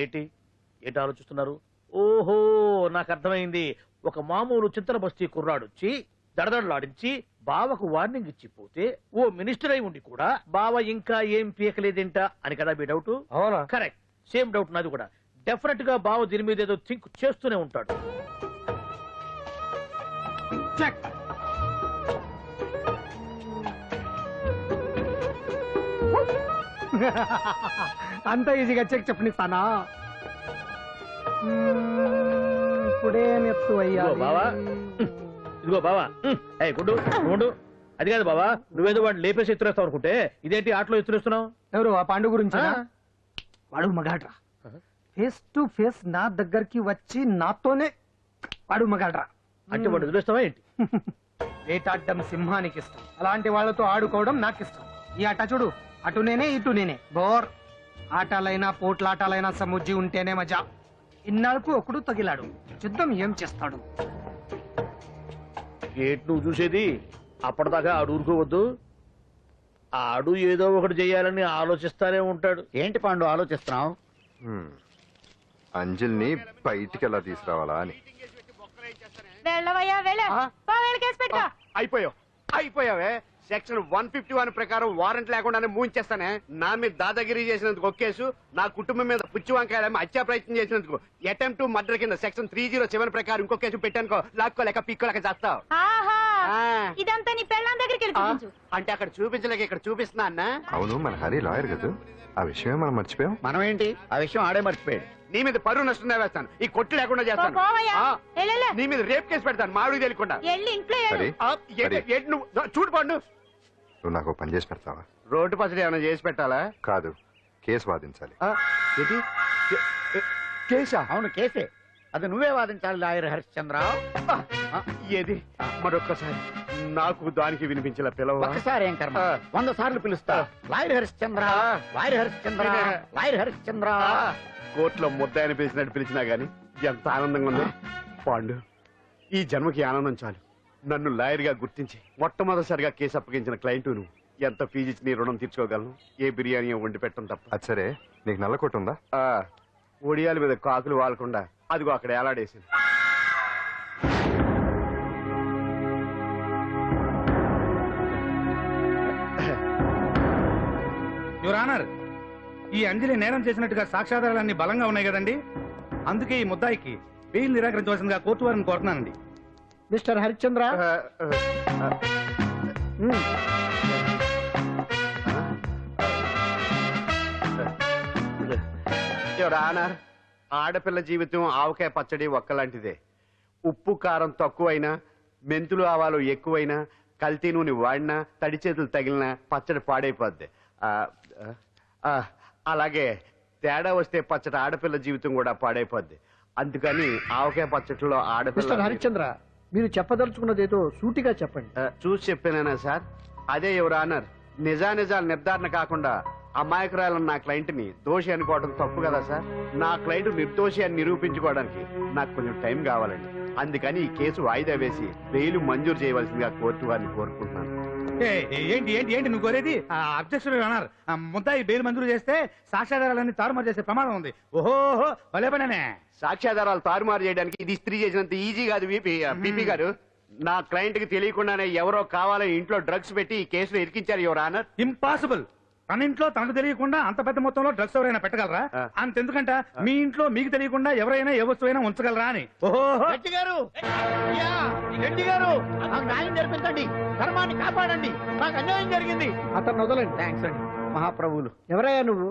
ఏంటి ఏంటి ఆలోచిస్తున్నారు? ఓహో, నాకు అర్థమైంది. ఒక మామూలు చింతల బస్తీ కుర్రాడొచ్చి దడదడలాడించి బావకు వార్నింగ్ ఇచ్చిపోతే ఓ మినిస్టర్ అయి ఉండి కూడా బావ ఇంకా ఏం పీకలేదేంట అని కదా మీ డౌట్? అవునా? కరెక్ట్, సేమ్ డౌట్ నాది కూడా. డెఫినెట్ గా బావ దీని మీద ఏదో థింక్ చేస్తూనే ఉంటాడు. చెక్. అంత ఈజీగా చెక్ చెప్పనిస్తానా? ఇప్పుడేం ఎత్తు అయ్యా ఇదిగో బావా, ఇదిగో బావా. ఏ గుండు గుండు, అది కాదు బావా, నువ్వేదో వాడు లేపేసి ఎత్తురేస్తావు అనుకుంటే ఇదేంటి ఆటలో ఎత్తురేస్తున్నావు? ఎవరు ఆ పాండు గురించి? వాడు మగాడ్రా, ఫేస్ టు ఫేస్ నా దగ్గరికి వచ్చి నాతోనే వాడు మగాడ్రా. అంటే వాడు వదిలేస్తావా ఏంటి? వేటాడ్డం సింహానికి ఇష్టం, అలాంటి వాళ్ళతో ఆడుకోవడం నాకు ఇష్టం. ఈ ఆట చూడు, అటు నేనే ఇటు నేనే. బోర్. ఆటలైనా పోట్లాటాలైనా సముజ్జి ఉంటేనే మజా. ఇన్నాళ్ళకు ఒకడు తగిలాడు, యుద్ధం ఏం చేస్తాడు? ఏంటి నువ్వు చూసేది? అప్పటిదాకా ఆడు ఊరుకోవద్దు. ఆడు ఏదో ఒకటి చెయ్యాలని ఆలోచిస్తానే ఉంటాడు. ఏంటి పాండు ఆలోచిస్తున్నావు? అంజలిని బయటికి ఎలా తీసుకురావాలా అని. వెళ్ళవయ్యా, అయిపోయావే. సెక్షన్ 151 ప్రకారం వారెంట్ లేకుండానే మూయించేస్తానే. నా మీద దాదాగిరి చేసినందుకు ఒక కేసు, నా కుటుంబం మీద పుచ్చి వంకాయలేమో హత్యా ప్రయత్నం చేసినందుకు అటెంప్ట్ టు మర్డర్ కింద సెక్షన్ 307 ప్రకారం ఇంకో కేసు పెట్టానుకో, లాక్కోలేక పిక్కోలేక చేస్తావు. ఇదంతా నీ పెళ్ళాం దగ్గరికి అంటే అక్కడ చూపించలేక ఇక్కడ చూపిస్తున్నా అన్న. అవును, మన హరి లాయర్ కదా, ఆ విషయమే మనం మర్చిపోయాం. మనం ఏంటి ఆ విషయం ఆడే మర్చిపోయాడు. నీ మీద పరువు నష్టం వేస్తాను, ఈ కొట్టు లేకుండా చేస్తాను. నీ మీద రేప్ కేసు పెడతాను మామిడి తెలియకుండా. నువ్వు చూడు పండు, నువ్వు నాకు పని చేసి పెడతావా? రోడ్డు పచ్చడి ఏమైనా చేసి పెట్టాలా? కాదు, కేసు వాదించాలి. కేసా? అవును కేసే, అది నువ్వే వాదించాలి లాయర్ హరిశ్చంద్ర. ఏది మరొక్కసారి నాకు దానికి వినిపించిన పిలవ. ఒక్కసారి ఏం కర్మ, 100 సార్లు పిలుస్తా. Lawyer Harishchandra, lawyer Harishchandra, lawyer Harishchandra. కోర్టులో ముద్దాయని పిలిచినట్టు పిలిచినా గాని ఎంత ఆనందంగా ఉందో పాండు. ఈ జన్మకి ఆనందం చాలు. నన్ను లాయర్ గా గుర్తించి మొట్టమొదటిసారిగా కేసు అప్పగించిన క్లయింట్ నువ్వు. ఎంత ఫీజు ఇచ్చి నీ రుణం తీర్చుకోగలను? ఏ బిర్యానీ వండి పెట్టడం తప్ప. అది సరే, నీకు నల్ల కొట్టు ఉందా? ఒడియాల మీద కాకులు వాలకుండా అదిగో అక్కడ ఏలాడేసింది. యువర్ ఆనర్, ఈ అంజలి నేరం చేసినట్టుగా సాక్ష్యాధారాలన్నీ బలంగా ఉన్నాయి కదండి. అందుకే ఈ ముద్దాయికి బెయిల్ నిరాకరించవలసిందిగా కోర్టు వారిని కోరుతున్నానండి. మిస్టర్ హరిశ్చంద్ర, ఆడపిల్ల జీవితం ఆవకాయ పచ్చడి ఒక్కలాంటిదే. ఉప్పు కారం తక్కువైనా, మెంతులు ఆవాలు ఎక్కువైనా, కల్తీ నూనె వాడినా, తడి చేతులు తగిలినా పచ్చడి పాడైపోద్ది. అలాగే తేడా వస్తే పచ్చడి ఆడపిల్ల జీవితం కూడా పాడైపోద్ది. అందుకని ఆవకాయ పచ్చడిలో ఆడపిల్ల. మిస్టర్ హరిశ్చంద్ర, మీరు చెప్పదలుచుకున్నదేదో సూటిగా చెప్పండి. చూసి చెప్పానా సార్? అదే యువర్ ఆనర్, నిజానిజాలు నిర్ధారణ కాకుండా అమాయకురాలన్న నా క్లయింట్ ని దోషి అనుకోవడం తప్పు కదా సార్? నా క్లయింట్ నిర్దోషి అని నిరూపించుకోవడానికి నాకు కొంచెం టైం కావాలండి. అందుకని ఈ కేసు వాయిదా వేసి బెయిల్ మంజూరు చేయవలసిందిగా కోర్టు వారిని కోరుకుంటున్నాను. ఏంటి ఏంటి ఏంటి నువ్వు కోరేది? అబ్జెక్షన్ అన్నారు. ముద్దాయి బెయిల్ మంజూరు చేస్తే సాక్ష్యాధారాలన్నీ తారుమారు చేసే ప్రమాదం ఉంది. ఓహో భలే పనేనే. సాక్ష్యాధారాలు తారుమారు చేయడానికి ఇది ఇస్త్రీ చేసినంత ఈజీ కాదు పీపీ గారు. నా క్లయింట్ కి తెలియకుండానే ఎవరో కావాలని ఇంట్లో డ్రగ్స్ పెట్టి ఈ కేసులో ఇరికించారు యువర్ ఆనర్. ఇంపాసిబుల్. తన ఇంట్లో తనకు తెలియకుండా అంత పెద్ద మొత్తంలో డ్రగ్స్ ఎవరైనా పెట్టగలరా? అంతెందుకంట మీ ఇంట్లో మీకు తెలియకుండా ఎవరైనా ఏ వస్తువైనా ఉంచగలరా అని. ఓహో గారు, గారు నాకు న్యాయం జరిపించండి, ధర్మాన్ని కాపాడండి, నాకు అన్యాయం జరిగింది. అతను వదలండి. థ్యాంక్స్ అండి మహాప్రభువులు. ఎవరయ్యా నువ్వు?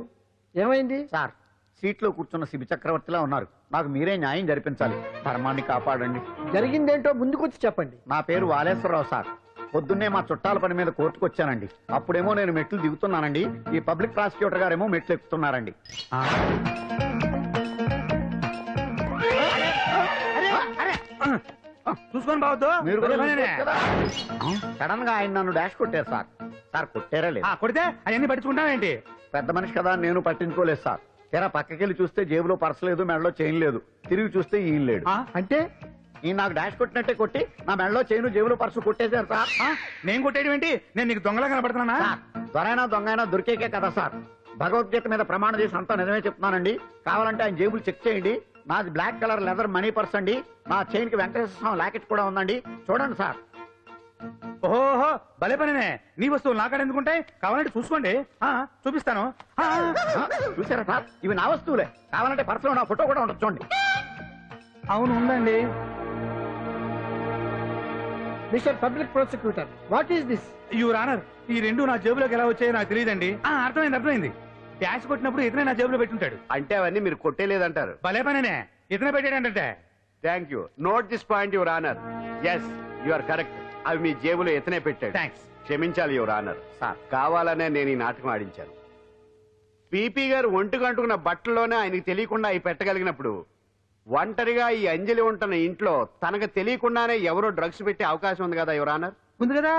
ఏమైంది? సార్, సీట్లో కూర్చున్న శిబి చక్రవర్తిలా ఉన్నారు. నాకు మీరే న్యాయం జరిపించాలి, ధర్మాన్ని కాపాడండి. జరిగిందేంటో ముందుకొచ్చి చెప్పండి. నా పేరు వాలేశ్వరరావు సార్. పొద్దున్నే మా చుట్టాల పని మీద కోర్టుకు వచ్చానండి. అప్పుడేమో నేను మెట్లు దిగుతున్నానండి, ఈ పబ్లిక్ ప్రాసిక్యూటర్ గారేమో మెట్లు ఎక్కుతున్నారండి. చూసుకొని బావద్దు. సడన్ గా ఆయన నన్ను డాష్ కొట్టారు సార్. సార్ కొట్టారా లేదు? కొడితే అవన్నీ పట్టించుకుంటావేంటి? పెద్ద మనిషి కదా నేను పట్టించుకోలేదు సార్. తెరా పక్కకెళ్ళి చూస్తే జేబులో పర్స్ లేదు, మెడలో చైన్ లేదు. తిరిగి చూస్తే ఈయన లేడు. అంటే ఈయన నాకు డాష్ కొట్టినట్టే కొట్టి నా మెడలో చైన్ జేబులో పర్సు కొట్టేశారు సార్. నేను కొట్టేయడం ఏంటి? నేను నీకు దొంగలా కనబడుతున్నా? దొరైనా దొంగైనా దొరికేకే కదా సార్. భగవద్గీత మీద ప్రమాణం చేసి అంతా నిజమే చెప్తున్నానండి. కావాలంటే ఆయన జేబులు చెక్ చేయండి. నాది black colour leather money purse అండి. నా చైన్ కి వెంకటేశ్వర స్వామి లాకెట్ కూడా ఉందండి. చూడండి సార్. ఓహో భలే పనినే. నీ వస్తువులు నాకాడ ఎందుకుంటాయి? కావాలంటే చూసుకోండి, చూపిస్తాను. చూసారా సార్, ఇవి నా వస్తువులే. కావాలంటే పర్సులో నా ఫోటో కూడా ఉండదు, చూడండి. అవును ఉందండి. Mister public prosecutor, what is this? Your honour, ఈ రెండు నా జేబులోకి ఎలా వచ్చాయో నాకు తెలియదండి. అర్థమైంది. డాష్ కొట్టినప్పుడు ఇతనే నా జేబులో పెట్టుంటాడు. అంటే అవన్నీ మీరు కొట్టేలేదంటారు? భలే పనినే, ఇతనే పెట్టాడంటే. Thank you. Note this point your honour. Yes, you are correct. అవి మీ జేబులో ఇతనే పెట్టాడు. థ్యాంక్స్. క్షమించాలి యువర్ ఆనర్. సార్, కావాలనే నేను ఈ నాటకం ఆడించాను. పీపీ గారు ఒంటికంటుకున్న బట్టల్లోనే ఆయనకి తెలియకుండా అవి పెట్టగలిగినప్పుడు ఒంటరిగా ఈ అంజలి ఉంటున్న ఇంట్లో తనకు తెలియకుండానే ఎవరో డ్రగ్స్ పెట్టే అవకాశం ఉంది కదా యువర్ ఆనర్? ఉంది కదా.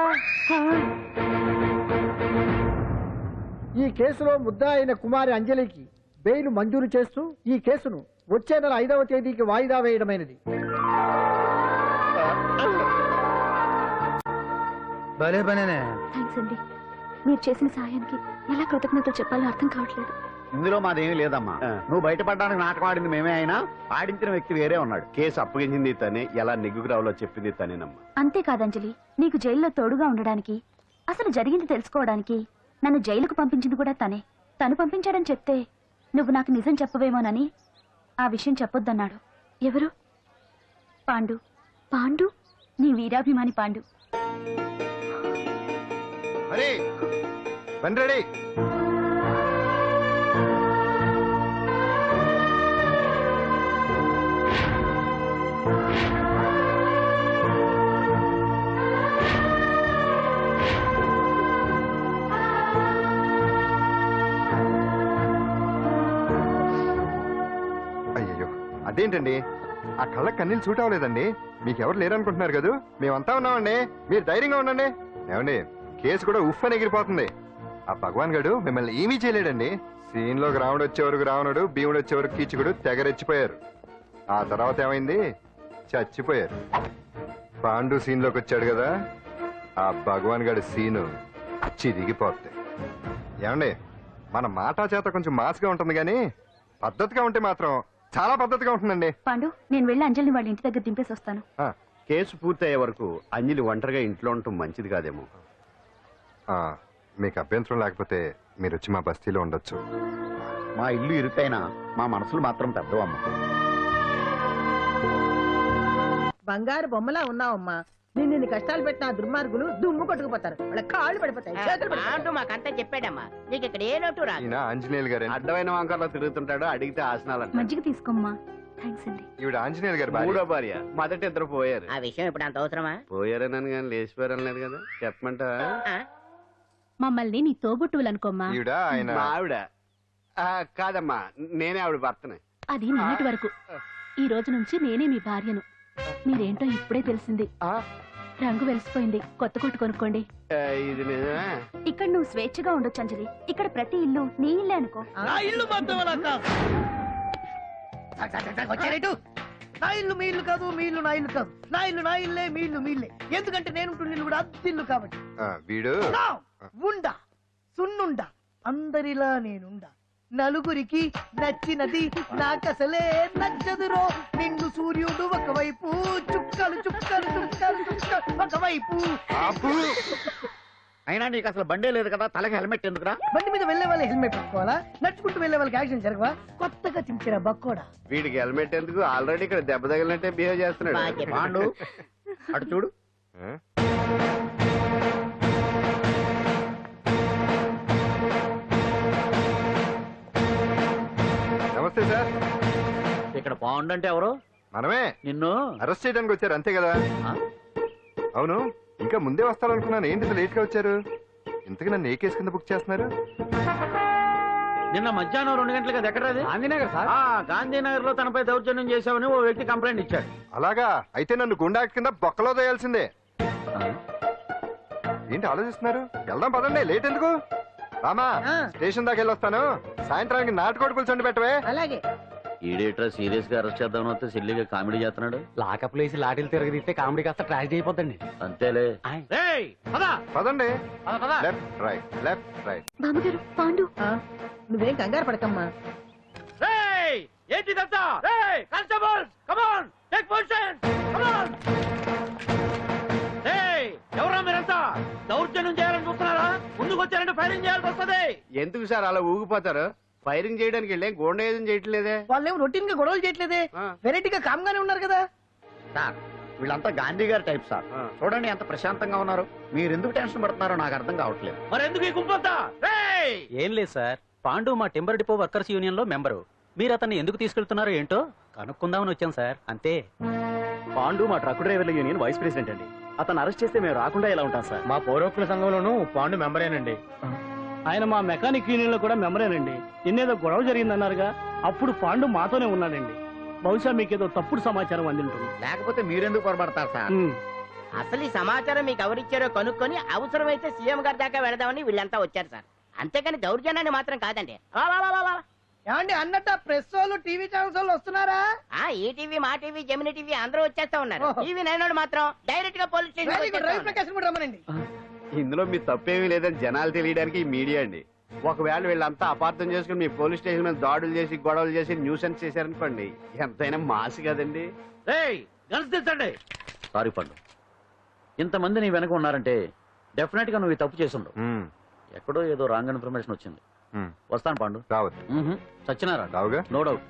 ఈ కేసులో ముద్దా అయిన కుమారి అంజలికి బెయిల్ మంజూరు చేస్తూ ఈ కేసును వచ్చే నెల 5వ తేదీకి వాయిదా వేయడమైనది. భలే పనేనే. థ్యాంక్స్ అండి. మీరు చేసిన సాయానికి ఎలా కృతజ్ఞతలు చెప్పాలో అర్థం కావట్లేదు. ఇందులో మాదేమీ లేదమ్మా. నువ్వు బయటపడడానికి నాటకం ఆడింది మేమే అయినా ఆడించిన వ్యక్తి వేరే ఉన్నాడు. కేసు అప్పగించింది తనే, ఎలా నెగ్గుకు రావాలో చెప్పింది తనేనమ్మా. అంతేకాదంజలి, నీకు జైల్లో తోడుగా ఉండడానికి, అసలు జరిగింది తెలుసుకోవడానికి నన్ను జైలుకు పంపించింది కూడా తనే. తను పంపించాడని చెప్తే నువ్వు నాకు నిజం చెప్పవేమోనని ఆ విషయం చెప్పొద్దన్నాడు. ఎవరు? పాండు. పాండు, నీ వీరాభిమాని పాండు. అయ్యో, అదేంటండి ఆ కళ్ళకి కన్నీళ్ళు సూట్ అవ్వలేదండి. మీకెవరు లేరనుకుంటున్నారు కదా, మేమంతా ఉన్నామండి. మీరు ధైర్యంగా ఉండండి. ఏమండి, కేసు కూడా ఉఫ్ అని ఎగిరిపోతుంది. ఆ భగవాన్ గడు మిమ్మల్ని ఏమీ చేయలేడండి. సీన్ లోకి రావణుడు వచ్చే వరకు రావణుడు, భీముడు వచ్చే వరకు కీచుకుడు తెగరెచ్చిపోయారు. ఆ తర్వాత ఏమైంది? చచ్చిపోయారు. పాండు సీన్ లోకి వచ్చాడు కదా, ఆ భగవాన్ గడి సీను చిరిగిపోతాయి. ఏమండి, మన మాట చేత కొంచెం మాస్గా ఉంటుంది కానీ పద్ధతిగా ఉంటే మాత్రం చాలా పద్ధతిగా ఉంటుందండి. పాండు, నేను వెళ్ళి అంజలిని వాళ్ళ ఇంటి దగ్గర దింపేసి వస్తాను. కేసు పూర్తయ్యే వరకు అంజలి ఒంటరిగా ఇంట్లో ఉండటం మంచిది కాదేమో. మీకు అభ్యంతరం లేకపోతే మీరు వచ్చి మా బస్తీలో ఉండొచ్చు. మా ఇల్లు ఇరుకైనా మా మనసులు మాత్రం పెద్దవమ్మ. బంగారు బొమ్మలా ఉన్నావమ్మా. నిన్ను కష్టాలు పెట్టిన దుర్మార్గులు దుమ్ము కొట్టుకుపోతారు. వాళ్ళ కాళ్ళు పడిపోతాయి, చేతులు పడిపోతాయి. మాకంతా చెప్పాడమ్మా. నీకు ఇక్కడ ఏ లోటు రాదు. ఆంజనేయులు గారు అడ్డమైన వంకర్లో తిరుగుతుంటాడు, అడిగితే ఆసనాలు. మజ్జిగ తీసుకోమ్మా. థ్యాంక్స్ అండి. ఈవిడ ఆంజనేయులు గారు మూడో భార్య. మొదటి ఇద్దరు పోయారు. ఆ విషయం ఇప్పుడు అంత అవసరమా? పోయారనని కానీ లేచిపోయారనలేదు కదా. చెప్పమంటా? మమ్మల్ని నీ తోబుట్టువులు అనుకోమ్మా. ఈవిడ ఆయన మా ఆవిడ కాదమ్మా, నేనే ఆవిడ భర్తనే. అది నిన్నటి వరకు. ఈ రోజు నుంచి నేనే మీ భార్యను. మీరేంటో ఇప్పుడే తెలిసింది. రంగు వెలిసిపోయింది. కొత్త కొట్టు కొనుక్కోండి. ఇది నిజమే. ఇక్కడ నువ్వు స్వేచ్ఛగా ఉండొచ్చు అంజలి. ఇక్కడ ప్రతి ఇల్లు నీ ఇల్లే అనుకో. నా ఇల్లు మాత్రం అలా కాదు. వచ్చారేటు? నా ఇల్లు మీ ఇల్లు కాదు, మీ ఇల్లు నా ఇల్లు కాదు. నా ఇల్లు నా ఇల్లే, మీ ఇల్లు మీ ఇల్లే. ఎందుకంటే నేను ఇల్లు కూడా అద్దిల్లు కాబట్టి. వీడు ఉండా సున్నుండా అందరిలా నేనుండా. నలుగురికి నచ్చినది నాకసలే నచ్చదురో. నిన్ను సూర్యుడు ఒకవైపు, చుక్కలు చుక్కలు చుక్కలు చుక్కలు ఒకవైపు. అయినా నీకు అసలు బండే లేదు కదా, తలకి హెల్మెట్ ఎందుకురా? బండి మీద వెళ్లే వాళ్ళ హెల్మెట్ పెట్టుకోవాలా? నడుచుకుంటూ వెళ్లే వాళ్ళకి యాక్షన్ జరగవా? కొత్తగా తింటారా బక్కోడా? వీడికి హెల్మెట్ ఎందుకు? ఆల్రెడీ ఇక్కడ దెబ్బ తగిలినట్టే బిహేవ్ చేస్తున్నాడు. పాండు అటు చూడు. నమస్తే సార్. ఇక్కడ పాండు అంటే ఎవరు? మనమే. నిన్ను అరెస్ట్ చేయడానికి వచ్చారు అంతే కదా? అవును, ఇంకా ముందే వస్తారనుకున్నాను. ఏంటి లేట్ గా వచ్చారు? ఇంతకు నన్ను ఏ కేసు కింద బుక్ చేస్తున్నారు? నిన్న మధ్యాహ్నం 2 గంటలకు అది ఎక్కడ? గాంధీనగర్ సార్. గాంధీనగర్ లో తనపై దౌర్జన్యం చేశామని ఓ వ్యక్తి కంప్లైంట్ ఇచ్చాడు. అలాగా? అయితే నన్ను గుండా కింద బొక్కలో తోయాల్సిందే. ఏంటి ఆలోచిస్తున్నారు? వెళ్దాం పదండి, లేట్ ఎందుకు? రామా, స్టేషన్ దాకా వెళ్ళొస్తాను. సాయంత్రానికి నాటుకోడి పులుసు వండి పెట్టవే. అలాగే. ఈడేట్రా సీరియస్ గా అరెస్ట్ చేద్దామని వస్తే సిల్లిగా కామెడీ చేస్తున్నాడు. లాకప్ లేసి లాటిల్ తిరగదీస్తే కామెడీ కాస్త ట్రాజడీ అయిపోద్దండి. అంతేలే. పదండి. Left right, left right. బామ్మగారు, పాండు. నువ్వేం కంగారు పడకమ్మా. ఏంటిదంతా? Constables come on, take position, come on. ఎవరా మీరంతా? దౌర్జన్యం చేయాలని చూస్తున్నారా? ముందుకు వచ్చారంటే ఫైరింగ్ చేయాల్సి వస్తుంది. ఎందుకు సార్ అలా ఊగిపోతారు? ఫైరింగ్ చేయడానికి వెళ్ళే గోండేజం చేయట్లేదే. వాళ్ళేం రొటీన్ గా గొడవలు చేయట్లేదే. వెరైటీగా కామ్గానే ఉన్నారు కదా సార్. వీళ్ళంతా గాంధీ గారి టైప్ సార్. చూడండి ఎంత ప్రశాంతంగా ఉన్నారు. మీరు ఎందుకు టెన్షన్ పడుతున్నారో నాకు అర్థం కావట్లేదు. మరి ఎందుకు ఈ గుంపంతా? ఏం లేదు సార్, పాండు మా టింబర్ డిపో వర్కర్స్ యూనియన్ లో మెంబరు. మీరు అతన్ని ఎందుకు తీసుకెళ్తున్నారో ఏంటో కనుక్కుందామని వచ్చాం సార్, అంతే. పాండు మా ట్రక్ డ్రైవర్ల యూనియన్ వైస్ ప్రెసిడెంట్ అండి. అతను అరెస్ట్ చేస్తే మేము రాకుండా ఎలా ఉంటాం సార్? మా పౌరోక్తుల సంఘంలోనూ పాండు మెంబరేనండి. ఆయన మా మెకానిక్ యూనియన్ లో కూడా మెంబరేనండి. నిన్నేదో గొడవ జరిగిందన్నారుగా, అప్పుడు పాండు మాతోనే ఉన్నాడండి. బహుశా మీకేదో తప్పుడు సమాచారం అందింటుంది. లేకపోతే మీరెందుకు పొరపడతారు సార్? అసలు ఈ సమాచారం మీకు ఎవరిచ్చారో కనుక్కొని అవసరమైతే సీఎం గారి దాకా వెళదామని వీళ్ళంతా వచ్చారు సార్. అంతేకాని దౌర్జన్యాన్ని మాత్రం కాదండి. ఏమండి అన్నట్టు ప్రెస్ వాళ్ళు, టీవీ ఛానల్స్ వాళ్ళు వస్తున్నారా? ఈ టీవీ, మా టీవీ, జెమిని టీవీ అందరూ వచ్చేస్తా ఉన్నారు. టీవీ నైన్ మాత్రం డైరెక్ట్ గా పోలీస్ స్టేషన్ రమ్మనండి. ఇందులో మీ తప్పేమీ లేదని జనాలు తెలియడానికి ఈ మీడియా అండి. ఒకవేళ వీళ్ళంతా అపార్థం చేసుకుని మీ పోలీస్ స్టేషన్ మీద దాడులు చేసి గొడవలు చేసి న్యూసెన్స్ చేశారనుకోండి, ఎంతైనా మాసి కదండి. సారీ పండు, ఇంతమంది నీ వెనక ఉన్నారంటే డెఫినెట్ గా నువ్వు తప్పు చేసుండవు. ఎక్కడో ఏదో రాంగ్ ఇన్ఫర్మేషన్ వచ్చింది. వస్తాను పండు. రావద్దు. సచ్చినారా? రావుగా. No doubt.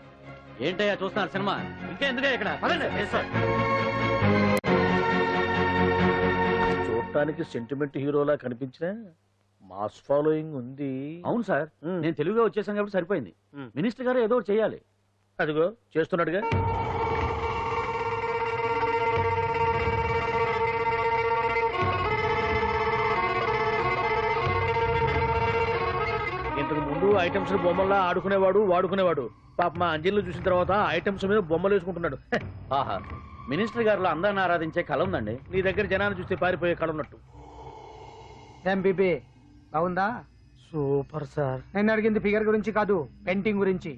ఏంటయ్యా చూస్తున్నారు సినిమా? ఇంకెందుకే ఇక్కడ? చూడటానికి సెంటిమెంట్ హీరోలా కనిపించిన మాస్ ఫాలోయింగ్ ఉంది. అవును సార్, నేను తెలుగుగా వచ్చేసాను కాబట్టి సరిపోయింది. మినిస్టర్ గారు ఏదో ఒకటి చేయాలి. అదిగో చేస్తున్నాడుగా. ఇంతకు ముందు ఐటమ్స్ బొమ్మల్లా ఆడుకునేవాడు, వాడుకునేవాడు. పాప మా అంజలిని చూసిన తర్వాత ఐటమ్స్ మీద బొమ్మలు వేసుకుంటున్నాడు. ఆహా, మినిస్టర్ గారిలో అందరిని ఆరాధించే కళ ఉందండి. నీ దగ్గర జనాన్ని చూస్తే పారిపోయే కళ ఉన్నట్టు. ఎంబీబీ బాగుందా? Super sir. నేను అడిగింది ఫిగర్ గురించి కాదు, పెయింటింగ్ గురించి.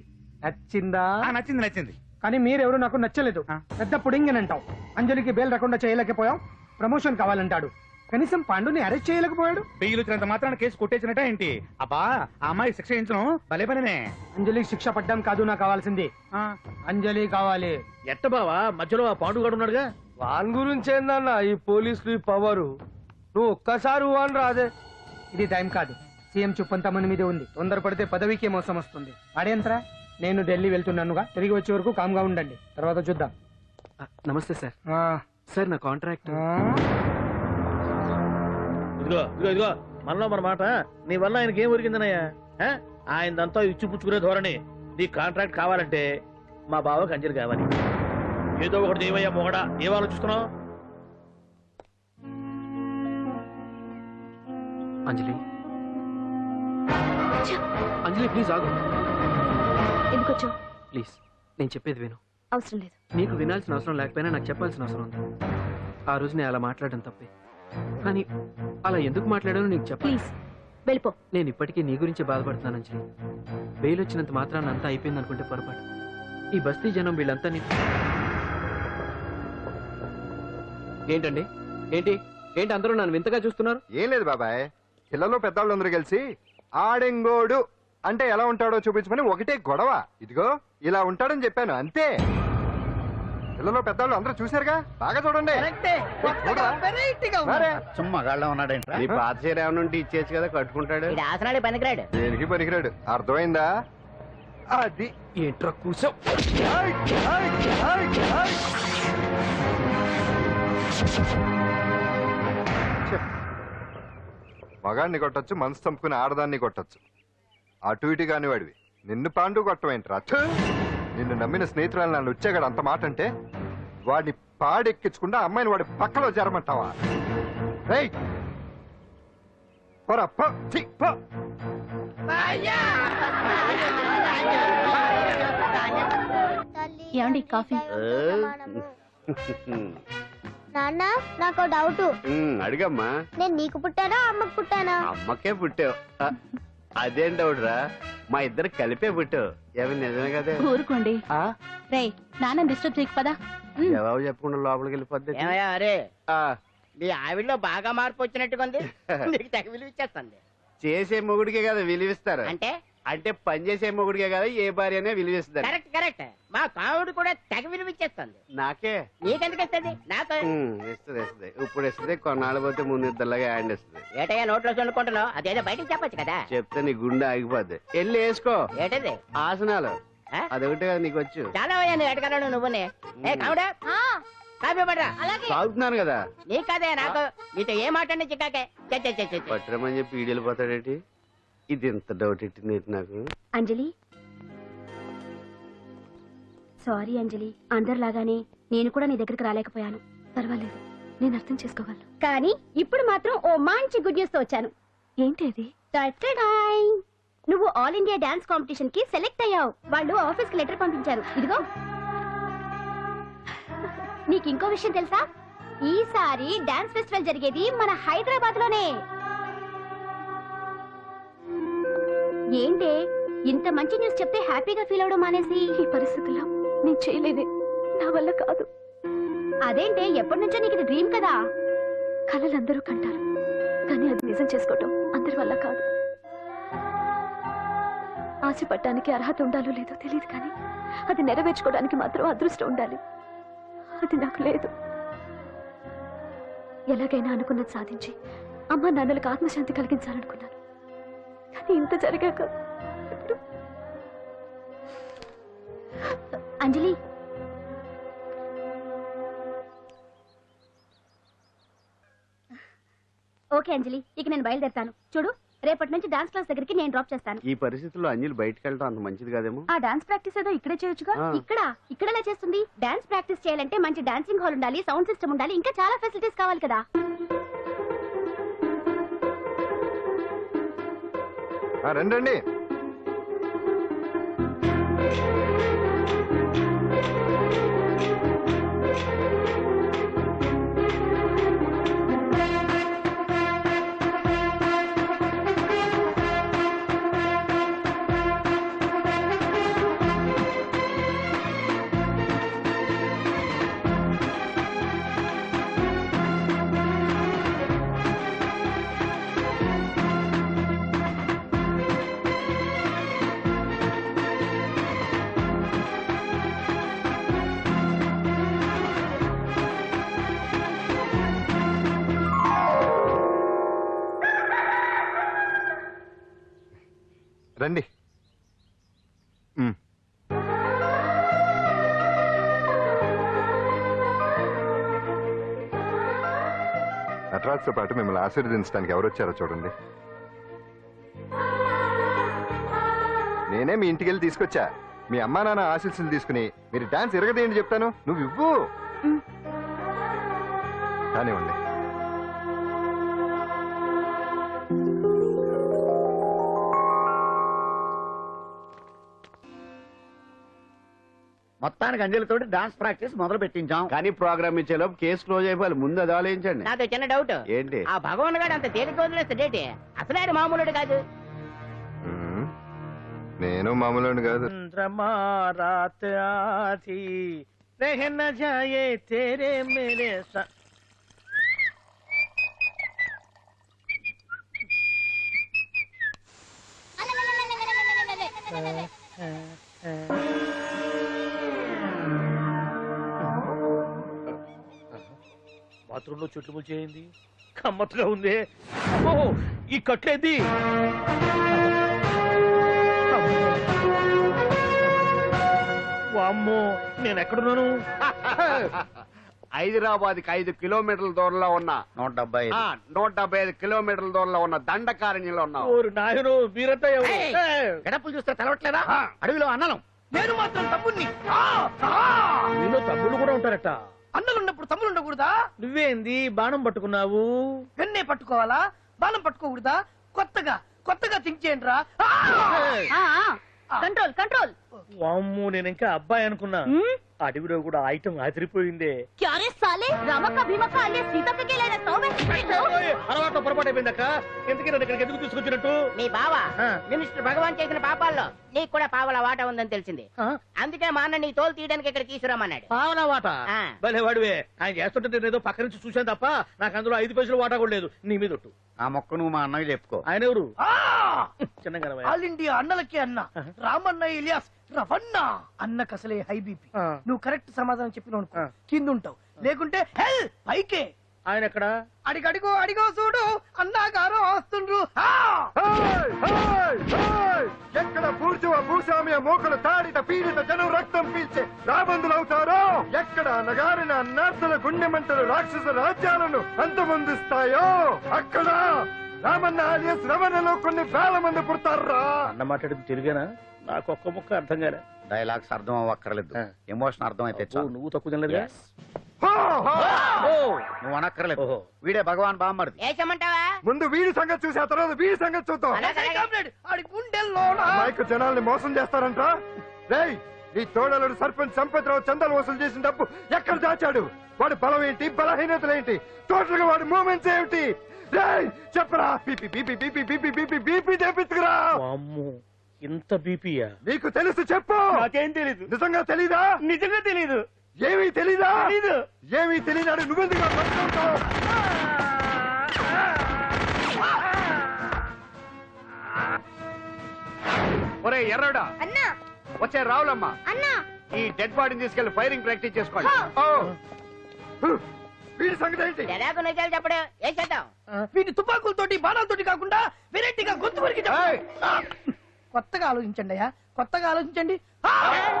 నచ్చిందా? నచ్చింది నచ్చింది. కానీ మీరెవరు నాకు నచ్చలేదు. పెద్ద పుడింగినంటావు. అంజలికి బెయిల్ రాకుండా చేయలేకపోయావు. ప్రమోషన్ కావాలంటాడు. కనీసం పాండుని అరెస్ట్ చేయలేకపోయాడు. బెయిల్ వచ్చినంత మాత్రాన కేసు కొట్టేసినట్ట ఏంటి? అబ్బా, ఆ అమ్మాయి శిక్ష చేయించడం భలే పనినే. అంజలికి శిక్ష పడ్డం కాదు నాకు కావాల్సింది. అంజలి కావాలి. ఎట్ట బావా, మధ్యలో ఆ పాండుగాడు ఉన్నాడుగా. వాన్ గురించి ఏందన్నా ఈ పోలీసులు ఈ పవరు? నువ్వు ఒక్కసారి వాన్ రాదే. ఇది టైం కాదు. సీఎం చూపంతా మన మీదే ఉంది. తొందరపడితే పదవికే మోసం వస్తుంది. అడేంతరా, నేను ఢిల్లీ వెళ్తున్నానుగా. తిరిగి వచ్చే వరకు కామ్గా ఉండండి, తర్వాత చూద్దాం. నమస్తే సార్. సార్ నా కాంట్రాక్ట్. ఇదిగో ఇదిగో ఇదిగో, మనలో మన మాట. నీ వల్ల ఆయనకి ఏం ఒరిగిందనయ్యా? ఆయనదంతా ఇచ్చిపుచ్చుకునే ధోరణి. నీ కాంట్రాక్ట్ కావాలంటే మా బావకి అంజలి కావాలి. ఏదో ఒకటి ఏమయ్యా మొగడా, ఏం ఆలోచిస్తున్నావు? అంజలి, అంజలి ప్లీజ్ ఆగు. ఎందుకు వచ్చావు? ప్లీజ్ నేను చెప్పేది విను. అవసరం లేదు. నీకు వినాల్సిన అవసరం లేకపోయినా నాకు చెప్పాల్సిన అవసరం ఉంది. ఆ రోజు నేను అలా మాట్లాడడం తప్పే, కానీ అలా ఎందుకు మాట్లాడానో నీకు చెప్పాలి. ప్లీజ్ వెళ్ళిపో. నేను ఇప్పటికీ నీ గురించి బాధపడుతున్నాను అంజలి. బెయిల్ వచ్చినంత మాత్రాన్ని అంతా అయిపోయింది అనుకుంటే పొరపాటు. ఈ బస్తీ జనం వీళ్ళంతా ఏంటండి? ఏంటి ఏంటి అందరూ నన్ను వింతగా చూస్తున్నారు? ఏం లేదు బాబాయ్, పిల్లలు పెద్దవాళ్ళు అందరూ కలిసి ఆడెంగోడు అంటే ఎలా ఉంటాడో చూపించమని ఒకటే గొడవ. ఇదిగో ఇలా ఉంటాడని చెప్పాను అంతే. పిల్లలు పెద్దవాళ్ళు అందరూ చూశారుగా, బాగా చూడండి. చుమ్మా గాళ్ళ ఉన్నాడంట. నీ పాత చీర ఏమైనా ఉంటే ఇచ్చేసి కదా, కట్టుకుంటాడు. ఆసనాడే పనికిరాడు. దేనికి పనికిరాడు, అర్థమైందా? అది ఏంట్రా కూర్చో. మగాడిని కొట్టచ్చు, మనసు చంపుకుని ఆడదాన్ని కొట్టచ్చు. అటు ఇటు కాని వాడివి నిన్ను పాండు కొట్టమేంట్రా? నిన్ను నమ్మిన స్నేహితురాలు నన్ను వచ్చాగాడు అంత మాట అంటే వాడిని పాడెక్కించకుండా అమ్మాయిని వాడి పక్కలో జరమంటావా? రేయ్ పోరా, పో, ఛీ, పో. ఏమండి కాఫీ? నాన్న నాకు డౌట్. అడిగమ్మా. నేను నీకు పుట్టానా అమ్మకు పుట్టానా? అమ్మకే పుట్టావు. అదేం డౌట్ రా, మా ఇద్దరు కలిపే పుట్టావు. ఏమి నిజమే కదా? ఊరుకోండి. రే నాన్న డిస్టర్బ్ చేయకు పదా. జవాబు చెప్పకుండా లోపలికి వెళ్ళిపోద్ది. అరే మీ ఆవిడలో బాగా మార్పు వచ్చినట్టుగా ఉంది. నీకు తెగ విలువ ఇచ్చేస్తుంది. చేసే మొగుడికే కదా విలువిస్తారు. అంటే అంటే పని చేసే మొగుడికే కదా ఏ భార్యనే విలువిస్తారు. Correct correct. మా కావుడు కూడా తెగ విలువ ఇచ్చేస్తుంది. నాకే? నీకెందుకు ఇస్తుంది? నాకు ఇస్తుంది ఇస్తుంది. ఇప్పుడు ఇస్తుంది, కొన్నాళ్ళు పోతే ముందు ఇద్దరులాగా హ్యాండ్ ఇస్తుంది. ఏటయ్యా నోట్లో చల్లుకుంటున్నావు? అదేదో బయటకు చెప్పొచ్చు కదా. చెప్తే నీ గుండె ఆగిపోద్ది. వెళ్ళి వేసుకో. ఏటది? ఆసనాలు. అదొకటి కదా నీకు వచ్చు. చాలా అయ్యాను ఎటకరాను నువ్వునే. ఏ కావుడా కాఫీ పడరా. తాగుతున్నాను కదా. నీ కాదే నాకు. నీతో ఏ మాట చిక్కాకే. పట్టరమని చెప్పి వీడు వెళ్ళిపోతాడేటి? ఇది ఎంత డౌట్ ఎట్టింది నాకు. అంజలి సారీ అంజలి, అందరిలాగానే నేను కూడా నీ దగ్గరికి రాలేకపోయాను. పర్వాలేదు, నేను అర్థం చేసుకోగలను. కానీ ఇప్పుడు మాత్రం ఓ మంచి గుడ్ న్యూస్ తో వచ్చాను. ఏంటి అది? నువ్వు ఆల్ ఇండియా డాన్స్ కాంపిటీషన్ కి సెలెక్ట్ అయ్యావు. వాళ్ళు ఆఫీస్ కి లెటర్ పంపించారు. ఇదిగో. నీకు ఇంకో విషయం తెలుసా? ఈసారి డాన్స్ ఫెస్టివల్ జరిగేది మన హైదరాబాద్ లోనే. ఏంటే ఇంత మంచి న్యూస్ చెప్తే హ్యాపీగా ఫీల్ అవడం మానేసి? ఈ పరిస్థితుల్లో నేను చేయలేదే, నా వల్ల కాదు. అదేంటే ఎప్పటి నుంచో నీకు ఇది డ్రీమ్ కదా? కళలు అందరూ కంటారు, కానీ అది నిజం చేసుకోవటం అందరి వల్ల కాదు. ఆశపడటానికి అర్హత ఉండాలో లేదో తెలియదు, కానీ అది నెరవేర్చుకోవడానికి మాత్రం అదృష్టం ఉండాలి. అది నాకు లేదు. ఎలాగైనా అనుకున్నది సాధించి అమ్మ నాన్నలకు ఆత్మశాంతి కలిగించాలనుకున్నాను, కానీ ఇంత జరిగాక అంజలి ఓకే అంజలి, ఇక నేను బయలుదేరుతాను. చూడు, రేపటి నుంచి డాన్స్ క్లాస్ దగ్గరికి నేను డ్రాప్ చేస్తాను. ఈ పరిస్థితుల్లో అంజలి బయటకు వెళ్ళడం అంత మంచిది కాదేమో. ఆ డాన్స్ ప్రాక్టీస్ ఏదో ఇక్కడే చేయొచ్చుగా. ఇక్కడ ఎలా చేస్తుంది? డాన్స్ ప్రాక్టీస్ చేయాలంటే మంచి డాన్సింగ్ హాల్ ఉండాలి, సౌండ్ సిస్టమ్ ఉండాలి, ఇంకా చాలా ఫెసిలిటీస్ కావాలి కదా. రండి. రండి. నటరాజ్తో పాటు మిమ్మల్ని ఆశీర్వదించడానికి ఎవరు వచ్చారో చూడండి. నేనే మీ ఇంటికి వెళ్ళి తీసుకొచ్చా. మీ అమ్మా నాన్న ఆశీస్సులు తీసుకుని మీరు డాన్స్ ఎరగదేంటి చెప్తాను. నువ్వు ఇవ్వు. కానివ్వండి. మొత్తానికి అంజలితోటి డాన్స్ ప్రాక్టీస్ మొదలు పెట్టించాం. కానీ ప్రోగ్రామ్ ఇచ్చేలోపు కేసు క్లోజ్ అయిపోవాలి. ముందు అది ఆలోచించండి. నాతో చిన్న డౌట్. ఏంటి? ఆ భగవాన్ గారు అంత తేలిక వదిలేస్తాడేటి? అసలు ఆయన మామూలుడు కాదు. నేను మామూలు కాదు. चंद्रमा रात आधी रह न जाए तेरे मेरे साथ. బాత్రూంలో చుట్టుములు చేయింది, కమ్మత్తుగా ఉంది. అమ్మో, ఈ కట్లేది. వామ్మో, నేను ఎక్కడున్నాను? హైదరాబాద్ కి 5 కిలోమీటర్ల దూరంలో ఉన్న 175 కిలోమీటర్ల దూరంలో ఉన్న దండకారణ్యంలో ఉన్నావు. నాయను మీరంతా గడపలు చూస్తే తెలవట్లేదా? అడవిలో అన్నలం. నేను మాత్రం తమ్ముణ్ణి. మీలో తమ్ముళ్ళు కూడా ఉంటారట. అన్నలు ఉన్నప్పుడు తమ్ముడు ఉండకూడదా? నువ్వేంది బాణం పట్టుకున్నావు? వెన్నే పట్టుకోవాలా? బాణం పట్టుకోకూడదా? కొత్తగా థింక్ చేయండి రా. Control control. వామ్మో, నేను ఇంకా అబ్బాయి అనుకున్నా. అడవిలో కూడా ఐటమ్ ఆదిరిపోయిందే. క్యారే సాలే రామక్క భీమక్క అల్లే సీతక్కకి లేన సౌవే. అలవాటు పొరపాటు అయిపోయిందక్క. ఎందుకు నన్ను ఇక్కడికి ఎందుకు తీసుకొచ్చినట్టు? మీ బావ మినిస్టర్ భగవాన్ చేసిన పాపాల్లో నీకు కూడా పావల వాటా ఉందని తెలిసింది. అందుకే మా అన్న నీ తోలు తీయడానికి ఇక్కడ తీసుకురామన్నాడు. పావలా వాటా? భలే వాడివే. ఆయన చేస్తుంటే నేను ఏదో పక్క నుంచి చూశాను తప్ప నాకు అందులో 5 పైసలు వాటా కూడా లేదు. నీ మీద ఒట్టు. ఆ మొక్క నువ్వు మా అన్నకి చెప్పుకో. ఆయన ఎవరు? చిన్నగా ఆల్ ఇండియా అన్నలకి అన్న రామన్న ఇలియాస్ రవన్న. అన్నకు అసలే హై బీపీ. నువ్వు కరెక్ట్ సమాధానం చెప్పిన కింద ఉంటావు, లేకుంటే హెల్ పైకే. ఆయన ఎక్కడ? అడిగో చూడు, అన్నగారు వస్తుండ్రు. ఎక్కడ భూస్వామ్య మోకలు తాడిత పీడిత జనం రక్తం పీల్చే రాబందులవుతారో, ఎక్కడ నగారిన నర్సుల గుండె మంటలు రాక్షస రాజ్యాలను అంతమొందిస్తాయో, అక్కడ రామన్న ఆలియస్ రమణలో కొన్ని వేల మంది పుడతారా. అన్న మాట్లాడింది తెలుగేనా? నాకు ఒక్క ముక్క అర్థం కాలే. డైలాగ్స్ అర్థం అవ్వక్కర్లేదు, ఎమోషన్ అర్థం అయితే చాలు. నువ్వు తక్కువ తినలేదుగా? నువ్వు అనక్కర్లేదు. వీడే భగవాన్ బామ్మర్ది. ఏమంటావా? ముందు వీడి సంగతి చూసి ఆ తర్వాత వీడి సంగతి చూద్దాం. మైకు జనాల్ని మోసం చేస్తారంట. రేయ్, నీ తోడలుడు సర్పంచ్ సంపత్రావు చందాలు వసూలు చేసిన డబ్బు ఎక్కడ దాచాడు? వాడి బలం ఏంటి, బలహీనతలేంటి, టోటల్ గా వాడి మూమెంట్స్ ఏమిటి? రేయ్ చెప్పరా. BP BP BP BP BP BP తెప్పించుకురా. ఇంత బీపీయా? నీకు తెలుసు చెప్పు. నాకేం తెలీదు. నిజంగా తెలీదా? నిజంగా తెలీదు. ఏమీ తెలీదా? ఏమీ తెలియదాడు నువ్వెందుకు పట్టుకుంటావు? ఒరే ఎర్రడా, అన్నా వచ్చే రావులమ్మా, అన్నా ఈ డెడ్ బాడీని తీసుకెళ్లి ఫైరింగ్ ప్రాక్టీస్ చేసుకోండి. వీడి సంగతి ఏంటి? ఎలాగో నిజాలు చెప్పడు. ఏం చేద్దాం? వీటి తుపాకులతోటి బాణాలతోటి కాకుండా వెరైటీగా గొంతు వరకు కొత్తగా ఆలోచించండి అయ్యా, కొత్తగా ఆలోచించండి.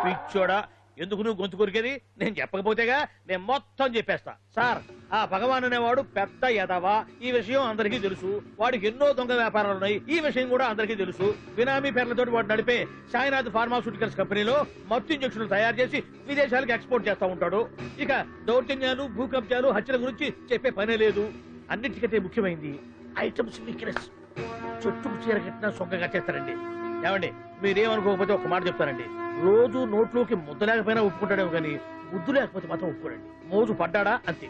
పిచ్చోడా, ఎందుకు నువ్వు గొంతు కొరికేది? నేను చెప్పకపోతేగా నేను మొత్తం చెప్పేస్తా. సార్, ఆ భగవాన్ అనేవాడు పెద్ద యదవా. ఈ విషయం అందరికీ తెలుసు. వాడికి ఎన్నో దొంగ వ్యాపారాలు ఉన్నాయి. ఈ విషయం కూడా అందరికీ తెలుసు. బినామీ పేర్లతో వాడు నడిపే సాయినాథ్ ఫార్మాస్యూటికల్స్ కంపెనీలో మత్తు ఇంజక్షన్లు తయారు చేసి విదేశాలకు ఎక్స్పోర్ట్ చేస్తా ఉంటాడు. ఇక దౌర్జన్యాలు, భూకబ్జాలు, హత్యల గురించి చెప్పే పనే లేదు. అన్నిటికంటే ముఖ్యమైంది ఐటమ్స్ వీక్నెస్. చుట్టుకు చీర కట్టినా సొంగగా చేస్తారండి. ఏమండి, మీరేమనుకోకపోతే ఒక మాట చెప్తారండి. రోజు నోట్లోకి ముద్ద లేకపోయినా ఒప్పుకుంటాడేమో కానీ ముద్దు లేకపోతే మాత్రం ఒప్పుకోడండి. మోజు పడ్డాడా అంతే.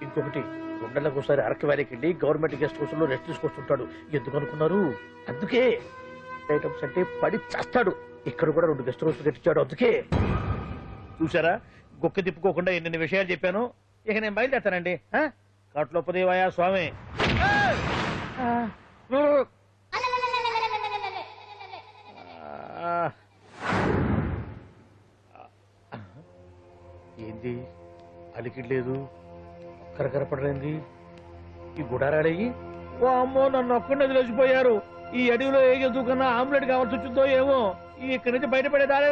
ఇంకొకటి, 2 నెలలకు ఒకసారి అరకు వ్యాలీకి వెళ్ళి గవర్నమెంట్ గెస్ట్ హౌస్ లో రెస్ట్ తీసుకొస్తుంటాడు. ఎందుకు అనుకున్నారు? అందుకే. ఐటమ్స్ అంటే పడి చేస్తాడు. ఇక్కడ కూడా 2 గెస్ట్ హౌస్ కట్టించాడు. అందుకే. చూసారా, గొక్క తిప్పుకోకుండా ఎన్ని విషయాలు చెప్పాను. ఇక నేను బయలుదేరతానండి. కట్లోపదేవాయా స్వామి. ఏంది అలికిడ్లేదు, కరకరపడలేంది ఈ గుడారాడయ్యి? ఓ అమ్మో, నన్ను ఒక్కడే వదిలేసిపోయారు. ఈ అడవిలో ఏ ఎందుకన్నా ఆమ్లెట్ కావాల్సి వచ్చిందో ఏమో. ఇక్కడి నుంచి బయటపడేదారే.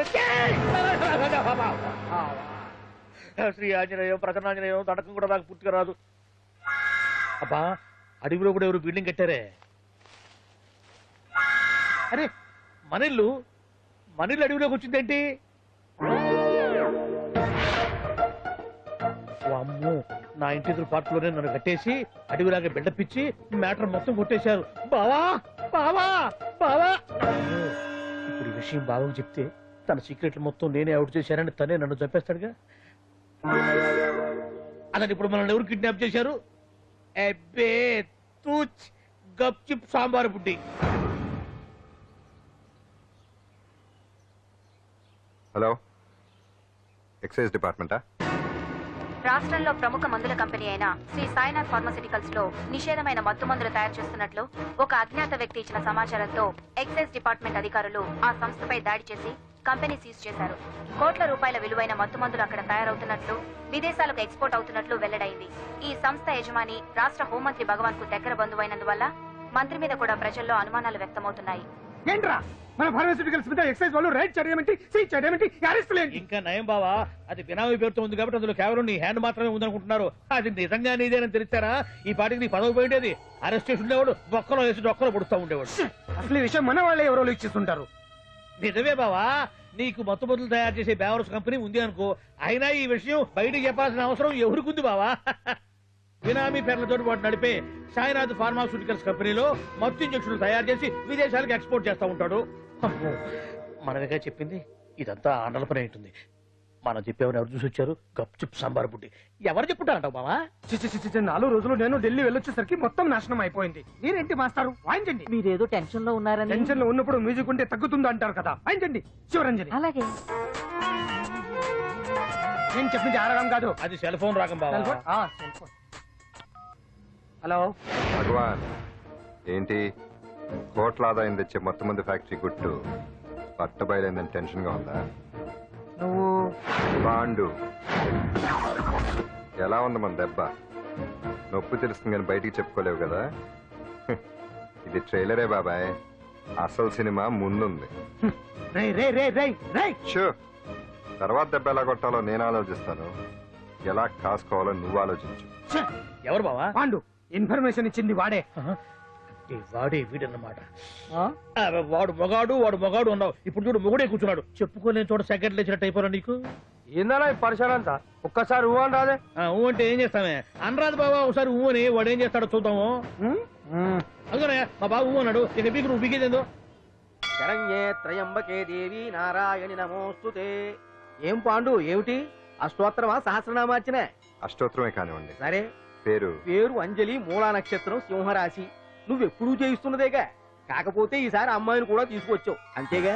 శ్రీ ఆంజనేయం, ప్రసన్నాంజనేయం, తడకం కూడా నాకు పూర్తిగా రాదు. అబ్బా, అడవిలో కూడా ఎవరు బిల్డింగ్ కట్టారే? అరే, మనిల్లు అడవిలోకి వచ్చిందేంటి? అమ్మో, నా ఇంటి ఎదురు పార్కులోనే నన్ను కట్టేసి అడవిలాగా బిల్డప్పించి మ్యాటర్ మొత్తం కొట్టేశారు. బావా బావా బావా. ఇప్పుడు ఈ విషయం బావకు చెప్తే తన సీక్రెట్లు మొత్తం నేనే అవుట్ చేశానని తనే నన్ను చంపేస్తాడుగా. అతను ఇప్పుడు మనల్ని ఎవరు కిడ్నాప్ చేశారు? అబ్బే తూచ్ గప్ చిప్ సాంబార్ బుడ్డి. హలో, ఎక్సైజ్ డిపార్ట్మెంటా? రాష్ట్రంలో ప్రముఖ మందుల కంపెనీ అయిన శ్రీ సాయినాథ్ ఫార్మాసిటికల్స్ లో నిషేధమైన మత్తు మందులు తయారు చేస్తున్నట్లు ఒక అజ్ఞాత వ్యక్తి ఇచ్చిన సమాచారంతో ఎక్సైజ్ డిపార్ట్మెంట్ అధికారులు ఆ సంస్థపై దాడి చేసి కంపెనీ సీజ్ చేశారు. కోట్ల రూపాయల విలువైన మత్తు మందులు అక్కడ తయారవుతున్నట్లు, విదేశాలకు ఎక్స్పోర్ట్ అవుతున్నట్లు వెల్లడైంది. ఈ సంస్థ యజమాని రాష్ట్ర హోంమంత్రి భగవాన్ కు దగ్గర బంధువైనందువల్ల మంత్రి మీద కూడా ప్రజల్లో అనుమానాలు వ్యక్తమవుతున్నాయి. ఏంట్రా మన ఫార్మాస్యూటికల్స్ మీద ఎక్సైజ్ వాళ్ళు రైడ్ చేయడమేంటి, సీజ్ చేయడమేంటి, అరెస్ట్ లేంటి? ఇంకా నయం బావా, అది బినామీ పేరుతో ఉంది కాబట్టి అందులో కేవలం నీ హ్యాండ్ మాత్రమే ఉందనుకుంటున్నారు. అది నిజంగా నీదేనని తెలిస్తారా ఈ పాటికి నీ పదవి పోయిండేది. అరెస్ట్ చేసి ఉండేవాడు, బొక్కలో వేసి డొక్కలో పుడుతూ ఉండేవాడు. అసలు ఈ విషయం మన వాళ్ళే ఎవరో ఇచ్చేస్తుంటారు. నిజమే బావా, నీకు మత్తు మందులు తయారు చేసే బేవర్స్ కంపెనీ ఉంది అనుకో, అయినా ఈ విషయం బయటకు చెప్పాల్సిన అవసరం ఎవరికుంది బావా? బినామీ పేర్లతో వాడు నడిపే సాయినాథ్ ఫార్మాస్యూటికల్స్ కంపెనీలో మత్తు ఇంజక్షన్లు తయారు చేసి విదేశాలకు ఎక్స్పోర్ట్ చేస్తూ ఉంటాడు. అమ్మో, మనమేగా చెప్పింది, ఇదంతా ఆండల పని ఉంటుంది. మనం చెప్పేవని ఎవరు చూసి వచ్చారు? గప్ చిప్ సాంబార్ బుడ్డి. ఎవరు చెప్పుంటారంటావు బావా? 4 రోజులు నేను ఢిల్లీ వెళ్ళొచ్చేసరికి మొత్తం నాశనం అయిపోయింది. మీరేంటి మాస్టారు వాయించండి. మీరేదో టెన్షన్ లో ఉన్నారని. టెన్షన్ లో ఉన్నప్పుడు మ్యూజిక్ ఉంటే తగ్గుతుంది అంటారు కదా, వాయించండి శివరంజని. అలాగే. నేను చెప్పింది ఆ రాగం కాదు, అది సెల్ ఫోన్ రాగం బావా. Cell phone. హలో భగవాన్, ఏంటి కోట్ల ఆదాయం తెచ్చే మొత్తం మంది ఫ్యాక్టరీ గుట్టు పట్టబయలైందని టెన్షన్ గా ఉందా? నువ్వు బాండు ఎలా ఉంది మన దెబ్బ? నొప్పి తెలుస్తుంది కానీ బయటికి చెప్పుకోలేవు కదా. ఇది ట్రైలరే బాబాయ్, అసలు సినిమా ముందుంది. తర్వాత దెబ్బ ఎలా కొట్టాలో నేను ఆలోచిస్తాను, ఎలా కాసుకోవాలో నువ్వు ఆలోచించు. ఎవరు బావా? పాండు. ఇన్ఫర్మేషన్ ఇచ్చింది వాడే. వాడే వీడన్నమాట. వాడు మొగాడు అన్నావు, ఇప్పుడు చూడు మొగుడే కూర్చున్నాడు. చెప్పుకోలేని చోట సెకండ్ లేచినట్టు అయిపోరా నీకు. ఏందన్నా ఈ పరిసరం అంతా? ఒక్కసారి ఊ అని రాదే. ఊ అంటే ఏం చేస్తామే? అనరాదు బాబా, ఒకసారి ఊ అని. వాడు ఏం చేస్తాడో చూద్దాము. అందుకనే మా బాబు ఊ అన్నాడు, ఇక బీకు నువ్వు బీకేదేందో. శరణ్యే త్రయంబకే దేవి నారాయణి నమోస్తుతే. ఏం పాండు, ఏమిటి అష్టోత్తరమా సహస్రనామార్చన? అష్టోత్తరమే కానివ్వండి. సరే, పేరు అంజలి, మూలా నక్షత్రం, సింహరాశి. నువ్వెప్పుడూ చేయిస్తున్నదేగా, కాకపోతే ఈసారి అమ్మాయిని కూడా తీసుకొచ్చావు అంతేగా.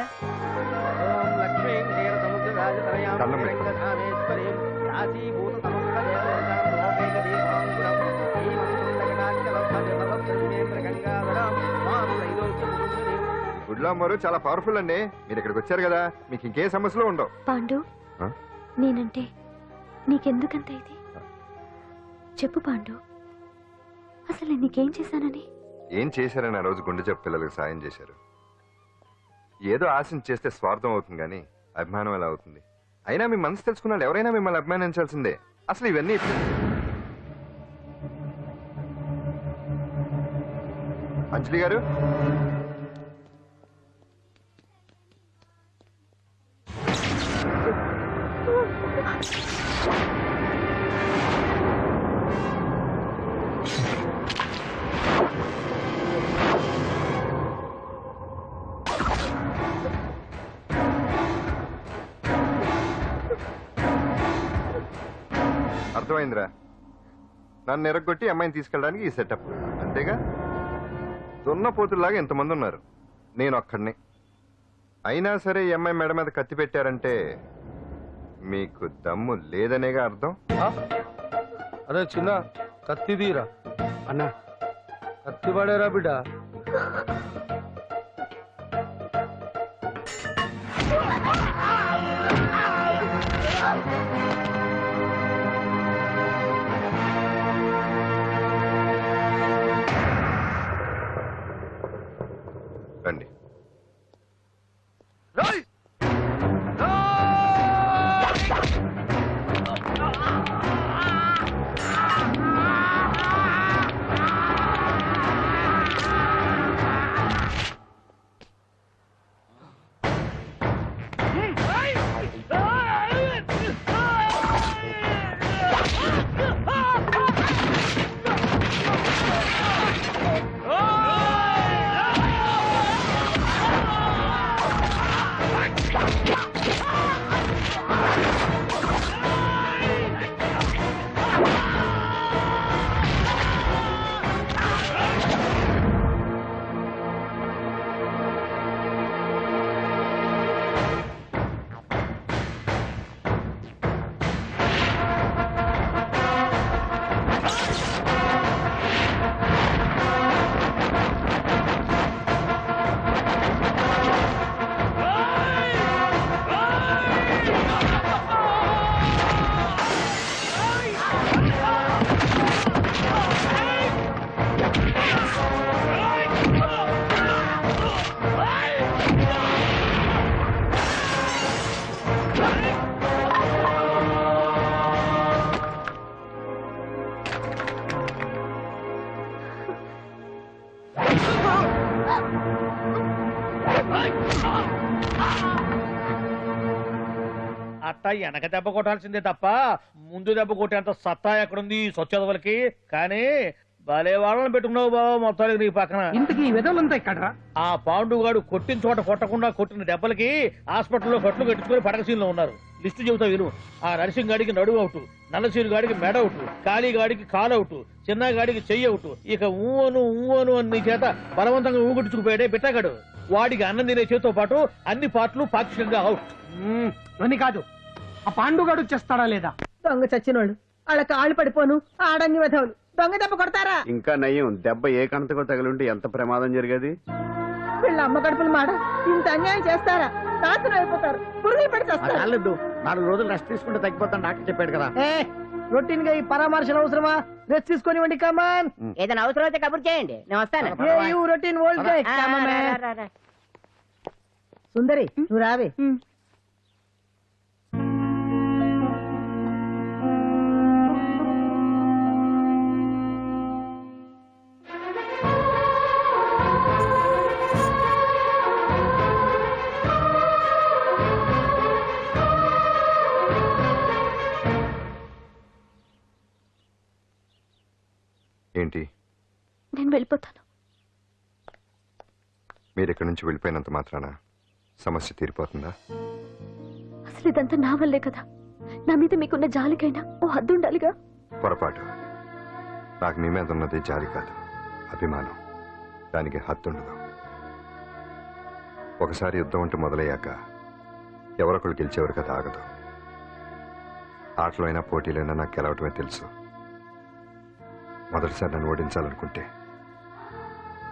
ఓం లక్ష్మీ క్షీర సముద్ర రాజతనయాం రంగధామేశ్వరీం రాశీభూత సమస్త దేవతాం లోకైక దీపాంకురం శ్రీమంతులకటాక్షరం భజనవప్రతినేత్ర గంగాధరం మాం త్రైలోక్యముకుంజనీం. గుడ్లాంబరు చాలా పవర్ఫుల్ అండి. మీరు ఇక్కడికి వచ్చారు కదా, మీకు ఇంకే సమస్యలు ఉండవు. పాండు, నేనంటే నీకెందుకంత ఇది? చెప్పు పాండు, అసలు నేను నీకేం చేశానని? ఏం చేశారని ఆ రోజు గుండె జబ్బు పిల్లలకు సాయం చేశారు. ఏదో ఆశించి చేస్తే స్వార్థం అవుతుంది కానీ అభిమానం ఎలా అవుతుంది? అయినా మీ మనసు తెలుసుకున్నాడు ఎవరైనా మిమ్మల్ని అభిమానించాల్సిందే. అసలు ఇవన్నీ అంజలి గారు, అర్థమైందిరా? నన్ను ఎరగొట్టి అమ్మాయిని తీసుకెళ్ళడానికి ఈ సెటప్ అంతేగా? దున్నపోతుల్లాగా ఎంతమంది ఉన్నారు, నేను ఒక్కడిని. అయినా సరే ఈ అమ్మాయి మెడ మీద కత్తి పెట్టారంటే మీకు దమ్ము లేదనేగా అర్థం. అరే చిన్న కత్తి తీరా అన్నా, కత్తి పడేరా బిడ్డ. రండి. అట్టా వెనక దెబ్బ కొట్టాల్సిందే తప్ప ముందు దెబ్బ కొట్టేంత సత్తా ఎక్కడుంది సొచ్చదవలకి. కానీ భలే వాళ్ళని పెట్టుకున్నావు బాబు మొత్తానికి నీ పక్కన. ఇంతకీ ఈ విధంగా ఇక్కడ ఆ పాండుగాడు కొట్టిన చోట కొట్టకుండా కొట్టిన దెబ్బలకి హాస్పిటల్లో కట్లు కట్టించుకొని పడకసీన్లో ఉన్నారు. లిస్టు చెబుతా విను. ఆ నరసింగ్ గాడికి నడువు అవుట్, నల్లసీరు గాడికి మెడ అవుట్, కాళీ గాడికి కాలు అవుట్, చిన్న గాడికి చెయ్యి అవుట్. ఇక ఊవను అని నీ చేత బలవంతంగా ఊగుట్టుకుపోయాడే బిట్టగాడు. వాడికి అన్నం తినే చేతితో పాటు అన్ని పార్ట్లు పాక్షికంగా అవుట్. అని కాదు, ఆ పాండుగాడు చేస్తాడా లేదా? దొంగ చచ్చినోళ్ళు వాళ్ళ కాళ్ళు పడిపోను ఆడంగి విధవులు దొంగ దెబ్బ కొడతారా? ఇంకా నయ్యం, దెబ్బ ఏ కణతకో తగిలింటే ఎంత ప్రమాదం జరిగేది. వీళ్ళ అమ్మ కడుపులు మాట ఇంత అన్యాయం చేస్తారా? నాశనం అయిపోతారు, పురుగులు పడి చేస్తారు. 4 రోజులు రెస్ట్ తీసుకుంటే తగ్గిపోతాను డాక్టర్ చెప్పాడు కదా. రొటీన్ గా ఈ పరామర్శలు అవసరమా? రెస్ట్ తీసుకొని కమాన్. ఏదైనా అవసరం అయితే కబుర్ చేయండి, నేను వస్తాను. రొటీన్ ఓల్డ్ సుందరి నువ్వు రావే. ఏంటి? నేను వెళ్ళిపోతాను. మీరు ఇక్కడి నుంచి వెళ్ళిపోయినంత మాత్రాన సమస్య తీరిపోతుందా? అసలు ఇదంతా నా వల్లే కదా. నా మీద మీకున్న జాలికైనా ఓ హద్దు ఉండాలిగా. పొరపాటు. నాకు మీ మీద ఉన్నది జాలి కాదు, అభిమానం. దానికి హద్దుండదు. ఒకసారి యుద్ధం అంటూ మొదలయ్యాక ఎవరొకళ్ళు గెలిచేవారు కదా ఆగదు. ఆటలో అయినా పోటీలైనా నాకు గెలవటమే తెలుసు. మొదటిసారి నన్ను ఓడించాలనుకుంటే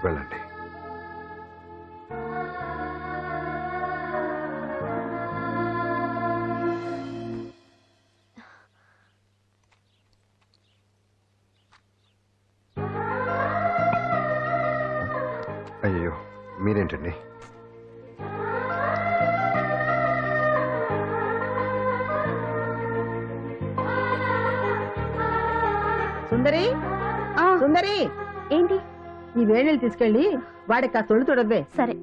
వెళ్ళండి. అయ్యో మీరేంటండి? సుందరి సుందరి, ఏంటి? ఈ వేణీళ్ళు తీసుకెళ్ళి వాడికి కాస్త ఒళ్ళు తొడవే. సరే.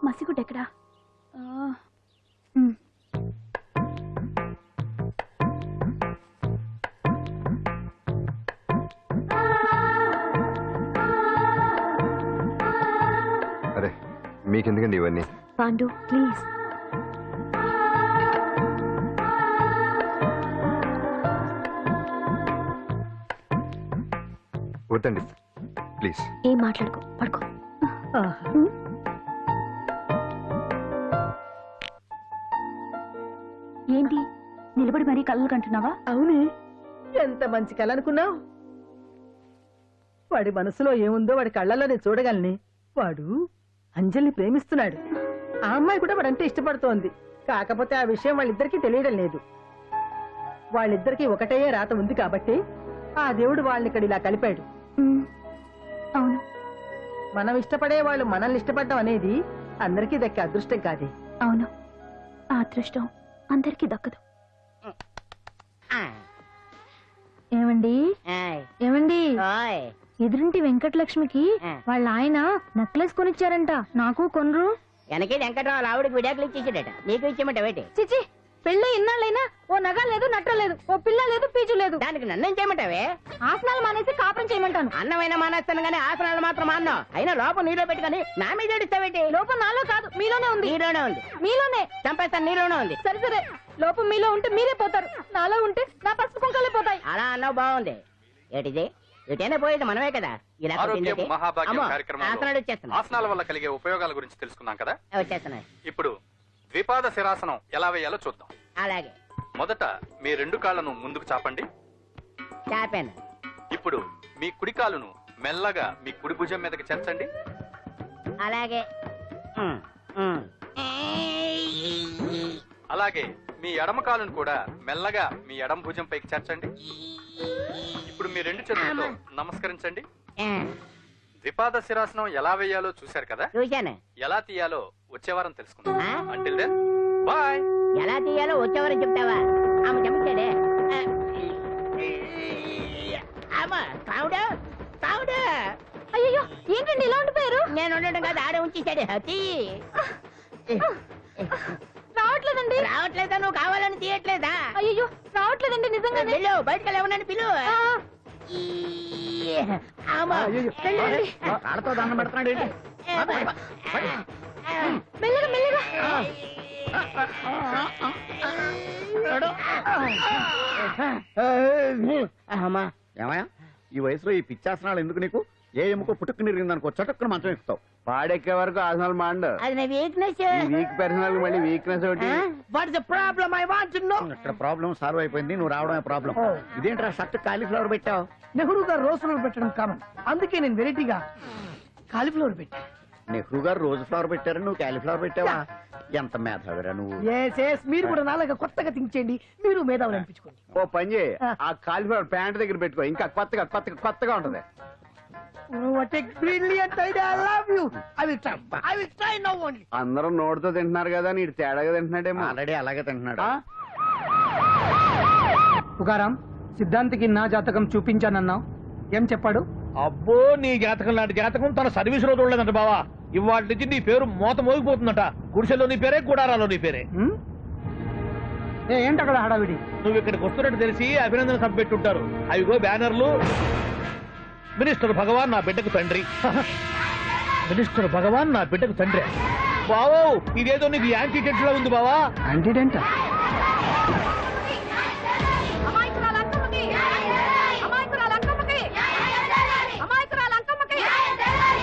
మసిగుడ్డ ఎక్కడా? అరే మీకెందుకండి ఇవన్నీ? పాండు ప్లీజ్. వద్దండి ప్లీజ్. ఏం మాట్లాడుకో, పడుకో. ఏంటి నిలబడి మరీ కళ్ళు కంటున్నావా? అవునే, ఎంత మంచి కళ అనుకున్నావు. వాడి మనసులో ఏముందో వాడి కళ్ళల్లో నేను చూడగలని. వాడు అంజలిని ప్రేమిస్తున్నాడు. ఆ అమ్మాయి కూడా వాడంటే ఇష్టపడుతోంది. కాకపోతే ఆ విషయం వాళ్ళిద్దరికీ తెలియడం లేదు. వాళ్ళిద్దరికీ ఒకటే రాత ఉంది కాబట్టి ఆ దేవుడు వాళ్ళని ఇక్కడ ఇలా కలిపాడు. అవును, మనం ఇష్టపడే వాళ్ళు మనల్ని ఇష్టపడడం అనేది అందరికీ దక్కే అదృష్టం కాదే. అవును, ఆ అదృష్టం అందరికీ దక్కదు. ఏమండి ఏమండి, ఎదురింటి వెంకటలక్ష్మికి వాళ్ళ ఆయన నెక్లెస్ కొనిచ్చారంట. నాకు కొనరు. వెనకే వెంకటరావు ఆవిడకి విడాకులు ఇచ్చేసాడట, నీకు ఇచ్చేమంటావేటి? చిచి, పెళ్ళి ఇన్నాళ్ళైనా ఓ నగ లేదు, నట్ట లేదు, ఓ పిల్ల లేదు, పీచు లేదు. దానికి నన్నేం చేయమంటావే? ఆసనాలు మానేసి కాపురం చేయమంటాను. అన్నమైనా మానేస్తాను గానీ ఆసనాలు మాత్రం మాన్నావు. అయినా లోపం నీలో పెట్టుకొని నా మీద ఏడుస్తావేటి? లోపం నాలో కాదు, మీలోనే ఉంది. నీలోనే ఉంది. మీలోనే చంపేస్తాను, నీలోనే ఉంది. సరే సరే, లోపం మీలో ఉంటే మీరే పోతారు, నాలో ఉంటే నా పసుపు కుంకాలే పోతాయి. అలా అన్నావు, బాగుంది. ఏటిది? ఎటైనా పోయేది మనమే కదా. ఇలా ఆరోగ్యం మహాభాగ్యం అమ్మో, కార్యక్రమంలో ఆసనాలు వచ్చేస్తున్నాయి. ఆసనాల వల్ల కలిగే ఉపయోగాల గురించి తెలుసుకున్నాం కదా. వచ్చేస్తున్నాయి. ఇప్పుడు ద్విపాద శిరాసనం ఎలా వేయాలో చూద్దాం. అలాగే. మొదట మీ 2 కాళ్ళను ముందుకు చాపండి. చాపాను. ఇప్పుడు మీ కుడి కాలును మెల్లగా మీ కుడి భుజం మీదకి చేర్చండి. అలాగే. అలాగే మీ ఎడమ కాలును కూడా మెల్లగా మీ ఎడమ భుజం పైకి చేర్చండి. ఇప్పుడు మీ 2 చేతులతో నమస్కరించండి. ద్విపాద శిరాసనం ఎలా వేయాలో చూశారు కదా. చూశాను. ఎలా తీయాలో వచ్చే వారం తెలుసుకుందాం. Until then bye. ఎలా తీయాలో వచ్చేవారని చెప్తావా? ఆమె చెప్తాడే. అయ్యో, ఏంటండి ఇలా ఉండిపోయారు? నేను ఉండడం కాదు, ఆడే ఉంచేశాడు. రావట్లేదండి. రావట్లేదా? నువ్వు కావాలని తీయట్లేదా? అయ్యో రావట్లేదండి నిజంగానే. పిలు, బయటకు వెళ్ళమని పిలు. ఆడతో దండం పెడుతున్నాడు ఏంటి? మెల్లగా మెల్లగా. ఏమయ్యా ఈ వయసులో ఈ పిచ్చాసనాలు ఎందుకు నీకు? ఏ ఎముకో పుట్టుకు నిరిగిందనుకో చటుక్కున మంచం ఎక్కుతావు. పాడెక్కే వరకు ఆసనాలు మాండు. అది నా వీక్నెస్. వీక్ పర్సనల్ మళ్ళీ వీక్నెస్ ఒకటి. What is the problem? I want to know. ఇక్కడ ప్రాబ్లం సాల్వ్ అయిపోయింది, నువ్వు రావడమే ప్రాబ్లం. ఇదేంట్రా షర్ట్ కాలీఫ్లవర్ పెట్టావు? నెహ్రూ గారు రోజ్ ఫ్లవర్ పెట్టడం కామన్, అందుకే నేను వెరైటీగా కాలీఫ్లవర్ పెట్టా. నెహ్రూ గారు రోజు ఫ్లవర్ పెట్టారు, నువ్వు కాలీఫ్లవర్ పెట్టావా? ఎంత మేధావిరా నువ్వు. మీరు కూడా నాలాగా కొత్తగా థింక్ చేయండి, మీరు మేధావులు అనిపించుకోండి. ఓ పని చేయి, ఆ కాలిఫ్లవర్ ప్యాంట్ దగ్గర పెట్టుకో, ఇంకా కొత్తగా ఉంటది. What a brilliant idea! I love you. I will try now only. అందరూ నోటితో తింటున్నారు కదా, నీడు తేడాగా తింటున్నాడేమో. ఆల్రెడీ అలాగే తింటున్నాడు. పుకారాం, సిద్ధాంతికి నా జాతకం చూపించానన్నావు, ఏం చెప్పాడు? అబ్బో, నీ జాతకం లాంటి జాతకం తన సర్వీస్ లో చూడలేదంట బావా. ఇవాళ నుంచి నీ పేరు మోత మోగిపోతుందట. గుడిసెలో నీ పేరే, గుడారాలో నీ పేరే. ఏంటి అక్కడ హడావిడి? నువ్వు ఇక్కడికి వస్తున్నట్టు తెలిసి అభినందన సభ పెట్టుంటారు. అవిగో బ్యానర్లు. మినిస్టర్ భగవాన్ నా బిడ్డకు తండ్రి. మినిస్టర్ భగవాన్ నా బిడ్డకు తండ్రి. బావో, ఇదేదో నీకు యాంటీడెంట్ లా ఉంది బావా. యాంటీడెంట్?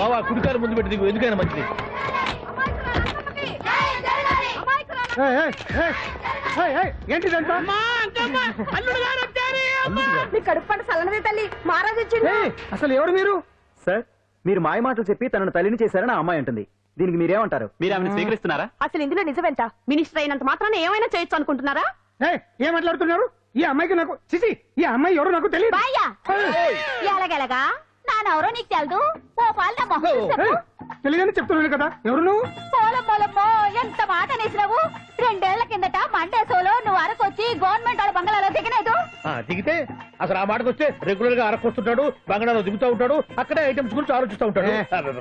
బావా, కుడికారు ముందు పెట్టి దిగు, ఎందుకైనా మంచిది. ఏంటిదంట? మీ కడుపు పంట సల్లనదే తల్లి, మహారాజు ఇచ్చిండు. అసలు ఎవరు మీరు? సార్, మీరు మాయ మాటలు చెప్పి తనను తల్లిని చేశారని ఆ అమ్మాయి అంటుంది. దీనికి మీరేమంటారు? మీరు ఆమెను స్వీకరిస్తున్నారా? అసలు ఇందులో నిజమేంట? మినిస్టర్ అయినంత మాత్రాన ఏమైనా చేయొచ్చు అనుకుంటున్నారా? ఏం మాట్లాడుతున్నారు? ఈ అమ్మాయికి నాకు చిసి, ఈ అమ్మాయి ఎవరు నాకు తెలియదు. ఎలాగెలగా నానెవరో నీకు తెలదు. ఓ పాల తెలియదని చెప్తున్నాను కదా, ఎవరు నువ్వు? పోలమ్మో, ఎంత మాట నేసినావు. 2 ఏళ్ల కిందట మండే సోలో నువ్వు అరకొచ్చి గవర్నమెంట్ వాళ్ళ బంగాళాలో దిగలేదు. దిగితే అసలు ఆ మాటకు వస్తే రెగ్యులర్ గా అరకొస్తుంటాడు, బంగాళాలో దిగుతూ ఉంటాడు, అక్కడే ఐటమ్స్ గురించి ఆలోచిస్తూ ఉంటాడు,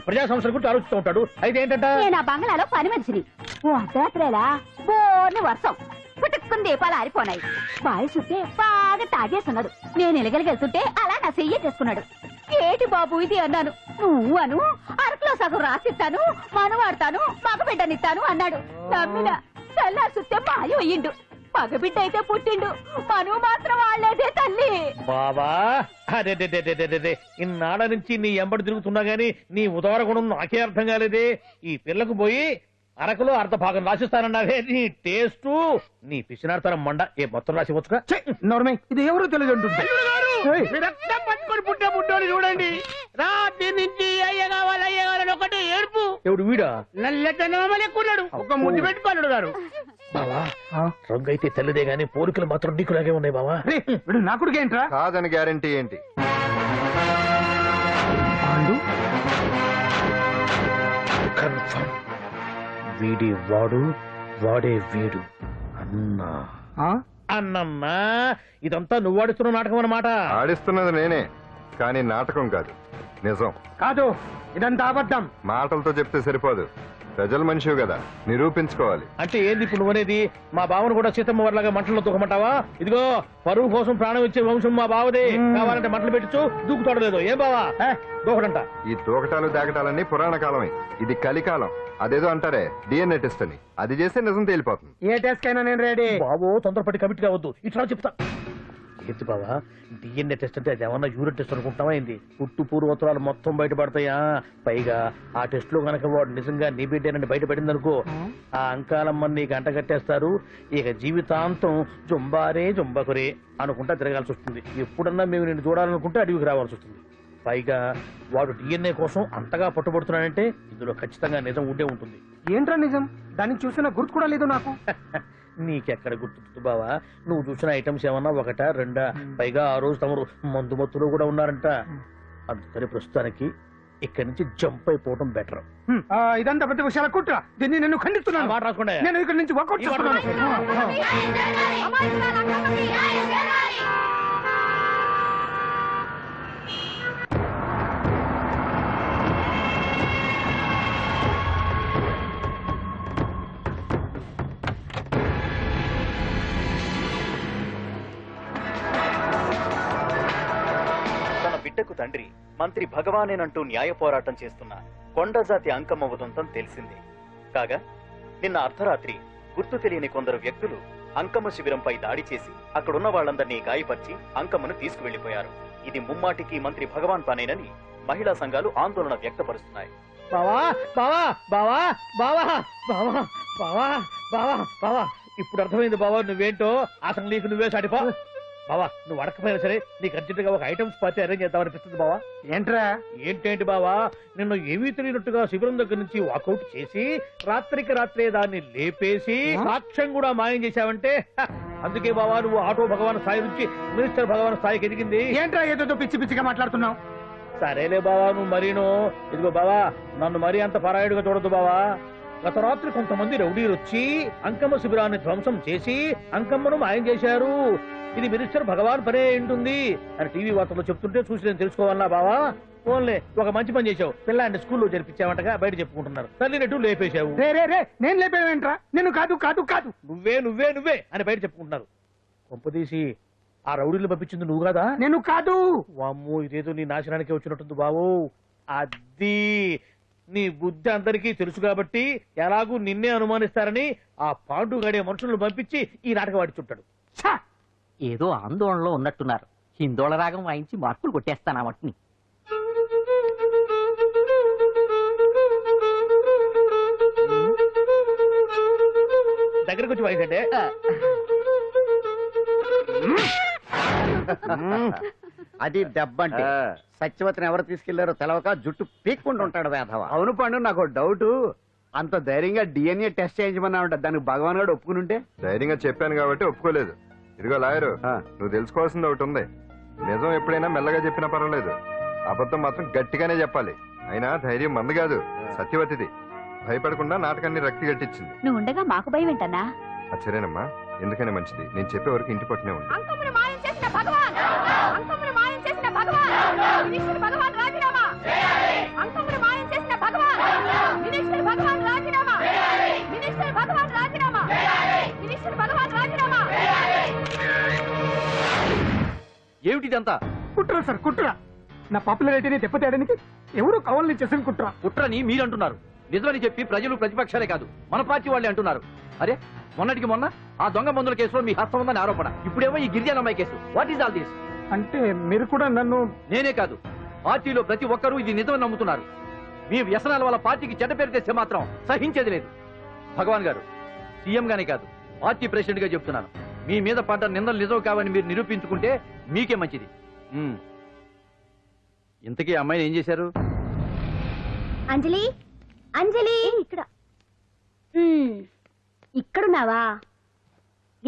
ప్రజా సంస్థల గురించి ఆలోచిస్తూ ఉంటాడు. అయితే ఏంటంట, నేను ఆ బంగాళాలో పని మనిషిని. ఓ అర్ధరాత్రేలా బోర్ని వర్షం పుట్టుకుని దీపాలు ఆరిపోనాయి. బాయ్ చుట్టే బాగా తాగేస్తున్నాడు. నేను ఎలగలిగెళ్తుంటే అలా నా చెయ్యి చేసుకున్నాడు. ఏటి బాబు ఇది అన్నాను. నువ్వు అను, అరకులో సగం రాసిస్తాను, మనవాడతాను, మగబిడ్డనిస్తాను అన్నాడు. నమ్మిన తెల్లారి చూస్తే మాయ అయ్యిండు. మగబిడ్డ అయితే పుట్టిండు, మనువు మాత్రం వాళ్ళేదే తల్లి. బాబా, అదే ఇన్నాళ్ళ నుంచి నీ ఎంబడి తిరుగుతున్నా గానీ నీ ఉదార గుణం నాకే అర్థం కాలేదే. ఈ పిల్లకు పోయి అరకులో అర్ధ భాగం రాసిస్తానన్నావే, నీ టేస్టు నీ పిచ్చినాడతనం మండ. ఏ మొత్తం రాసివచ్చుగా? నోర్మై, ఇది ఎవరో తెలియదు అంటుంది. పట్టుకొని పుట్టే పుట్టోని చూడండి. రాత్రి నుంచి అయ్య కావాలని ఒకటే ఏడుపు. ఎవడు వీడా? నల్లెట్టనమని ఎక్కున్నాడు. ఒక ముద్దు పెట్టుకోలేడు గారు. బావా, రంగు అయితే తెల్లదే గానీ పోలికలు మాత్రం నీకులాగే ఉన్నాయి బావా. నా కొడుకేంట్రా? కాదని గ్యారంటీ ఏంటి? కన్ఫర్మ్, వీడి వాడు, వాడే వీడు. అన్నా అన్నమ్మా, ఇదంతా నువ్వు ఆడిస్తున్న నాటకం అన్నమాట. ఆడిస్తున్నది నేనే, కానీ నాటకం కాదు, నిజం కాదు. ఇదంతా అబద్ధం. మాటలతో చెప్తే సరిపోదు, ప్రజల మనిషివి కదా, నిరూపించుకోవాలి. అంటే ఏంది ఇప్పుడు నువ్వనేది? మా బావను కూడా సీతమ్మ వారిలాగా మంటల్లో తూకమంటావా? ఇదిగో, పరువు కోసం ప్రాణం ఇచ్చే వంశం మా బావదే. కావాలంటే మంటలు పెట్టచ్చు, దూకుతాడలేదు. ఏం బావా దూకడంట? ఈ తూకటాలు దాకటాలన్నీ పురాణ కాలమే, ఇది కలికాలం. అదేదో అంటారే డిఎన్ఏ టెస్ట్ అని, అది చేస్తే నిజం తేలిపోతుంది. ఏ టెస్ట్ కైనా నేను రెడీ. బాబో, తొందరపడి కమిట్ కావద్దు, ఇట్లా చెప్తా. ఏంటి బావా, డిఎన్ఏ టెస్ట్ అంటే అది ఏమన్నా యూరిన్ టెస్ట్ అనుకుంటావా ఏంది? పుట్టు పూర్వోత్తరాలు మొత్తం బయటపడతాయా? పైగా ఆ టెస్ట్ లో గనక వాడు నిజంగా నీ బిడ్డేనని బయటపడింది అనుకో, ఆ అంకాలమ్మని నీకు అంట కట్టేస్తారు. ఇక జీవితాంతం జుంబారే జుంబకురే అనుకుంటా తిరగాల్సి వస్తుంది. ఎప్పుడన్నా మేము నిన్ను చూడాలనుకుంటే అడవికి రావాల్సి వస్తుంది. పైగా వాడు డిఎన్ఏ కోసం అంతగా పట్టుబడుతున్నాడంటే ఇందులో ఖచ్చితంగా నిజం ఉండే ఉంటుంది. ఏంట్రా నిజం? దాన్ని చూసిన గుర్తు కూడా లేదు నాకు. నీకెక్కడ గుర్తుంది బావా? నువ్వు చూసిన ఐటమ్స్ ఏమన్నా ఒకటా రెండా? పైగా ఆ రోజు తమరు మందు మత్తులో కూడా ఉన్నారంట. అందుకని ప్రస్తుతానికి ఇక్కడి నుంచి జంప్ అయిపోవడం బెటర్. ఇదంతా పెద్ద విషయాల కుట్ర. దీన్ని నేను ఖండిస్తున్నాను. మాట రాసుకోండి. నేను ఇక్కడి నుంచి వర్కౌట్ చేస్తున్నాను. బిడ్డకు తండ్రి మంత్రి భగవానేనంటూ న్యాయ పోరాటం చేస్తున్న కొండజాతి అంకమ్మ ఉదంతం తెలిసింది. కాగా నిన్న అర్ధరాత్రి గుర్తు తెలియని కొందరు వ్యక్తులు అంకమ్మ శిబిరంపై దాడి చేసి అక్కడున్న వాళ్ళందరినీ గాయపరిచి అంకమ్మను తీసుకువెళ్లిపోయారు. ఇది ముమ్మాటికి మంత్రి భగవాన్ పనేనని మహిళా సంఘాలు ఆందోళన వ్యక్తపరుస్తున్నాయి. బావా బావా బావా బావా బావా బావా బావా బావా ఇప్పుడు అర్థమైంది బావా, నువ్వేంటో అసలు నీకు నువ్వే సాటిపో. బావా నువ్వు అడకపోయినా సరే నీకు అర్జెంట్ గా ఒక ఐటమ్స్ పార్టీ అరేంజ్ చేద్దామనిపిస్తుంది బావా. ఏంట్రా? ఏంటేంటి బావా, నిన్ను ఏమీ తెలియనట్టుగా శిబిరం దగ్గర నుంచి వాకౌట్ చేసి రాత్రికి రాత్రే దాన్ని లేపేసి సాక్ష్యం కూడా మాయం చేశావంటే అందుకే బావా నువ్వు ఆటో భగవాన్ స్థాయి నుంచి మినిస్టర్ భగవాన్ స్థాయికి ఎదిగింది. ఏంట్రా ఏదో పిచ్చి పిచ్చిగా మాట్లాడుతున్నావు? సరేలే బావా నువ్వు మరీను. ఇదిగో బావా నన్ను మరీ అంత పరాయుడుగా చూడద్దు బావా. గత రాత్రి కొంతమంది రౌడీలు వచ్చి అంకమ్మ శిబిరాన్ని ధ్వంసం చేసి అంకమ్మను మాయం చేశారు. ఇది మినిస్టర్ భగవాన్ పనే ఉంటుంది అని టీవీ వార్తల్లో చెప్తుంటే చూసి నేను తెలుసుకోవాలా బావా. ఓన్లే ఒక మంచి పని చేశావు, పిల్లాన్ని స్కూల్లో జరిపించావంటగా బయట చెప్పుకుంటున్నారు. తల్లినట్టు లేపేశావు. నేను లేపేవేంట్రా? నేను కాదు కాదు కాదు నువ్వే నువ్వే నువ్వే అని బయట చెప్పుకుంటున్నారు. కొంపదీసి ఆ రౌడీలు పంపించింది నువ్వు కాదా? నేను కాదు. వామ్మో ఇదేదో నీ నాశనానికి వచ్చినట్టుంది బావు. అది నీ బుద్ధి అందరికీ తెలుసు కాబట్టి ఎలాగూ నిన్నే అనుమానిస్తారని ఆ పాండు గడే మనుషులను పంపించి ఈ నాటకం వాడిచుంటాడు. ఏదో ఆందోళనలో ఉన్నట్టున్నారు. హిందోళ రాగం వాయించి మార్కులు కొట్టేస్తాను వాటిని. దగ్గరకు వచ్చి వాయించండి. అది దెబ్బంటే సత్యవతిని ఎవరు తీసుకెళ్లారో తెలవక జుట్టు పీక్కుంటూ ఉంటాడు వేధవ. అవును పండు, నాకు డౌట్. అంత ధైర్యంగా డిఎన్ఏ టెస్ట్ చేయించమన్నా ఉంటా, దానికి భగవాన్ గారు ఒప్పుకుని. ధైర్యంగా చెప్పాను కాబట్టి ఒప్పుకోలేదు. ఇదిగో లాయరు, నువ్వు తెలుసుకోవాల్సింది ఒకటి ఉంది. నిజం ఎప్పుడైనా మెల్లగా చెప్పినా పర్వాలేదు, అబద్ధం మాత్రం గట్టిగానే చెప్పాలి. అయినా ధైర్యం మంది కాదు, సత్యవతిది. భయపడకుండా నాటకాన్ని రక్తి గట్టించింది. నువ్వు ఉండగా మాకు భయం ఏంటన్నా? సరేనమ్మా, ఎందుకనే మంచిది. నేను చెప్పే వరకు ఇంటి పట్టునే ఉంది. అంకమ్మను మాయం చేసిన భగవాన్, అంకమ్మను మాయం చేసిన భగవాన్, మినిస్టర్ భగవాన్ రాజీనామా. అంకమ్మను మాయం చేసిన భగవాన్, మినిస్టర్ భగవాన్ రాజీనామా. మినిస్టర్ భగవాన్ రాజీనామా. మినిస్టర్ భగవాన్ రాజీనామా. ఏమిటిదంతా? కుట్ర సార్, కుట్ర. నా పాపులారిటీని దెబ్బతేయడానికి ఎవరు కావాలని చేసిన కుట్ర. కుట్రని మీరంటున్నారు, నిజమని చెప్పి ప్రజలు ప్రతిపక్షాలే కాదు మన పార్టీ వాళ్ళే అంటున్నారు. అరే మొన్నటికి మొన్న ఆ దొంగ మందుల కేసులో మీ హస్తం ఉందని ఆరోపణ, ఇప్పుడేమో ఈ గిరిజనమ్మాయి case. What is all this? అంటే మీరు కూడా నన్ను... నేనే కాదు, పార్టీలో ప్రతి ఒక్కరూ ఇది నిజమని నమ్ముతున్నారు. మీ వ్యసనాల వల్ల పార్టీకి చెడ్డ పేరు తెస్తే మాత్రం సహించేది లేదు. భగవాన్ గారు, సీఎం గానే కాదు పార్టీ ప్రెసిడెంట్ గా చెప్తున్నాను, మీ మీద పడ్డ నిందలు నిజం కావని మీరు నిరూపించుకుంటే మీకే మంచిది. ఇంతకీ అమ్మాయిని ఏం చేశారు? అంజలి, అంజలి ఇక్కడ ఇక్కడున్నావా?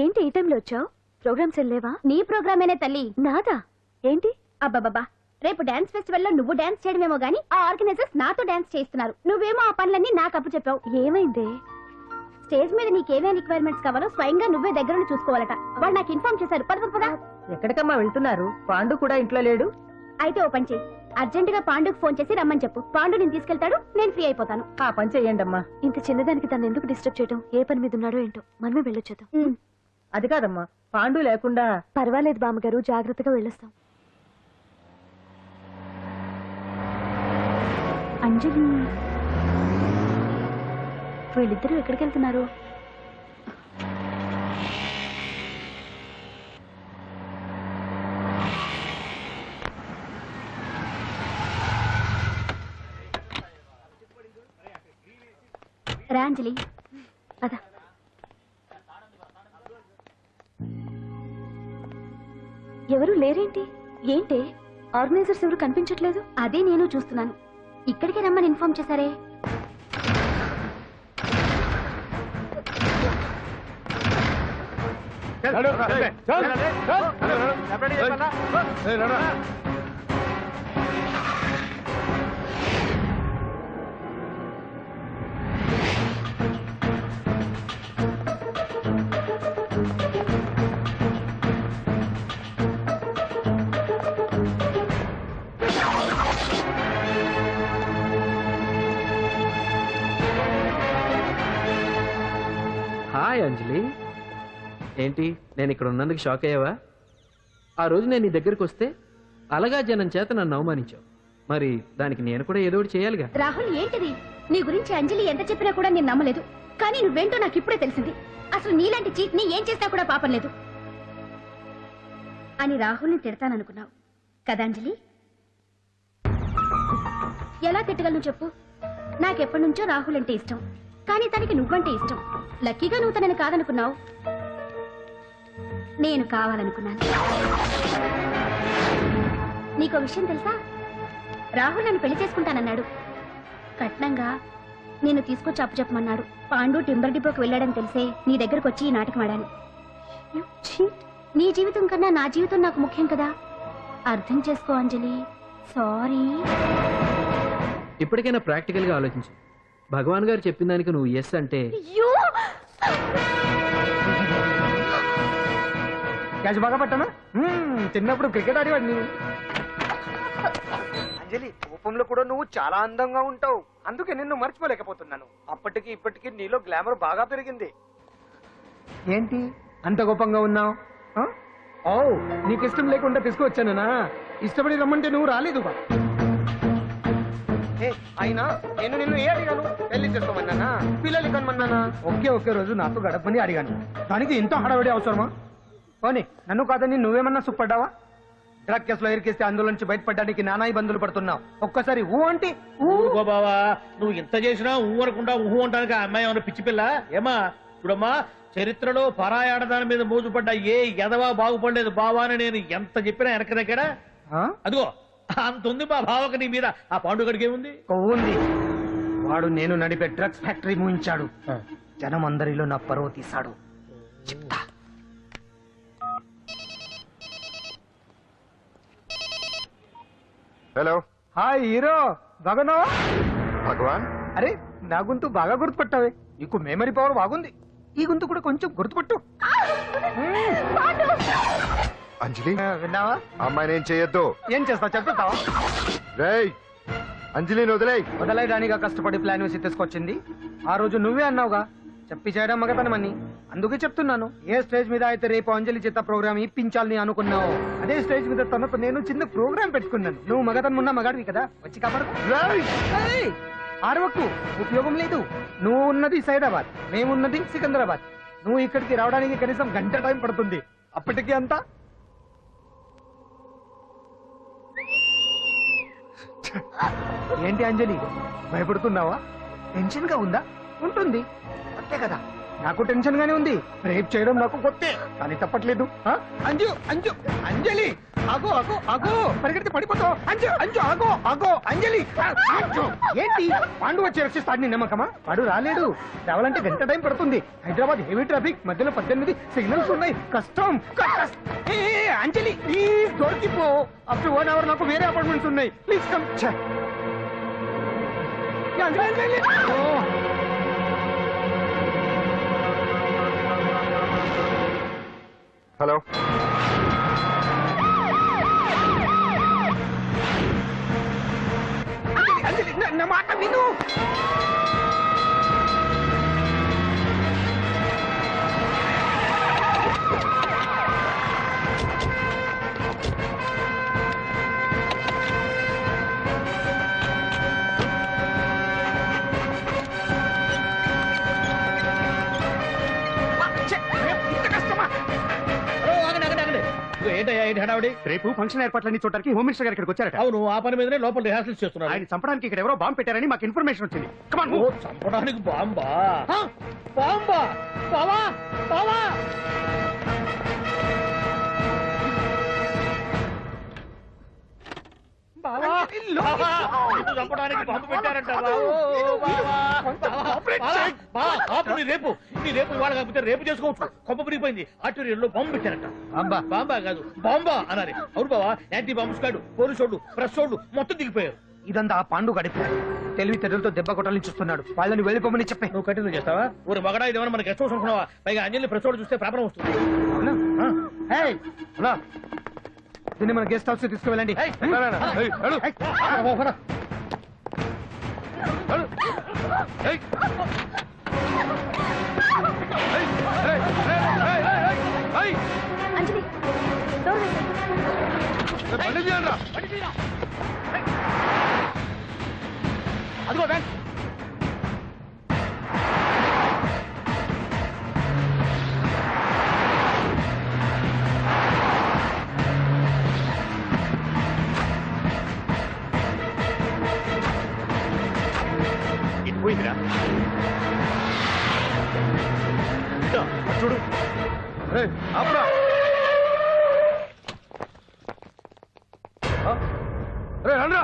ఏంటి ఈ టైంలో వచ్చావు? ప్రోగ్రామ్స్ వెళ్ళేవా? నీ ప్రోగ్రామేనే తల్లి. నాదా? ఏంటి? అబ్బాబాబా, రేపు డాన్స్ ఫెస్టివల్ లో నువ్వు డాన్స్ చేయడమేమో గానీ ఆ ఆర్గనైజర్స్ నాతో డాన్స్ చేస్తున్నారు. నువ్వేమో ఆ పనులన్నీ నాకు అప్పు చెప్పావు. ఏమైంది? స్టేజ్ మీద నీకేమేం రిక్వైర్మెంట్స్ కావాలో స్వయంగా నువ్వే దగ్గర చూసుకోవాలట. వాళ్ళు నాకు ఇన్ఫార్మ్ చేశారు. పద. ఎక్కడికమ్మా వెళ్తున్నారు? పాండు కూడా ఇంట్లో లేడు. అయితే ఓ పని చెయ్యి, అర్జెంట్ గా పాండుకు ఫోన్ చేసి రమ్మని చెప్పు. పాండు నేను తీసుకెళ్తాడు, నేను ఫ్రీ అయిపోతాను. ఆ పని చెయ్యండి అమ్మా. ఇంత చిన్నదానికి తను ఎందుకు డిస్టర్బ్ చేయడం? ఏ పని మీద ఉన్నాడో ఏంటో, మనమే వెళ్ళొచ్చేద్దాం. అది కాదమ్మా, పాండు లేకుండా... పర్వాలేదు బామ్మగారు, జాగ్రత్తగా వెళ్ళొస్తాం. అంజలి, వీళ్ళిద్దరూ ఎక్కడికి వెళ్తున్నారు? రా అంజలి, పద. ఎవరు లేరేంటి? ఏంటి ఆర్గనైజర్స్ ఎవరు కనిపించట్లేదు? అదే నేను చూస్తున్నాను. ఇక్కడికి రమ్మని ఇన్ఫార్మ్ చేశారే. హాయ్ అంజలి, ఏంటి నేను ఇక్కడ ఉన్నందుకు షాక్ అయ్యావా? ఆ రోజు నేను నీ దగ్గరికి వస్తే అలగా జనం చేత నన్ను అవమానించావు. మరి దానికి నేను కూడా ఏదో ఒకటి చేయాలిగా. రాహుల్ ఏంటిది? నీ గురించి అంజలి ఎంత చెప్పినా కూడా నేను నమ్మలేదు. కానీ నువ్వేంటో నాకు ఇప్పుడే తెలిసింది. అసలు నీలాంటి చీట్ ని ఏం చేసినా కూడా పాపం లేదు అని రాహుల్ని తిడతాననుకున్నావు కదా అంజలి? ఎలా తిట్టగలను చెప్పు? నాకెప్పటి నుంచో రాహుల్ అంటే ఇష్టం, కానీ తనకి నువ్వంటే ఇష్టం. లక్కీగా నువ్వు తనని కాదనుకున్నావు, నేను కావాలనుకున్నాను. నీకో విషయం తెలుసా? రాహుల్ నన్ను పెళ్లి చేసుకుంటానన్నాడు. కట్నంగా నేను తీసుకొచ్చి అప్పు చెప్పమన్నాడు. పాండు టింబర్ డిపోకి వెళ్ళాడని తెలిసే నీ దగ్గరకు వచ్చి ఈ నాటకం ఆడాను. నీ జీవితం కన్నా నా జీవితం నాకు ముఖ్యం కదా, అర్థం చేసుకో అంజలి. సారీ. ఇప్పటికైనా ప్రాక్టికల్ గా ఆలోచించు. భగవాన్ గారు చెప్పిన దానికి నువ్వు ఎస్ అంటే క్యాచ్ బాగా పట్టానా? చిన్నప్పుడు క్రికెట్ ఆడేవాడిని. అంజలి, కోపంలో కూడా నువ్వు చాలా అందంగా ఉంటావు, అందుకే నిన్ను మర్చిపోలేకపోతున్నాను. అప్పటికి ఇప్పటికి నీలో గ్లామర్ బాగా పెరిగింది. ఏంటి అంత కోపంగా ఉన్నావు? ఓ, నీకు ఇష్టం లేకుండా తీసుకువచ్చానా? ఇష్టపడి రమ్మంటే నువ్వు రాలేదు. అయినా నేను నిన్ను ఏ అడిగాను? పెళ్లి చేసుకోమన్నానా, పిల్లలు కనమన్నానా? ఒకే రోజు నాతో గడపని అడిగాను, దానికి ఇంత హడావిడి అవసరమా? పోనీ నన్ను కాదని నువ్వేమన్నా సుప్పడ్డావా? డ్రగ్ కేసులో ఇరికిస్తే అందులో నుంచి బయటపడడానికి నానా ఇబ్బందులు పడుతున్నావు. ఒక్కసారి ఊ అంటే ఊరుకో బావా, నువ్వు ఇంత చేసినా ఊ అనకుండా ఊహు అంటానికి ఆ అమ్మాయి ఏమన్నా పిచ్చి పిల్ల ఏమా? చూడమ్మా, చరిత్రలో పరాయాడదాని మీద మోజుపడ్డ ఏ ఎదవా బాగుపడలేదు బావా అని నేను ఎంత చెప్పినా వెనక దగ్గర అదిగో అంత ఉంది మా బావకు నీ మీద. ఆ పాండుగడికి ఏముంది? కొవ్వుంది. వాడు నేను నడిపే డ్రగ్స్ ఫ్యాక్టరీ మూయించాడు. జనం అందరిలో నా పరువు తీశాడు. చెప్తా. హలో. హాయ్ హీరో, బాగున్నావా? భగవాన్. అరే, నా గొంతు బాగా గుర్తుపట్టావే. నీకు మెమరీ పవర్ బాగుంది. ఈ గొంతు కూడా కొంచెం గుర్తుపట్టు. అంజలి, విన్నావా? అమ్మాయిని ఏం చేయొద్దు. ఏం చేస్తా చెప్తావా? రేయ్, అంజలిని వదలైదానిగా కష్టపడి ప్లాన్ వేసి తీసుకొచ్చింది. ఆ రోజు నువ్వే అన్నావుగా చెప్పి చేయడం మగతనమని. అందుకే చెప్తున్నాను. ఏ స్టేజ్ మీద అయితే రేపు అంజలి చేత ప్రోగ్రామ్ ఇప్పించాలని అనుకున్నావు, అదే స్టేజ్ మీద తనకు నేను చిన్న ప్రోగ్రామ్ పెట్టుకున్నాను. నువ్వు మగతనం ఉన్న మగాడివి కదా, వచ్చి కాపాడు. ఆరవకు, ఉపయోగం లేదు. నువ్వు ఉన్నది సైదాబాద్, మేమున్నది సికింద్రాబాద్. నువ్వు ఇక్కడికి రావడానికి కనీసం గంట టైం పడుతుంది. అప్పటికి అంతా ఏంటి అంజలి, భయపడుతున్నావా? టెన్షన్ గా ఉందా? ఉంటుంది, అంతే కదా. నాకు టెన్షన్ గానే ఉంది. రేప్ చేయడం నాకు కొత్తే, కానీ తప్పట్లేదు. అంజు అంజు అంజలి, ఆగో ఆగో ఆగో, పరిగెడితే పడిపోతావు. అంజు అంజు ఆగో ఆగో అంజలి. ఏంటి పాండు వచ్చి రక్షిస్తాడు నీ నమ్మకమా? వాడు రాలేడు. రావాలంటే గంట టైం పడుతుంది. హైదరాబాద్ హెవీ ట్రాఫిక్, మధ్యలో 18 సిగ్నల్స్ ఉన్నాయి. కష్టం. అంజలి ప్లీజ్ దొరికిపో. ఆఫ్టర్ 1 hour నాకు వేరే అపార్ట్మెంట్స్ ఉన్నాయి. Please come. హలో. నా మాట విను. రేపు ఫంక్షన్ ఏర్పాట్లన్నీ చూడడానికి హోమ్ మినిస్టర్ గారు ఇక్కడికి వచ్చారట. అవును, ఆ పని మీదనే లోపల రిహార్సల్స్ చేస్తున్నారు. ఆయన చంపడానికి ఇక్కడ ఎవరో బాంబు పెట్టారని మాకు ఇన్ఫర్మేషన్ వచ్చింది. చంపడానికి బాంబా? బాంబా? బావా బావా, చంపడానికి బాంబు పెట్టారంట. రేపు ఇవాళ కాకపోతే రేపు చేసుకోవచ్చు. కొమ్మ పిరిగిపోయింది. ఆర్టీరియల్లో బాంబు పెట్టారంట. బాంబా కాదు, బాంబా అనాలి. అవును బావా, యాంటీ బాంబు స్క్వాడ్, పోలీసు వాళ్ళు, ప్రెస్ వాళ్ళు మొత్తం దిగిపోయారు. ఇదంతా ఆ పాండు గడిపి తెలివి తెరులతో దెబ్బ కొట్టాలని చూస్తున్నాడు. వాళ్ళని వెళ్ళిపోమని చెప్పే. నువ్వు కంటిన్యూ చేస్తావా? ఊరు మగడా ఇదేమన్నా మనకి గెస్ట్ హౌస్ అనుకున్నావా? పైగా అంజలి ప్రెస్ వాళ్ళు చూస్తే ప్రాబ్లం వస్తుంది. దీన్ని మన గెస్ట్ హౌస్ తీసుకువెళ్ళండి. అంజలి, అదిగో వ్యాన్. ఇది పోయిందిరా. ఇదా, చూడు. ఆపురా. రే రండ్రా.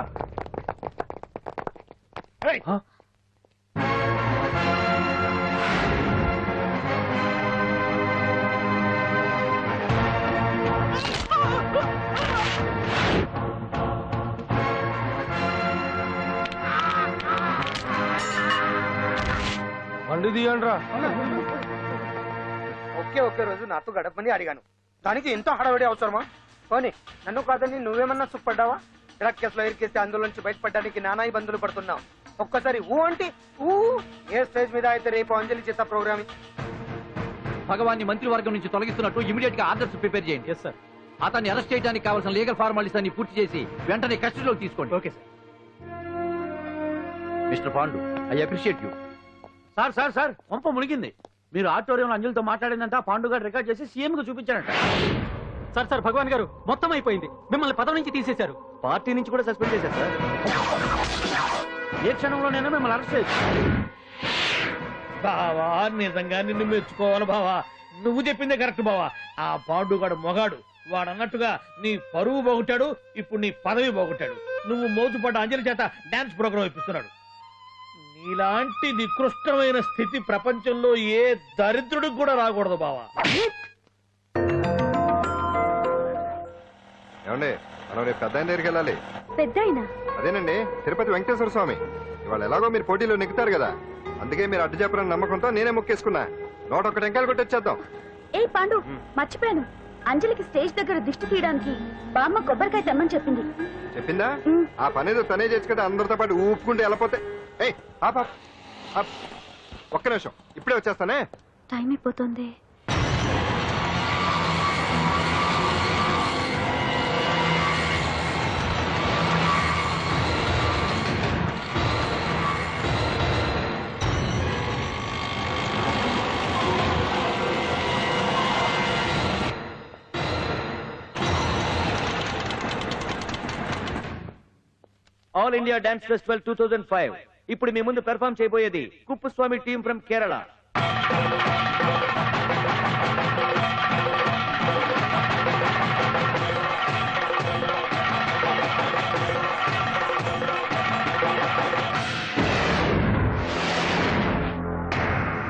బండి తీయండ్రా. ఒకే రోజు నాతో గడపని అడిగాను, దానికి ఎంతో హడావిడి అవసరమా? పోనీ నన్ను కాదని నువ్వేమన్నా సుఖపడ్డావా? డ్రగ్ కేసులో ఇరికేస్తే అందులోంచి బయటపడడానికి నానా ఇబ్బందులు పడుతున్నావు. ఒక్కసారి ఊ అంటే ఊ. ఏ స్టేజ్ మీద అయితే రేపు అంజలి చేత ప్రోగ్రామింగ్. భగవాన్ని మంత్రివర్గం నుంచి తొలగిస్తున్నట్టు ఇమీడియట్ గా ఆర్డర్స్ ప్రిపేర్ చేయండి. సార్, అతన్ని అరెస్ట్ చేయడానికి కావాల్సిన లీగల్ ఫార్మాలిటీస్ అన్ని పూర్తి చేసి వెంటనే కస్టడీలోకి తీసుకోండి. Okay sir. Mister Pandu, I appreciate you. Sir sir sir, పంప మునిగింది. మీరు ఆడిటోరియంలో అంజలితో మాట్లాడిందంట పాండు గారు రికార్డ్ చేసి సీఎం కు చూపించారంట. సార్ సార్, భగవాన్ గారు మొత్తం అయిపోయింది. మిమ్మల్ని పదవి నుంచి తీసేశారు. పార్టీ నుంచి కూడా సస్పెండ్ చేశారు సార్. ఏ క్షణంలోనైనా మిమ్మల్ని అరెస్ట్ చేయొచ్చు. బావా, నిజంగా నిన్ను మెచ్చుకోవాలి బావా. నువ్వు చెప్పిందే కరెక్ట్ బావా. ఆ పాండుగాడు మొగాడు. వాడు అన్నట్టుగా నీ పరువు బాగుంటాడు, ఇప్పుడు నీ పదవి బాగుంటాడు. నువ్వు మోతుపడ్డ అంజలి చేత డాన్స్ ప్రోగ్రాం ఇప్పిస్తున్నాడు. నీలాంటి నికృష్టమైన స్థితి ప్రపంచంలో ఏ దరిద్రుడికి కూడా రాకూడదు బావా. ఏమండి, మనం రేపు పెద్ద ఆయన దగ్గరికి వెళ్ళాలి. పెద్దాయన? అదేనండి, తిరుపతి వెంకటేశ్వర స్వామి. ఇవాళ ఎలాగో మీరు పోటీలో నెగ్గుతారు కదా, అందుకే మీరు అడ్డు చెప్పరని నమ్మకంతో నేనే మొక్కేసుకున్నా. 101 టెంకాయలు కొట్టొచ్చేద్దాం. ఏ పాండు, మర్చిపోయాను. అంజలికి స్టేజ్ దగ్గర దిష్టి తీయడానికి బామ్మ కొబ్బరికాయ తెమ్మని చెప్పింది. చెప్పిందా? ఆ పనేదో తనే చేసి కదా అందరితో పాటు ఊపుకుంటే వెళ్ళపోతే. ఏయ్ ఆపా, ఒక్క నిమిషం, ఇప్పుడే వచ్చేస్తానే. టైం అయిపోతుంది. All India dance festival 2005. ఇప్పుడు మీ ముందు పెర్ఫార్మ్ చేయబోయేది కుప్పుస్వామి టీం ఫ్రమ్ కేరళ.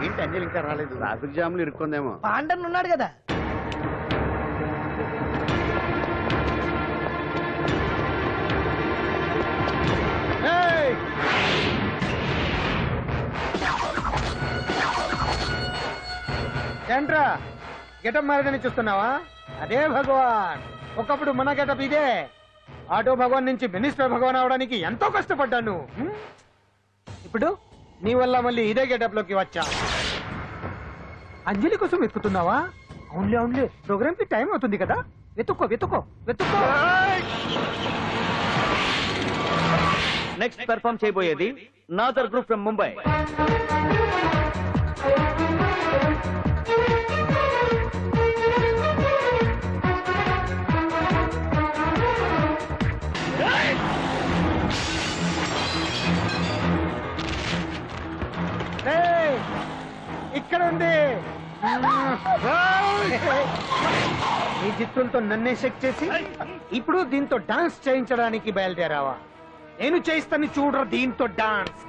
ఏంటి అంజలి ఇంకా రాలేదు? ట్రాఫిక్ జామ్లు ఇరుక్కుందేమో. పాండన్ ఉన్నాడు కదా. ఏంట్రా గెటప్ మారదని చూస్తున్నావా? అదే భగవాన్. ఒకప్పుడు మన గెటప్ ఇదే. ఆటో భగవాన్ నుంచి మినిస్టర్ భగవాన్ అవడానికి ఎంతో కష్టపడ్డాను. ఇప్పుడు నీ వల్ల మళ్ళీ ఇదే గెటప్ లోకి వచ్చా. అంజలి కోసం వెతుకుతున్నావా? అవునులే, ప్రోగ్రామ్ కి టైం అవుతుంది కదా. వెతుక్కో. నెక్స్ట్ పెర్ఫార్మ్ చేయబోయేది నాదర్ గ్రూప్ ఫ్రమ్ ముంబై. ఇక్కడ ఉంది. ఈ చిత్తులతో నన్నే చెక్ చేసి ఇప్పుడు దీంతో డాన్స్ చేయించడానికి బయలుదేరావా? నేను చేయిస్తాను చూడరా దీంతో dance.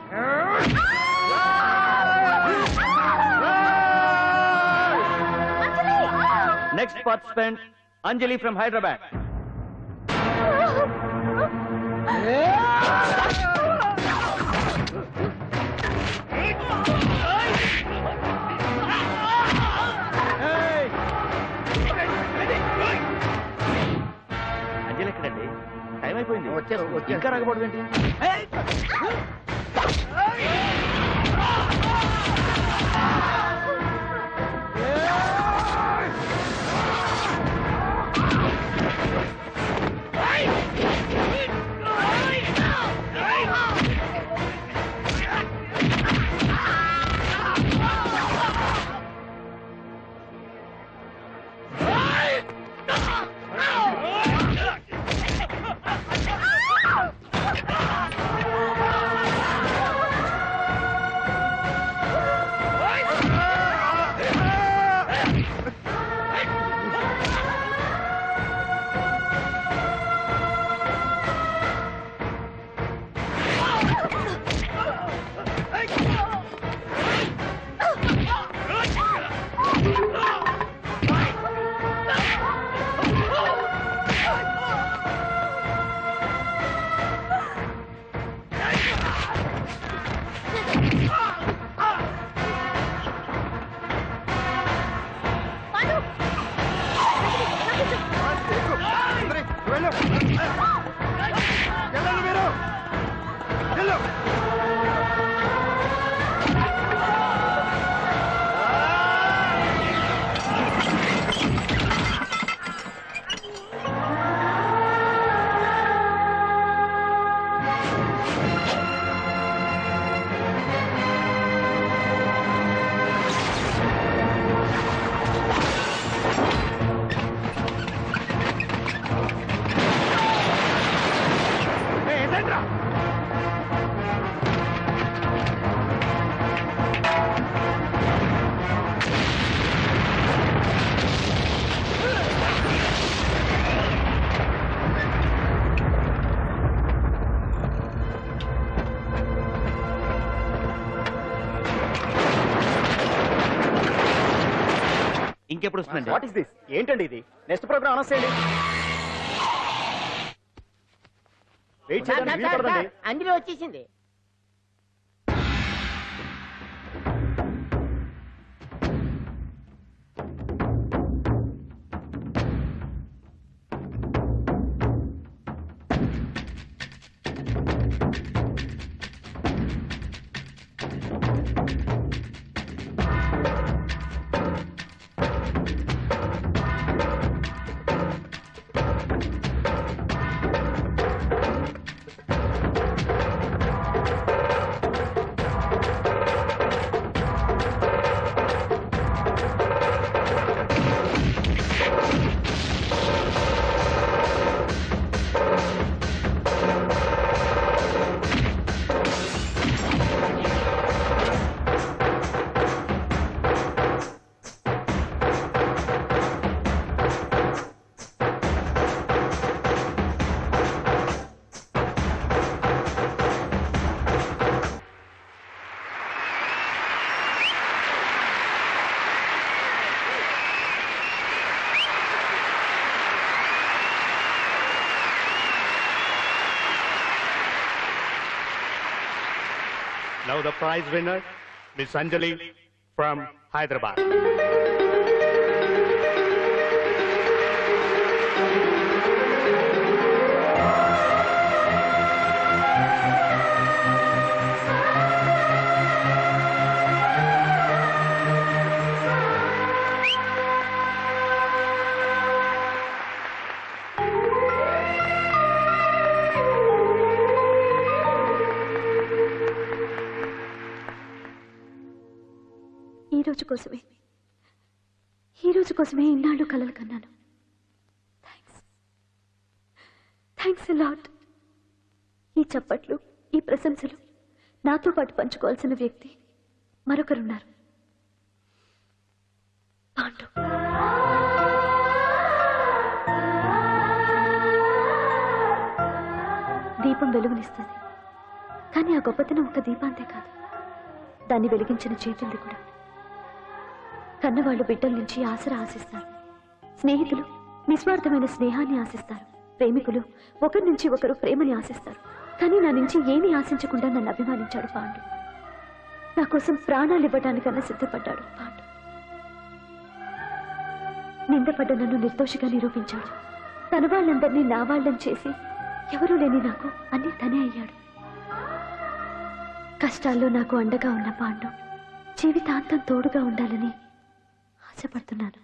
Next participant Anjali from Hyderabad. Anjali ఎక్కడండి? టైం అయిపోయింది. ఇంకా రాకపోవడం ఏంటి? వెళ్ళు వెళ్ళండి మీరు వెళ్ళు ఇంకెప్పుడు వస్తుందండి? What is this? ఏంటండి ఇది? నెక్స్ట్ ప్రోగ్రామ్ అనౌన్స్ చేయండి. వెయిట్ చేయడానికి వీలు పడదండి. అందులో వచ్చేసింది. Now the prize winner, Miss Anjali from Hyderabad. ఈ రోజు కోసమే ఇన్నాళ్ళు కలలు కన్నాను. Thanks lot. ఈ చప్పట్లు, ఈ ప్రశంసలు నాతో పాటు పంచుకోవాల్సిన వ్యక్తి మరొకరున్నారు. పాండు. దీపం వెలుగునిస్తుంది, కానీ ఆ గొప్పతనం ఒక దీపాంతే కాదు, దాన్ని వెలిగించిన చేతుల్ది కూడా. కన్నవాళ్లు బిడ్డల నుంచి ఆసరా ఆశిస్తారు, స్నేహితులు నిస్వార్థమైన స్నేహాన్ని ఆశిస్తారు, ప్రేమికులు ఒకరి నుంచి ఒకరు ప్రేమని ఆశిస్తారు. కానీ నా నుంచి ఏమీ ఆశించకుండా నన్ను అభిమానించాడు పాండు. నా కోసం ప్రాణాలు ఇవ్వడానికన్నా సిద్ధపడ్డాడు పాండు. నిందపడ్డ నన్ను నిర్దోషిగా నిరూపించాడు. తన వాళ్ళందరినీ నా వాళ్ళని చేసి ఎవరూ లేని నాకు అన్ని తనే అయ్యాడు. కష్టాల్లో నాకు అండగా ఉన్న పాండు జీవితాంతం తోడుగా ఉండాలని ఆశపడుతున్నాను.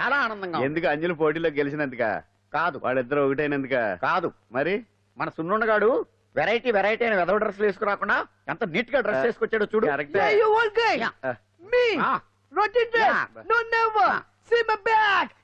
చాలా ఆనందంగా. ఎందుకు అంజలి పోటీలో గెలిచినందుక? కాదు. వాళ్ళిద్దరు ఒకటైనందుక? కాదు. మరి మన సున్నుండగాడు వెరైటీ అని వెదవ డ్రెస్లు వేసుకురాకుండా ఎంత నీట్ గా డ్రెస్ వేసుకొచ్చాడో చూడు. Yeah, you old guy. Me. Rotten dress. No, never. See my back.